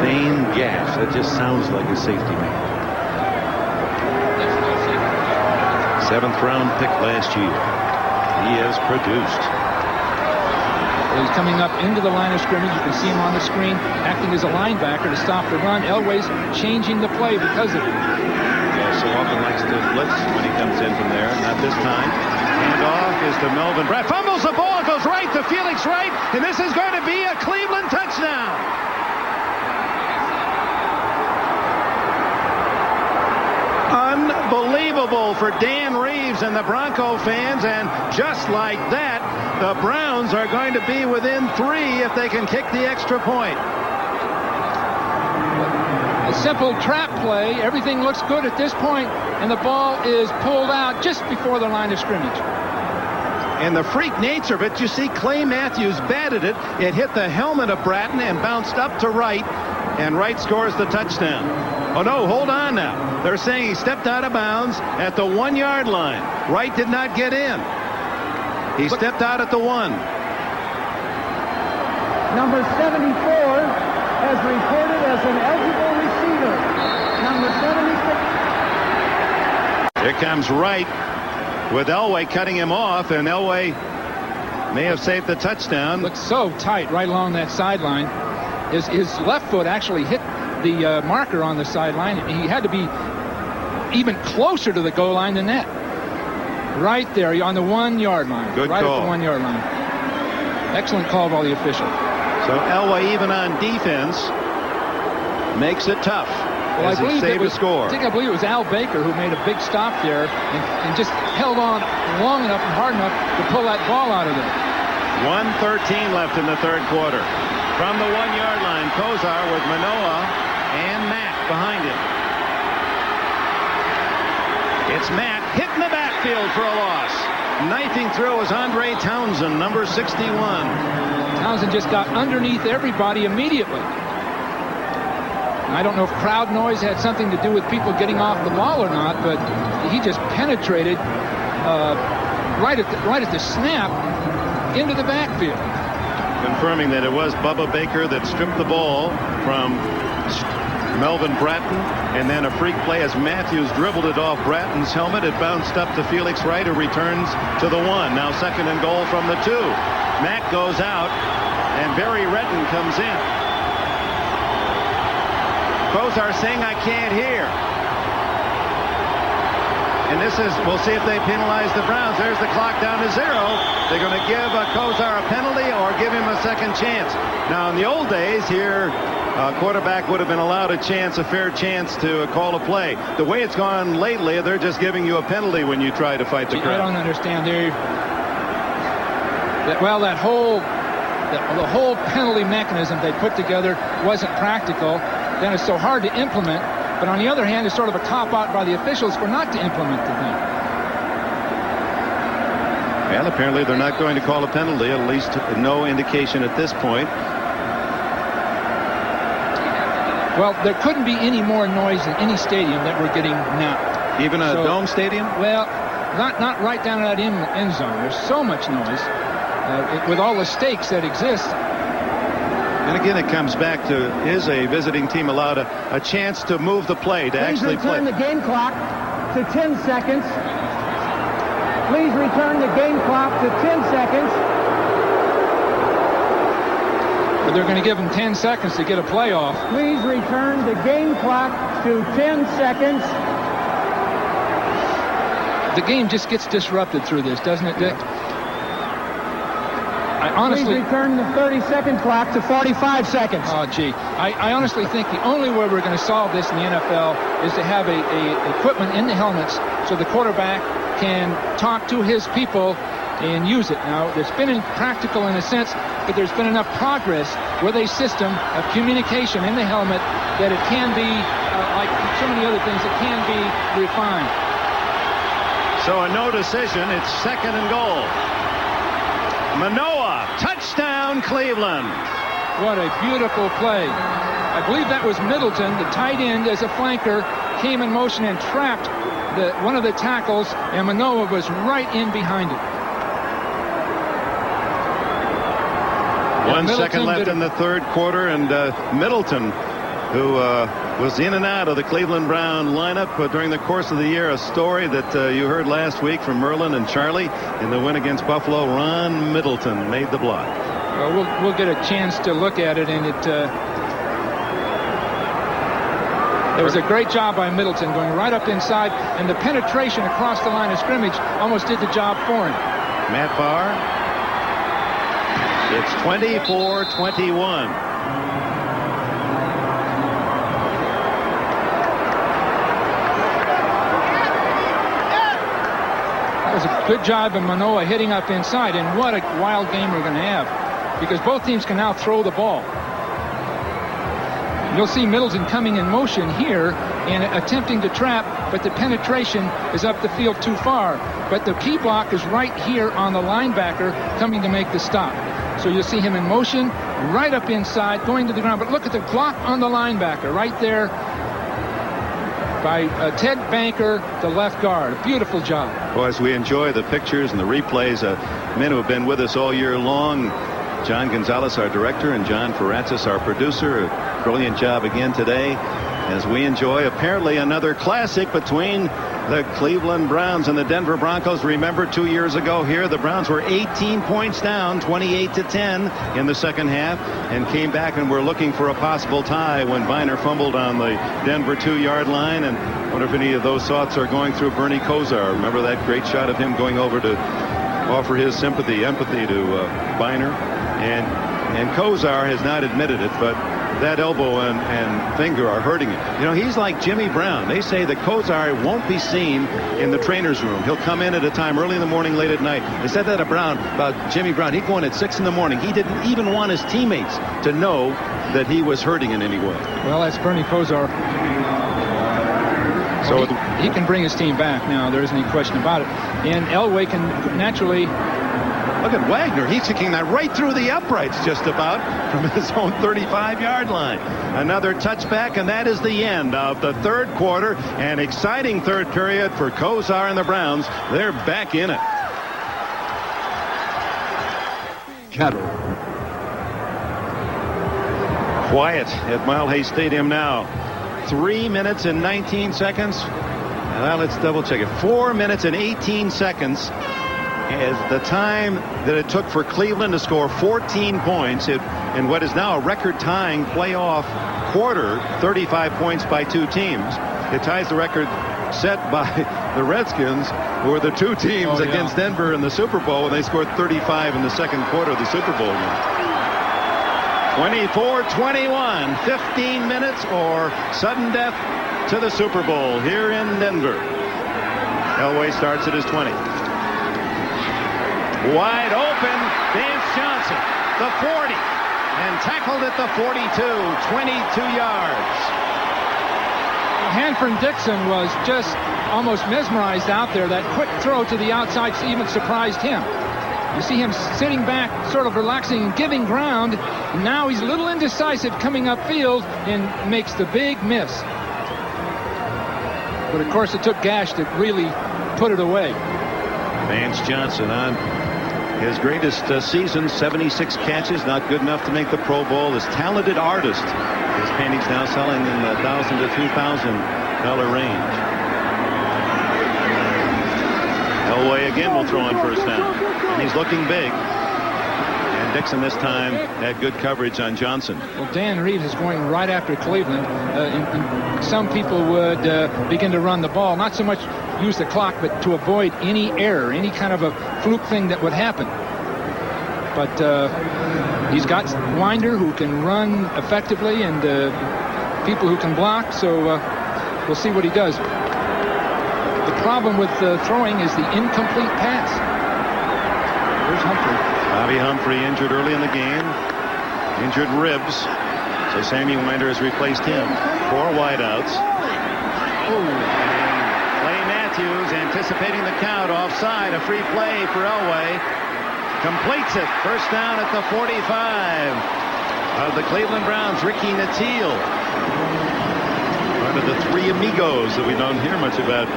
Thane Gash, that just sounds like a safety man. 7th round pick last year. He has produced. He's coming up into the line of scrimmage. You can see him on the screen acting as a linebacker to stop the run. Elway's changing the play because of it. Yeah, so often likes to blitz when he comes in from there. Not this time. Handoff is to Melvin Brett. Fumbles the ball. It goes right to Felix Wright. And this is going to be a Cleveland touchdown. Unbelievable for Dan Reeves and the Bronco fans, and just like that, the Browns are going to be within 3 if they can kick the extra point. A simple trap play. Everything looks good at this point, and the ball is pulled out just before the line of scrimmage. And the freak nature of it, you see Clay Matthews batted it. It hit the helmet of Bratton and bounced up to Wright, and Wright scores the touchdown. Oh, no, hold on now. They're saying he stepped out of bounds at the 1-yard line. Wright did not get in. He stepped out at the 1. Number 74 has reported as an eligible receiver. Number 76. Here comes Wright with Elway cutting him off, and Elway may have saved the touchdown. Looks so tight right along that sideline. His left foot actually hit the marker on the sideline. He had to be even closer to the goal line than that. Right there on the 1-yard line. Good right call. At the 1-yard line. Excellent call by the official. So Elway, even on defense, makes it tough. Well, as he saved a score. I believe it was Al Baker who made a big stop there and just held on long enough and hard enough to pull that ball out of there. 1:13 left in the third quarter. From the 1-yard line, Kosar with Manoa and Matt behind him. It's Matt hit in the backfield for a loss. Knifing through is Andre Townsend, number 61. Townsend just got underneath everybody immediately. I don't know if crowd noise had something to do with people getting off the ball or not, but he just penetrated right at the snap into the backfield. Confirming that it was Bubba Baker that stripped the ball from Melvin Bratton, and then a freak play as Matthews dribbled it off Bratton's helmet. It bounced up to Felix Wright, who returns to the 1. Now 2nd and goal from the 2. Mack goes out, and Barry Redden comes in. Kosar saying, "I can't hear." And this is, we'll see if they penalize the Browns. There's the clock down to 0. They're going to give Kosar a penalty or give him a second chance. Now, in the old days here, a quarterback would have been allowed a fair chance to call a play. The way it's gone lately, they're just giving you a penalty when you try to fight the crowd. I don't understand. The whole penalty mechanism they put together wasn't practical. Then it's so hard to implement. But on the other hand, it's sort of a cop-out by the officials for not to implement the thing. Well, apparently they're not going to call a penalty, at least no indication at this point. Well, there couldn't be any more noise in any stadium that we're getting now. Even a dome stadium? Well, not right down in that end zone. There's so much noise with all the stakes that exist. And again, it comes back to, is a visiting team allowed a chance to move the play, to actually play? Please return the game clock to 10 seconds. Please return the game clock to 10 seconds. But they're going to give them 10 seconds to get a playoff. Please return the game clock to 10 seconds. The game just gets disrupted through this, doesn't it, Dick? Honestly, please return the 30-second clock to 45 seconds. Oh, gee. I honestly think the only way we're going to solve this in the NFL is to have a equipment in the helmets so the quarterback can talk to his people and use it. Now, it's been impractical in a sense, but there's been enough progress with a system of communication in the helmet that it can be, like so many other things, it can be refined. So a no decision. It's 2nd and goal. Manoah, touchdown, Cleveland. What a beautiful play. I believe that was Middleton, the tight end, as a flanker, came in motion and trapped one of the tackles, and Manoah was right in behind it. 1 second left in the 3rd quarter, and Middleton, who was in and out of the Cleveland Brown lineup during the course of the year. A story that you heard last week from Merlin and Charlie in the win against Buffalo. Ron Middleton made the block. Well, we'll get a chance to look at it, and it was a great job by Middleton going right up inside, and the penetration across the line of scrimmage almost did the job for him. Matt Barr. It's 24-21. Was a good job of Manoah hitting up inside, and what a wild game we're going to have, because both teams can now throw the ball. You'll see Middleton coming in motion here and attempting to trap, but the penetration is up the field too far. But the key block is right here on the linebacker coming to make the stop. So you'll see him in motion right up inside, going to the ground. But look at the block on the linebacker right there by Ted Banker, the left guard. Beautiful job. Well, as we enjoy the pictures and the replays, men who have been with us all year long, John Gonzalez, our director, and John Ferratzis, our producer. A brilliant job again today as we enjoy apparently another classic between the Cleveland Browns and the Denver Broncos. Remember 2 years ago here, the Browns were 18 points down, 28-10 in the second half, and came back and were looking for a possible tie when Biner fumbled on the Denver 2-yard line. And I wonder if any of those thoughts are going through Bernie Kosar. Remember that great shot of him going over to offer his empathy to Biner. And Kosar has not admitted it, but that elbow and finger are hurting him. You know, he's like Jimmy Brown. They say that Kosar won't be seen in the trainer's room. He'll come in at a time early in the morning, late at night. They said that about Jimmy Brown. He'd go in at 6 in the morning. He didn't even want his teammates to know that he was hurting in any way. Well, that's Bernie Kosar. So he can bring his team back now. There isn't any question about it. And Elway can naturally... Look at Wagner. He's kicking that right through the uprights just about from his own 35-yard line. Another touchback, and that is the end of the 3rd quarter. An exciting 3rd period for Kosar and the Browns. They're back in it. Cattle. Quiet at Mile Hay Stadium now. 3 minutes and 19 seconds. Well, let's double check it. 4 minutes and 18 seconds is the time that it took for Cleveland to score 14 points in what is now a record-tying playoff quarter, 35 points by two teams. It ties the record set by the Redskins, who were the two teams against Denver in the Super Bowl, and they scored 35 in the second quarter of the Super Bowl game. 24-21, 15 minutes or sudden death to the Super Bowl here in Denver. Elway starts at his 20. Wide open, Vance Johnson, the 40, and tackled at the 42, 22 yards. Hanford Dixon was just almost mesmerized out there. That quick throw to the outside even surprised him. You see him sitting back, sort of relaxing and giving ground. And now he's a little indecisive coming upfield and makes the big miss. But of course, it took Gash to really put it away. Vance Johnson on his greatest season, 76 catches, not good enough to make the Pro Bowl. This talented artist. His paintings now selling in the $1,000 to $2,000 range. Elway again will throw on first down, and he's looking big. And Dixon this time had good coverage on Johnson. Well, Dan Reeves is going right after Cleveland. Some people would begin to run the ball, not so much use the clock, but to avoid any error, any kind of a fluke thing that would happen. But he's got Winder who can run effectively and people who can block, so we'll see what he does. The problem with throwing is the incomplete pass. Here's Humphrey. Bobby Humphrey injured early in the game. Injured ribs. So Sammy Winder has replaced him. 4 wideouts. Clay Matthews anticipating the count offside. A free play for Elway. Completes it. First down at the 45 of the Cleveland Browns. Ricky Nattiel. One of the three amigos that we don't hear much about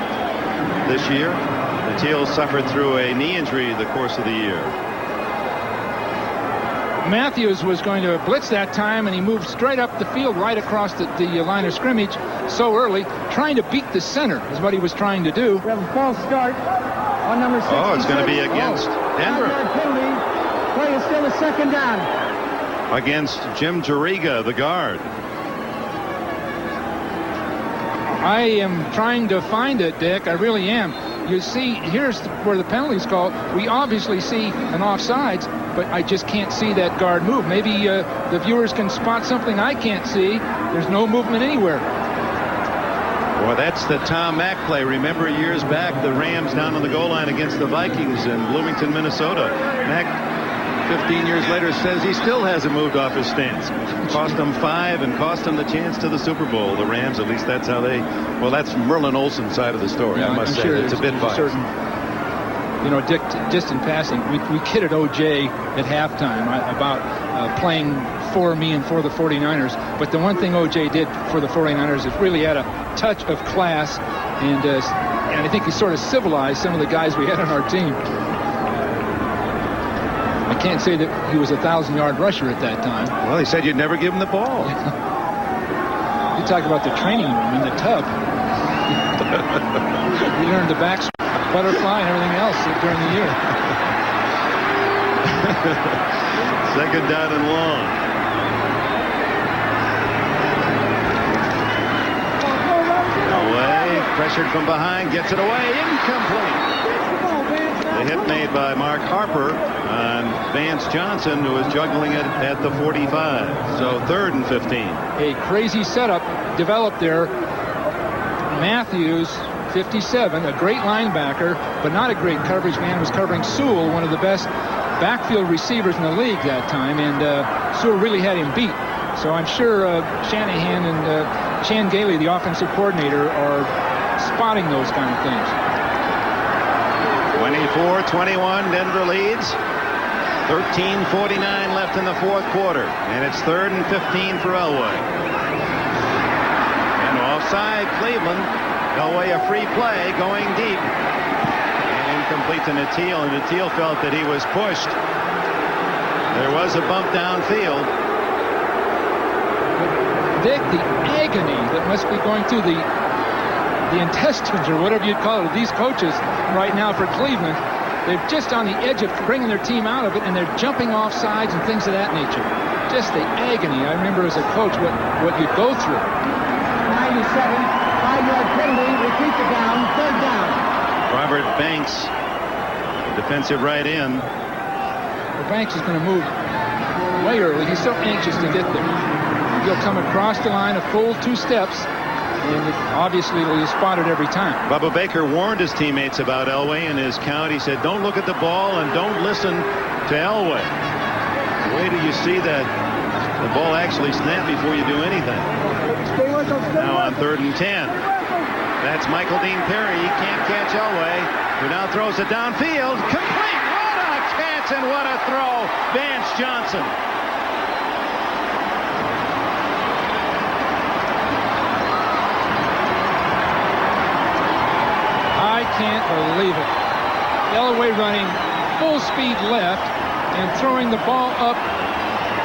this year. Nattiel suffered through a knee injury the course of the year. Matthews was going to blitz that time, and he moved straight up the field right across the line of scrimmage so early, trying to beat the center is what he was trying to do. We have a false start on number 6. Oh, it's going to be against Denver. Penalty. Play is still a second down. Against Jim Juriga, the guard. I am trying to find it, Dick. I really am. You see, here's where the penalty's called. We obviously see an offsides, but I just can't see that guard move. Maybe the viewers can spot something I can't see. There's no movement anywhere. Well, that's the Tom Mack play. Remember years back, the Rams down on the goal line against the Vikings in Bloomington, Minnesota. Mack, 15 years later, says he still hasn't moved off his stance. Cost them 5 and cost them the chance to the Super Bowl. The Rams, at least that's how they... Well, that's Merlin Olsen's side of the story, Yeah, I must say. sure It's a bit biased. You know, Dick, just in passing, we kidded O.J. at halftime about playing for me and for the 49ers. But the one thing O.J. did for the 49ers is really had a touch of class, and I think he sort of civilized some of the guys we had on our team. I can't say that he was a 1,000-yard rusher at that time. Well, he said you'd never give him the ball. You talk about the training room in the tub. We learned the back butterfly and everything else during the year. Second down and long. Away, pressured from behind, gets it away, incomplete. The hit made by Mark Harper on Vance Johnson, who was juggling it at the 45. So 3rd and 15. A crazy setup developed there. Matthews, 57, a great linebacker, but not a great coverage man, was covering Sewell, one of the best backfield receivers in the league that time, and Sewell really had him beat. So I'm sure Shanahan and Chan Gailey, the offensive coordinator, are spotting those kind of things. 24-21, Denver leads. 13:49 left in the fourth quarter, and it's 3rd and 15 for Elway. And offside Cleveland. Elway a free play going deep. And incomplete to Nattiel, and Nattiel felt that he was pushed. There was a bump downfield. Dick, the agony that must be going through the intestines, or whatever you'd call it, these coaches right now for Cleveland. They're just on the edge of bringing their team out of it, and they're jumping off sides and things of that nature. Just the agony. I remember as a coach what you'd go through. 97, 5-yard penalty, repeat the down, third down. Robert Banks, defensive right end. Well, Banks is going to move way early. He's so anxious to get there. He'll come across the line a full 2 steps, and obviously he'll be spotted every time. Bubba Baker warned his teammates about Elway in his count. He said, don't look at the ball and don't listen to Elway. Wait till you see that the ball actually snap before you do anything. Now on 3rd and 10. That's Michael Dean Perry. He can't catch Elway, who now throws it downfield. Complete! What a catch and what a throw! Vance Johnson. I can't believe it. Elway running full speed left and throwing the ball up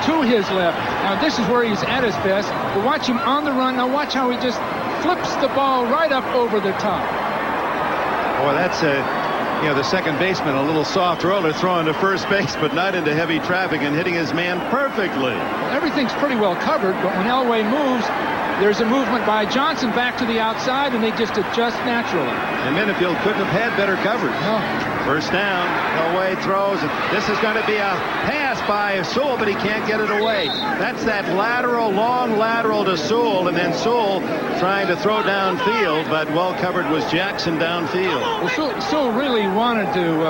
to his left. Now this is where he's at his best. But watch him on the run. Now watch how he just flips the ball right up over the top. Boy, that's the second baseman, a little soft roller throwing to first base, but not into heavy traffic and hitting his man perfectly. Well, everything's pretty well covered, but when Elway moves, there's a movement by Johnson back to the outside, and they just adjust naturally. And Minifield couldn't have had better coverage. No. First down, Elway throws. This is going to be a pass by Sewell, but he can't get it away. That's that long lateral to Sewell, and then Sewell trying to throw downfield, but well covered was Jackson downfield. Well, Sewell really wanted to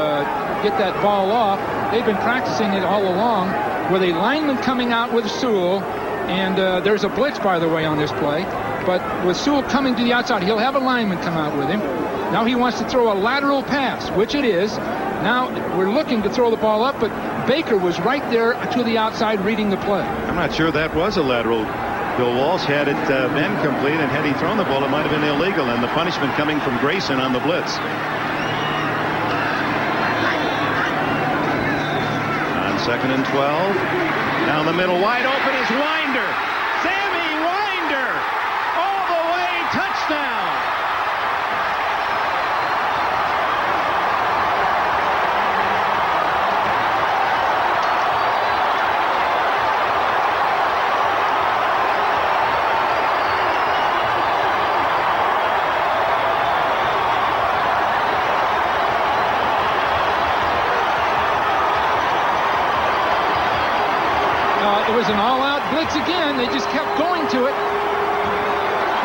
get that ball off. They've been practicing it all along, with a lineman coming out with Sewell, and there's a blitz, by the way, on this play. But with Sewell coming to the outside, he'll have a lineman come out with him. Now he wants to throw a lateral pass, which it is. Now we're looking to throw the ball up, but Baker was right there to the outside reading the play. I'm not sure that was a lateral. Bill Walsh had it been complete, and had he thrown the ball, it might have been illegal, and the punishment coming from Grayson on the blitz. On 2nd and 12. Down the middle, wide open is Winder. Sammy Winder! All the way, touchdown! It was an all-out blitz again. They just kept going to it.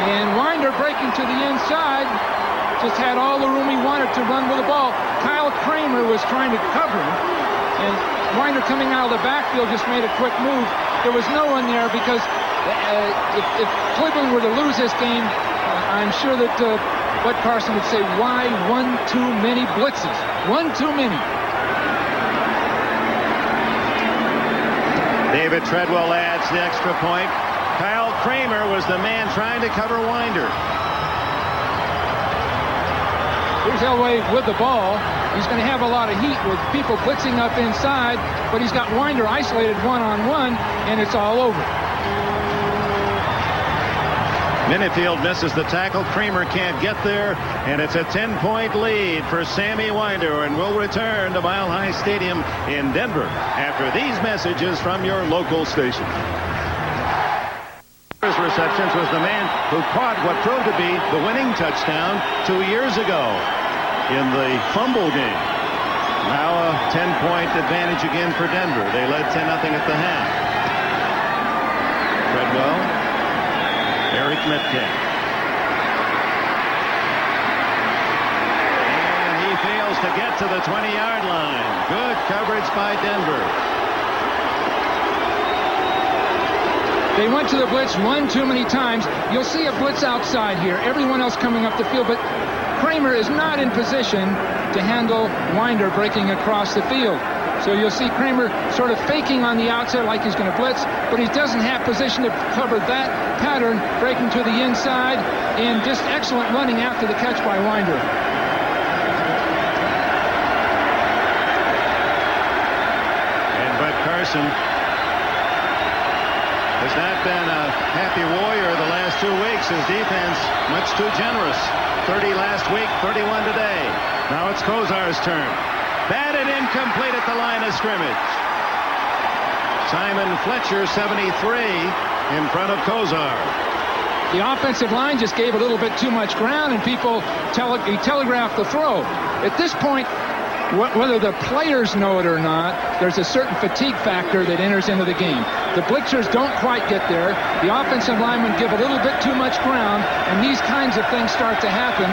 And Winder breaking to the inside. Just had all the room he wanted to run with the ball. Kyle Kramer was trying to cover him. And Winder coming out of the backfield just made a quick move. There was no one there because if Cleveland were to lose this game, I'm sure that Bud Carson would say, why one too many blitzes? One too many. David Treadwell adds the extra point. Kyle Kramer was the man trying to cover Winder. Here's Elway with the ball. He's going to have a lot of heat with people blitzing up inside, but he's got Winder isolated one-on-one, and it's all over. Minifield misses the tackle. Kramer can't get there, and it's a 10-point lead for Sammy Winder, and we'll return to Mile High Stadium in Denver after these messages from your local station. His receptions was the man who caught what proved to be the winning touchdown 2 years ago in the fumble game. Now a 10-point advantage again for Denver. They led 10-0 at the half. Treadwell. Eric Metcalf. And he fails to get to the 20-yard line. Good coverage by Denver. They went to the blitz one too many times. You'll see a blitz outside here. Everyone else coming up the field, but Kramer is not in position to handle Winder breaking across the field. So you'll see Kramer sort of faking on the outside like he's going to blitz, but he doesn't have position to cover that pattern, breaking to the inside, and just excellent running after the catch by Winder. And Bud Carson, the has not been a happy warrior the last 2 weeks. His defense much too generous. 30 last week, 31 today. Now it's Kosar's turn. Batted incomplete at the line of scrimmage. Simon Fletcher, 73, in front of Kosar. The offensive line just gave a little bit too much ground, and people telegraphed the throw. At this point, whether the players know it or not, there's a certain fatigue factor that enters into the game. The blitzers don't quite get there. The offensive linemen give a little bit too much ground, and these kinds of things start to happen.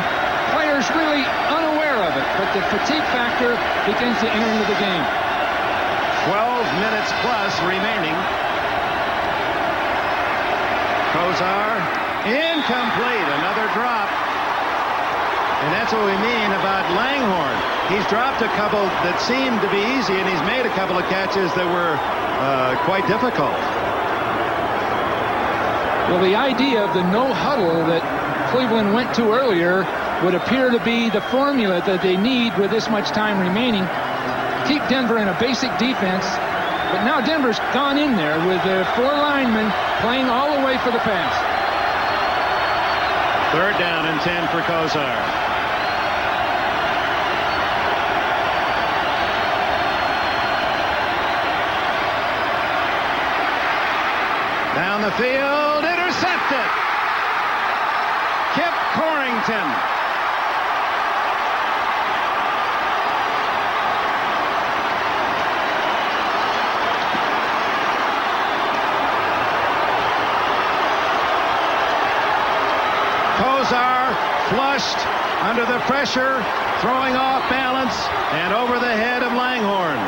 Players really unaware of it, but the fatigue factor begins to enter into the game. 12 minutes plus remaining. Kosar, incomplete, another drop. And that's what we mean about Langhorne. He's dropped a couple that seemed to be easy, and he's made a couple of catches that were quite difficult. Well, the idea of the no huddle that Cleveland went to earlier would appear to be the formula that they need with this much time remaining. Keep Denver in a basic defense, but now Denver's gone in there with their 4 linemen playing all the way for the pass. 3rd down and 10 for Kosar. Down the field, intercepted. Kip Corrington. Kosar flushed under the pressure, throwing off balance and over the head of Langhorne.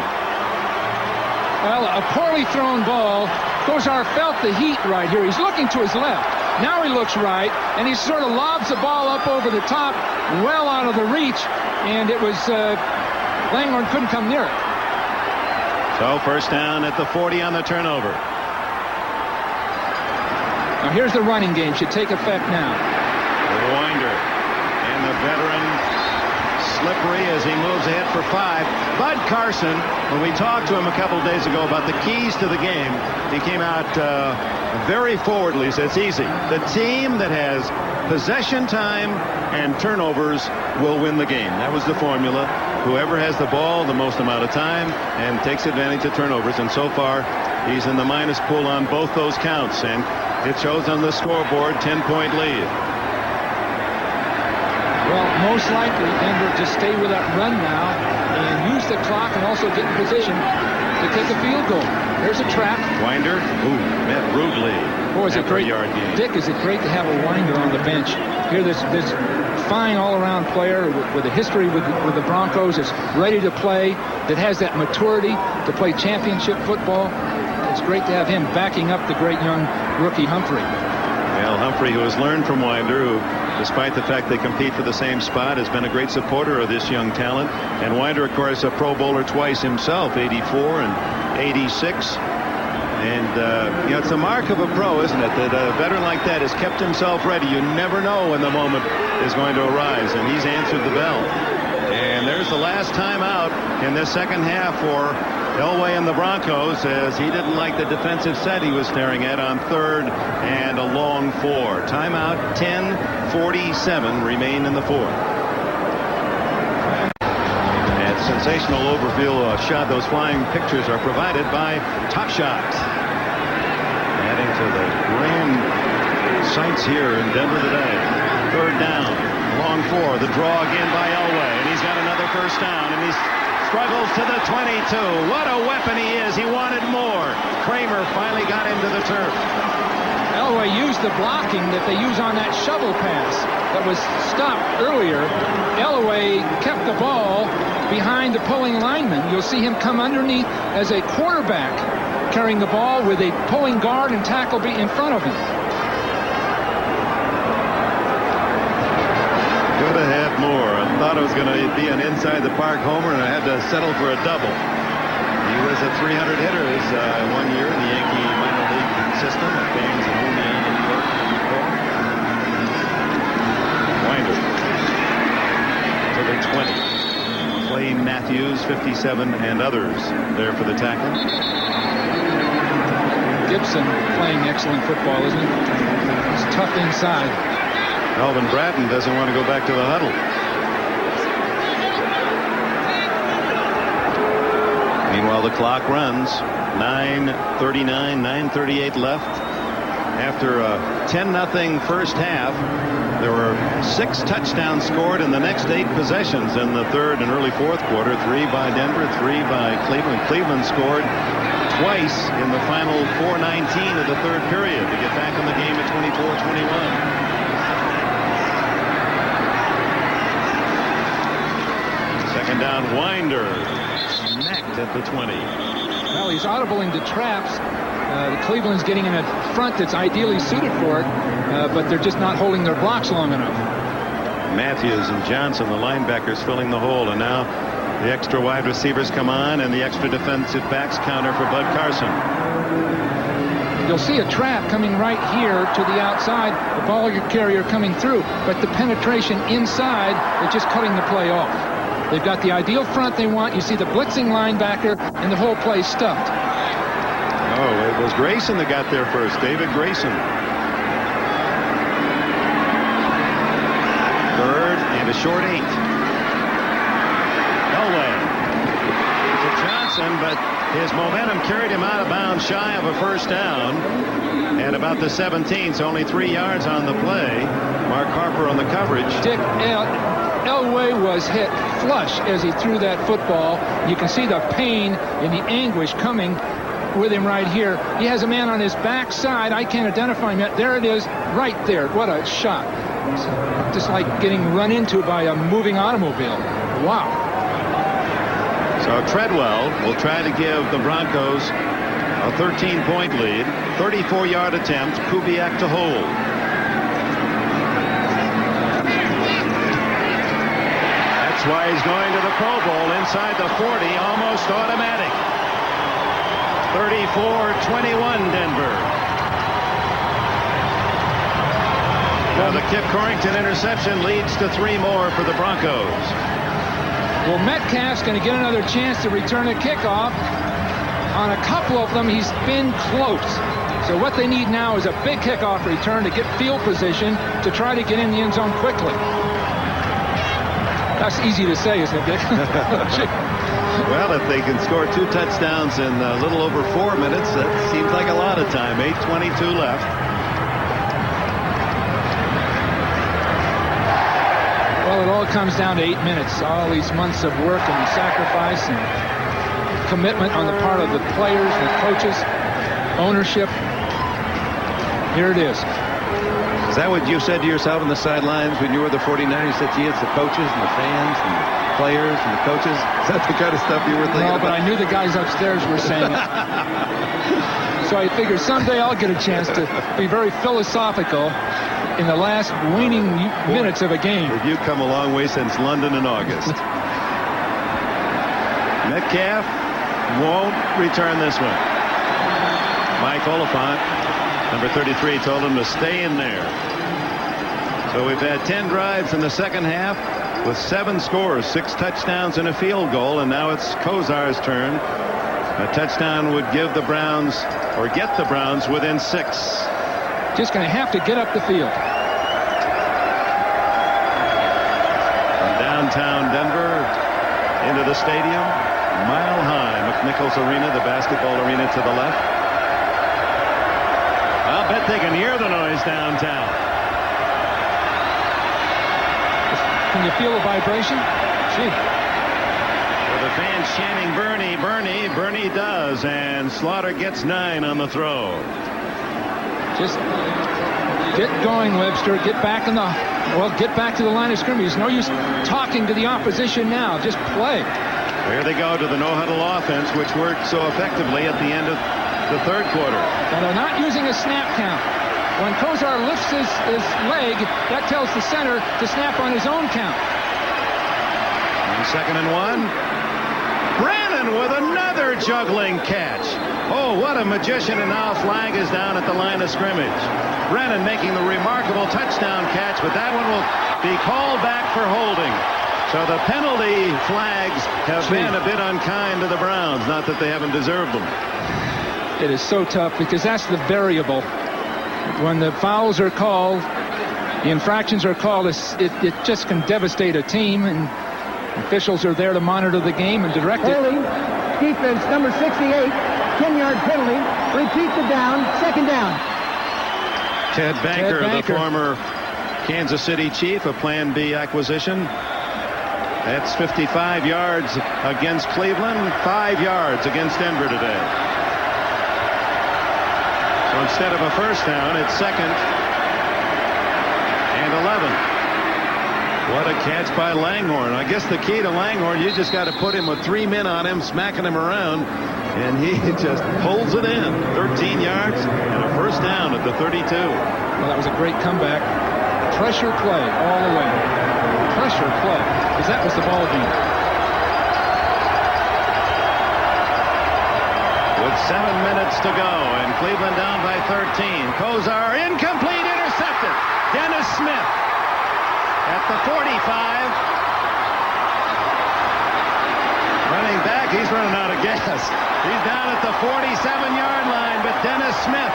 Well, a poorly thrown ball. Kosar felt the heat right here. He's looking to his left. Now he looks right, and he sort of lobs the ball up over the top, well out of the reach, and it was Langhorne couldn't come near it. So 1st down at the 40 on the turnover. Now here's the running game. Should take effect now. Winder and the veteran slippery as he moves ahead for 5. Bud Carson, when we talked to him a couple days ago about the keys to the game, he came out very forwardly. He says it's easy. The team that has possession time and turnovers will win the game. That was the formula. Whoever has the ball the most amount of time and takes advantage of turnovers. And so far, he's in the minus pool on both those counts. And it shows on the scoreboard, 10-point lead. Well, most likely Denver just stay with that run now and use the clock and also get in position to kick a field goal. There's a trap. Winder, met rudely. Boy, is it great. Dick, is it great to have a Winder on the bench. Here, this fine all-around player with a history with the Broncos is ready to play, that has that maturity to play championship football. It's great to have him backing up the great young rookie Humphrey. Well, Humphrey, who has learned from Winder, who, despite the fact they compete for the same spot, has been a great supporter of this young talent. And Winder, of course, a Pro Bowler twice himself, 84 and 86. And, it's the mark of a pro, isn't it, that a veteran like that has kept himself ready. You never know when the moment is going to arise, and he's answered the bell. And there's the last timeout in this second half for Elway and the Broncos, as he didn't like the defensive set he was staring at on 3rd and a long 4. Timeout, 10:47 remain in the 4th. And sensational overfield shot. Those flying pictures are provided by Top Shot. Adding to the grand sights here in Denver today. 3rd down, long 4. The draw again by Elway, and he's got another 1st down, and he's struggles to the 22. What a weapon he is. He wanted more. Kramer finally got him to the turf. Elway used the blocking that they use on that shovel pass that was stopped earlier. Elway kept the ball behind the pulling lineman. You'll see him come underneath as a quarterback, carrying the ball with a pulling guard and tackle in front of him. Could have had more. I thought it was going to be an inside the park homer, and I had to settle for a double. He was a 300 hitter 1 year in the Yankee minor league system. Fans in Indiana, New York. Winder to the 20. Clay Matthews, 57, and others there for the tackle. Gibson playing excellent football, isn't he? He's tough inside. Melvin Bratton doesn't want to go back to the huddle. Meanwhile, the clock runs. 9:39, 9:38 left. After a 10-0 first half, there were 6 touchdowns scored in the next 8 possessions in the third and early fourth quarter. 3 by Denver, 3 by Cleveland. Cleveland scored twice in the final 4:19 of the third period to get back in the game at 24-21. Second down, Winder smacked at the 20. Well, he's audible into traps. The Cleveland's getting in a front that's ideally suited for it, but they're just not holding their blocks long enough. Matthews and Johnson, the linebackers, filling the hole, and now the extra wide receivers come on, and the extra defensive backs counter for Bud Carson. You'll see a trap coming right here to the outside, the ball carrier coming through, but the penetration inside is just cutting the play off. They've got the ideal front they want. You see the blitzing linebacker, and the whole play stuffed. Oh, it was Grayson that got there first. David Grayson. Third and a short 8. Elway to Johnson, but his momentum carried him out of bounds shy of a first down. At about the 17, so only 3 yards on the play. Mark Harper on the coverage. Dick Elway was hit flush as he threw that football. You can see the pain and the anguish coming with him right here. He has a man on his backside. I can't identify him yet. There it is, right there. What a shot. It's just like getting run into by a moving automobile. Wow. So Treadwell will try to give the Broncos a 13-point lead. 34-yard attempt. Kubiak to hold. That's why he's going to the Pro Bowl inside the 40, almost automatic. 34-21 Denver. Now the Kip Corrington interception leads to 3 more for the Broncos. Well, Metcalf's going to get another chance to return a kickoff. On a couple of them, he's been close. So what they need now is a big kickoff return to get field position to try to get in the end zone quickly. That's easy to say, isn't it, Dick? Well, if they can score 2 touchdowns in a little over 4 minutes, that seems like a lot of time. 8:22 left. Well, it all comes down to 8 minutes. All these months of work and sacrifice and commitment on the part of the players, the coaches, ownership. Here it is. Is that what you said to yourself on the sidelines when you were the 49ers? You said, gee, it's the coaches and the fans and the players and the coaches? Is that the kind of stuff you were thinking about? No, but I knew the guys upstairs were saying it. So I figured someday I'll get a chance to be very philosophical in the last waning minutes of a game. Have you come a long way since London in August? Metcalf won't return this one. Mike Oliphant, number 33, told him to stay in there. So we've had 10 drives in the second half with 7 scores, 6 touchdowns and a field goal, and now it's Kosar's turn. A touchdown would give the Browns, or get the Browns, within 6. Just going to have to get up the field. From downtown Denver into the stadium, Mile High, McNichols Arena, the basketball arena to the left. I'll bet they can hear the noise downtown. Can you feel the vibration? Gee. With the fans chanting Bernie, Bernie, Bernie does, and Slaughter gets 9 on the throw. Just get going, Webster. Get back get back to the line of scrimmage. There's no use talking to the opposition now. Just play. Here they go to the no-huddle offense, which worked so effectively at the end of the third quarter. Now they're not using a snap count. When Kosar lifts his leg, that tells the center to snap on his own count. And 2nd and 1. Brannon with another juggling catch. Oh, what a magician, and now a flag is down at the line of scrimmage. Brennan making the remarkable touchdown catch, but that one will be called back for holding. So the penalty flags have been a bit unkind to the Browns. Not that they haven't deserved them. It is so tough because that's the variable. When the fouls are called, the infractions are called, it just can devastate a team, and officials are there to monitor the game and direct it. Holding, defense, number 68, 10-yard penalty. Repeat the down, second down. Ted Banker, the former Kansas City Chief, a Plan B acquisition. That's 55 yards against Cleveland, 5 yards against Denver today. So instead of a first down, it's second and 11. What a catch by Langhorne. I guess the key to Langhorne, you just got to put him with 3 men on him, smacking him around, and he just pulls it in. 13 yards and a first down at the 32. Well, that was a great comeback. Pressure play all the way. Pressure play, because that was the ball game. With 7 minutes to go, and Cleveland down by 13. Kosar, incomplete, intercepted. Dennis Smith at the 45. Running back, he's running out of gas. He's down at the 47-yard line, but Dennis Smith,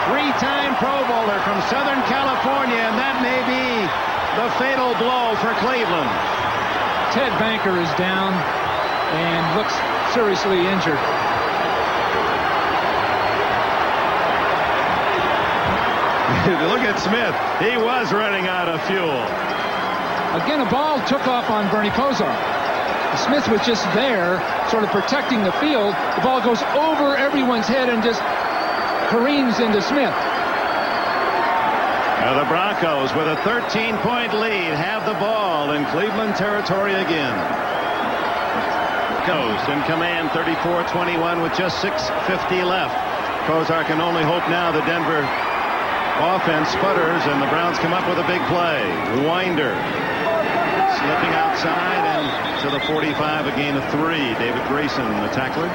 3-time Pro Bowler from Southern California, and that may be the fatal blow for Cleveland. Ted Banker is down and looks seriously injured. Look at Smith. He was running out of fuel. Again, a ball took off on Bernie Kosar. Smith was just there, sort of protecting the field. The ball goes over everyone's head and just careens into Smith. Now the Broncos, with a 13-point lead, have the ball in Cleveland territory again. Goes in command, 34-21 with just 6:50 left. Kosar can only hope now the Denver offense sputters and the Browns come up with a big play. Winder slipping outside and to the 45, a gain of 3. David Grayson, the tackler.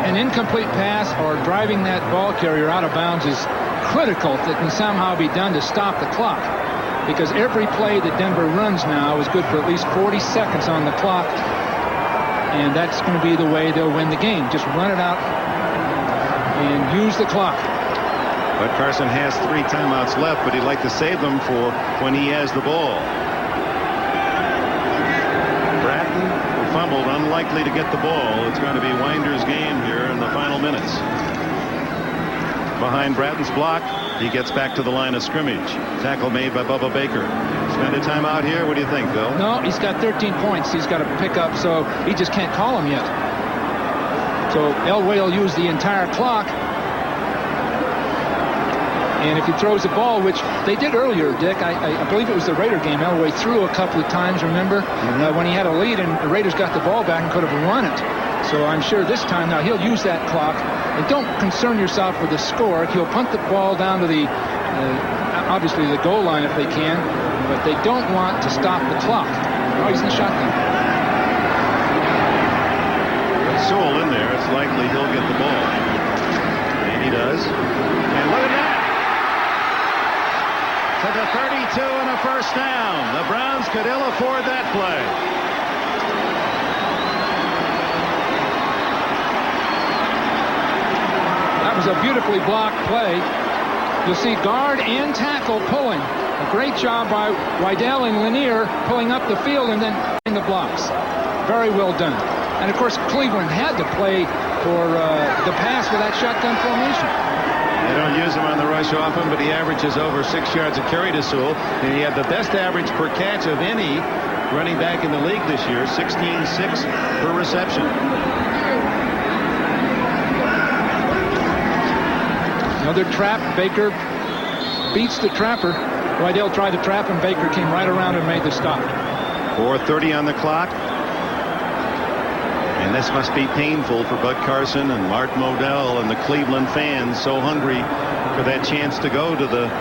An incomplete pass or driving that ball carrier out of bounds is critical. That can somehow be done to stop the clock, because every play that Denver runs now is good for at least 40 seconds on the clock, and that's going to be the way they'll win the game. Just run it out and use the clock. But Carson has 3 timeouts left, but he'd like to save them for when he has the ball. Bratton fumbled, unlikely to get the ball. It's going to be Winder's game here in the final minutes. Behind Bratton's block, he gets back to the line of scrimmage. Tackle made by Bubba Baker. Spend a timeout here. What do you think, Bill? No, he's got 13 points. He's got to pick up, so he just can't call him yet. So Elway will use the entire clock. And if he throws the ball, which they did earlier, Dick, I believe it was the Raider game, Elway threw a couple of times, remember? When he had a lead and the Raiders got the ball back and could have run it. So I'm sure this time now he'll use that clock. And don't concern yourself with the score. He'll punt the ball down to the, obviously, the goal line if they can. But they don't want to stop the clock. Oh, he's in the shotgun. With Sewell in there, it's likely he'll get the ball. And he does. And look at that. To the 32 and a first down. The Browns could ill afford that play. That was a beautifully blocked play. You'll see guard and tackle pulling. A great job by Wydell and Lanier pulling up the field and then in the blocks. Very well done. And of course, Cleveland had to play for the pass with that shotgun formation. They don't use him on the rush often, but he averages over 6 yards a carry to Sewell. And he had the best average per catch of any running back in the league this year, 16.6 per reception. Another trap. Baker beats the trapper. Wydell tried to trap him. Baker came right around and made the stop. 4:30 on the clock. And this must be painful for Bud Carson and Mark Modell and the Cleveland fans, so hungry for that chance to go to the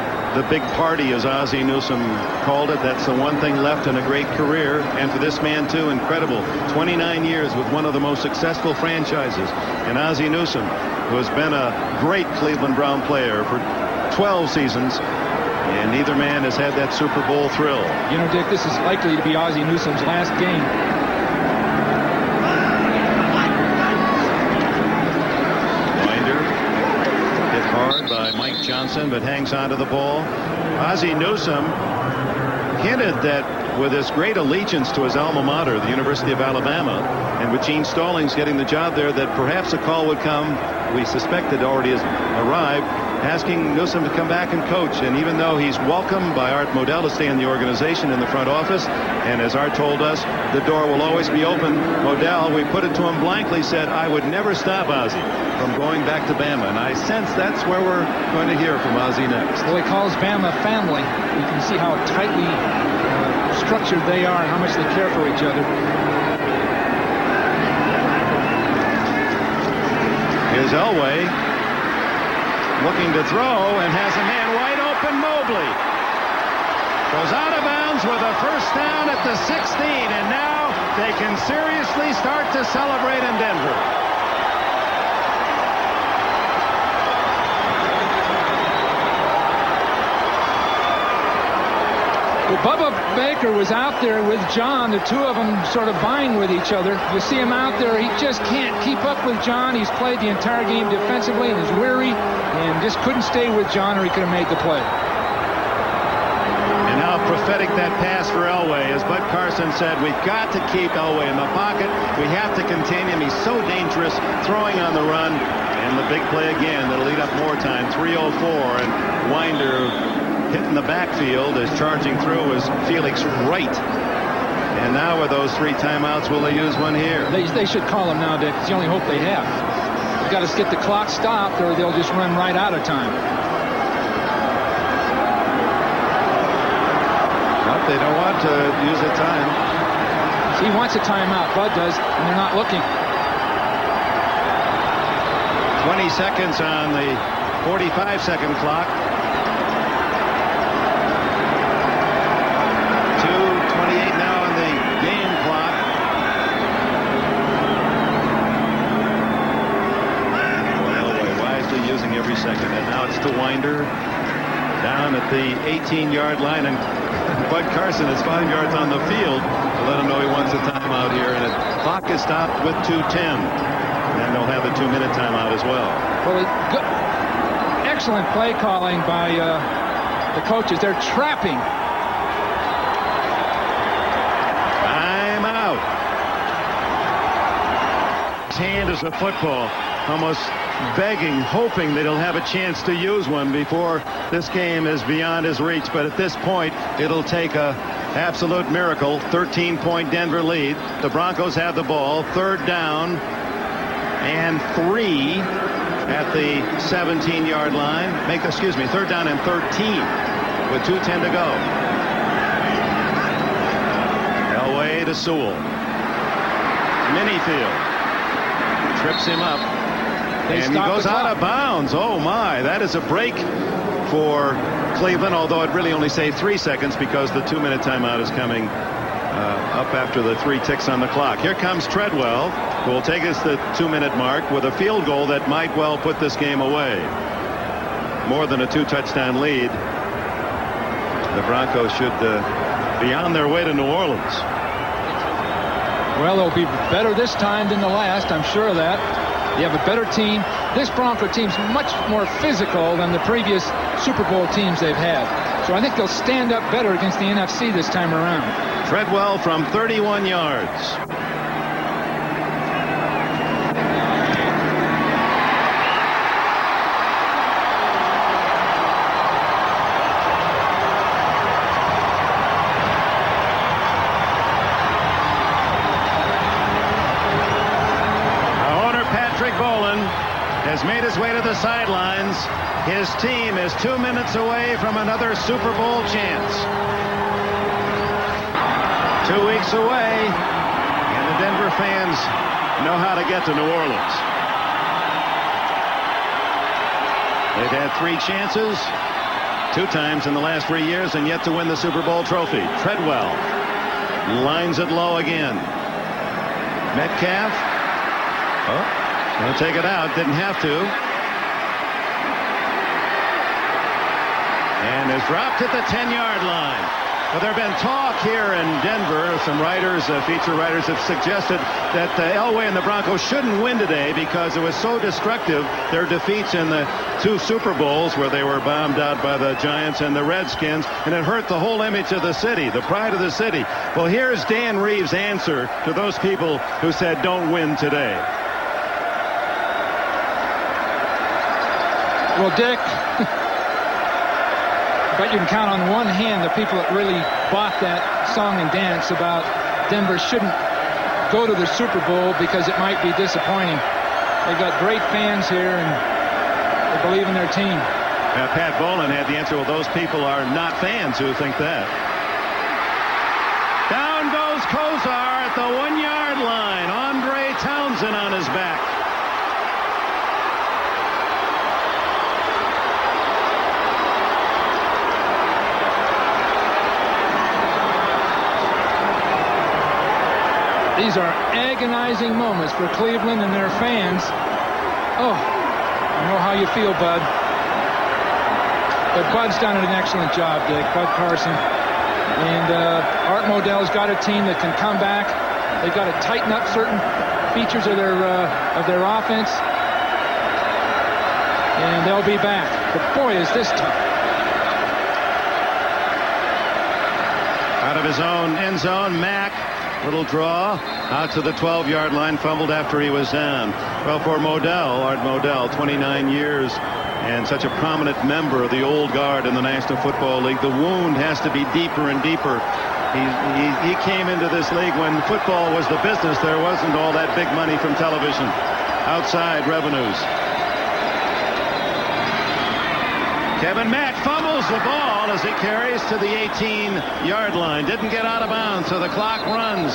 big party, as Ozzie Newsome called it. That's the one thing left in a great career. And for this man, too, incredible. 29 years with one of the most successful franchises. And Ozzie Newsome, who has been a great Cleveland Brown player for 12 seasons. And neither man has had that Super Bowl thrill. You know, Dick, this is likely to be Ozzie Newsome's last game. Hank Johnson, but hangs onto the ball. Ozzie Newsome hinted that with his great allegiance to his alma mater, the University of Alabama, and with Gene Stallings getting the job there, that perhaps a call would come, we suspect it already has arrived, asking Newsome to come back and coach. And even though he's welcomed by Art Modell to stay in the organization in the front office, and as Art told us, the door will always be open, Modell, we put it to him blankly, said, I would never stop Ozzie from going back to Bama. And I sense that's where we're going to hear from Ozzie next. Well, he calls Bama family. You can see how tightly structured they are and how much they care for each other. Here's Elway looking to throw and has a man wide open. Mobley goes out of bounds with a first down at the 16, and now they can seriously start to celebrate in Denver. Well, Bubba Baker was out there with John. The two of them sort of vying with each other. You see him out there. He just can't keep up with John. He's played the entire game defensively and is weary and just couldn't stay with John or he could have made the play. And how prophetic that pass for Elway. As Bud Carson said, we've got to keep Elway in the pocket. We have to contain him. He's so dangerous throwing on the run. And the big play again that'll lead up more time. 3:04 and Winder hitting the backfield as charging through was Felix Wright. And now with those 3 timeouts, will they use one here? They should call them now, Dick. It's the only hope they have. They've got to get the clock stopped or they'll just run right out of time. Well, they don't want to use the time. He wants a timeout. Bud does, and they're not looking. 20 seconds on the 45-second clock. 2:28 now on the game clock. Elway wisely using every second. And now it's to Winder down at the 18-yard line. And Bud Carson is 5 yards on the field to let him know he wants a timeout here. And the clock is stopped with 2:10. And they'll have a 2-minute timeout as well. Well, good, excellent play calling by the coaches. They're trapping. Timeout. His hand is a football, almost begging, hoping that he'll have a chance to use one before this game is beyond his reach. But at this point, it'll take a absolute miracle. 13-point Denver lead. The Broncos have the ball. 3rd down and 3 at the 17-yard line. 3rd down and 13 with 2:10 to go. Elway to Sewell. Minifield trips him up. And he goes out of bounds. Oh, my. That is a break for Cleveland, although it really only saved 3 seconds because the 2-minute timeout is coming up after the 3 ticks on the clock. Here comes Treadwell, who will take us the 2-minute mark with a field goal that might well put this game away. More than a 2-touchdown lead. The Broncos should be on their way to New Orleans. Well, they'll be better this time than the last. I'm sure of that. You have a better team. This Bronco team's much more physical than the previous Super Bowl teams they've had. So I think they'll stand up better against the NFC this time around. Treadwell from 31 yards. Has made his way to the sidelines. His team is 2 minutes away from another Super Bowl chance. 2 weeks away, and the Denver fans know how to get to New Orleans. They've had 3 chances, 2 times in the last 3 years, and yet to win the Super Bowl trophy. Treadwell lines it low again. Metcalf. Oh. Going to take it out. Didn't have to. And is dropped at the 10-yard line. Well, there have been talk here in Denver. Some writers, feature writers, have suggested that Elway and the Broncos shouldn't win today because it was so destructive, their defeats in the 2 Super Bowls where they were bombed out by the Giants and the Redskins, and it hurt the whole image of the city, the pride of the city. Well, here's Dan Reeves' answer to those people who said don't win today. Well, Dick, but you can count on one hand the people that really bought that song and dance about Denver shouldn't go to the Super Bowl because it might be disappointing. They've got great fans here and they believe in their team. Pat Bowlen had the answer. Well, those people are not fans who think that. Down goes Kosar at the 1-yard line. Andre Townsend on his back. These are agonizing moments for Cleveland and their fans. Oh, I know how you feel, Bud. But Bud's done an excellent job, Dick, Bud Carson. And Art Modell's got a team that can come back. They've got to tighten up certain features of their offense. And they'll be back. But boy, is this tough. Out of his own end zone, Mack. Little draw out to the 12-yard line, fumbled after he was down. Well, for Modell, Art Modell, 29 years and such a prominent member of the old guard in the National Football League, the wound has to be deeper and deeper. He came into this league when football was the business. There wasn't all that big money from television, outside revenues. Kevin Mack fumbles the ball as he carries to the 18-yard line. Didn't get out of bounds, so the clock runs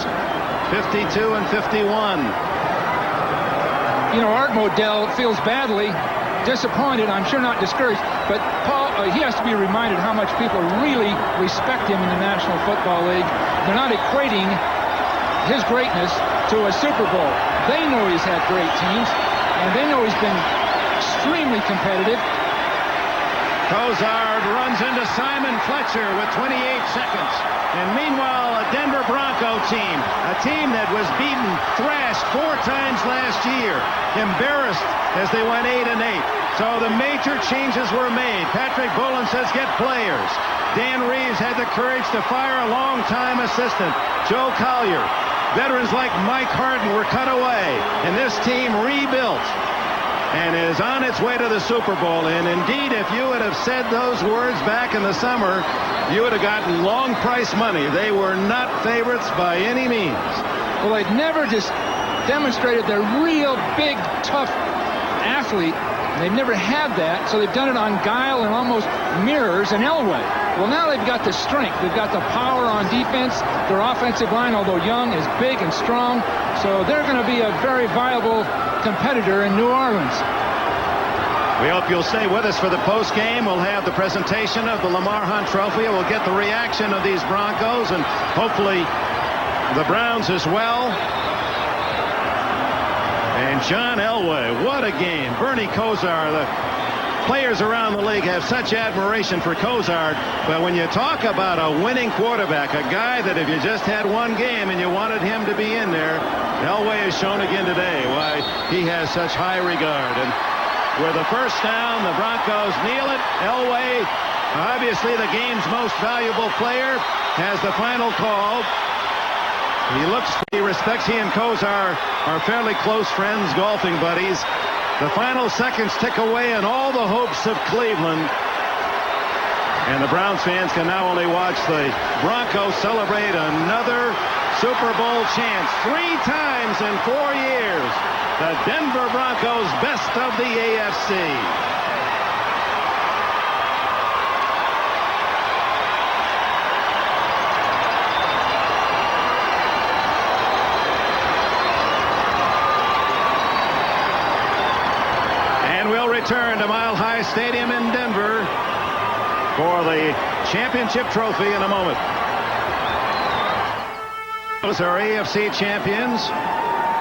52 and 51. You know, Art Modell feels badly, disappointed, I'm sure not discouraged, but Paul, he has to be reminded how much people really respect him in the National Football League. They're not equating his greatness to a Super Bowl. They know he's had great teams, and they know he's been extremely competitive. Kosar runs into Simon Fletcher with 28 seconds. And meanwhile, a Denver Bronco team, a team that was beaten, thrashed 4 times last year, embarrassed as they went 8-8. So the major changes were made. Patrick Bowlen says get players. Dan Reeves had the courage to fire a longtime assistant, Joe Collier. Veterans like Mike Harden were cut away, and this team rebuilt and is on its way to the Super Bowl. And indeed, if you would have said those words back in the summer, you would have gotten long price money. They were not favorites by any means. Well, they'd never just demonstrated their real big, tough athlete. They've never had that, so they've done it on guile and almost mirrors and Elway. Well, now they've got the strength. They've got the power on defense. Their offensive line, although young, is big and strong. So they're going to be a very viable competitor in New Orleans. We hope you'll stay with us for the post game. We'll have the presentation of the Lamar Hunt Trophy. We'll get the reaction of these Broncos and hopefully the Browns as well. And John Elway, what a game. Bernie Kosar, the players around the league have such admiration for Kosar. But when you talk about a winning quarterback, a guy that if you just had one game and you wanted him to be in there, Elway has shown again today why he has such high regard. And with the first down, the Broncos kneel it. Elway, obviously the game's most valuable player, has the final call. He respects, he and Kosar are fairly close friends, golfing buddies. The final seconds tick away and all the hopes of Cleveland. And the Browns fans can now only watch the Broncos celebrate another Super Bowl chance. 3 times in 4 years. The Denver Broncos, best of the AFC. And we'll return to Mile High Stadium in Denver for the championship trophy in a moment. Those are AFC champions.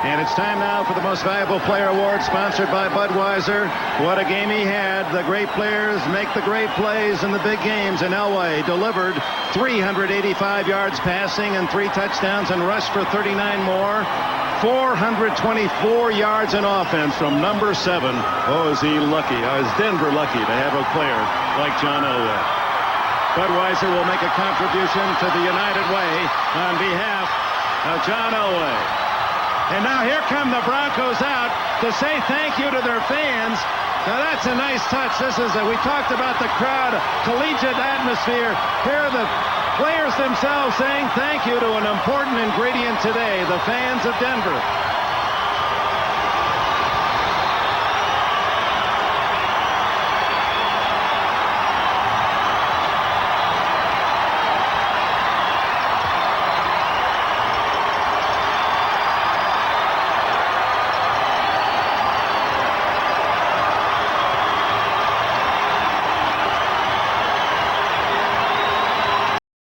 And it's time now for the Most Valuable Player Award, sponsored by Budweiser. What a game he had. The great players make the great plays in the big games. And Elway delivered 385 yards passing and 3 touchdowns and rushed for 39 more. 424 yards in offense from number 7. Oh, is he lucky? Is Denver lucky to have a player like John Elway? Budweiser will make a contribution to the United Way on behalf of John Elway. And now here come the Broncos out to say thank you to their fans. Now that's a nice touch. We talked about the crowd, collegiate atmosphere. Here are the players themselves saying thank you to an important ingredient today, the fans of Denver.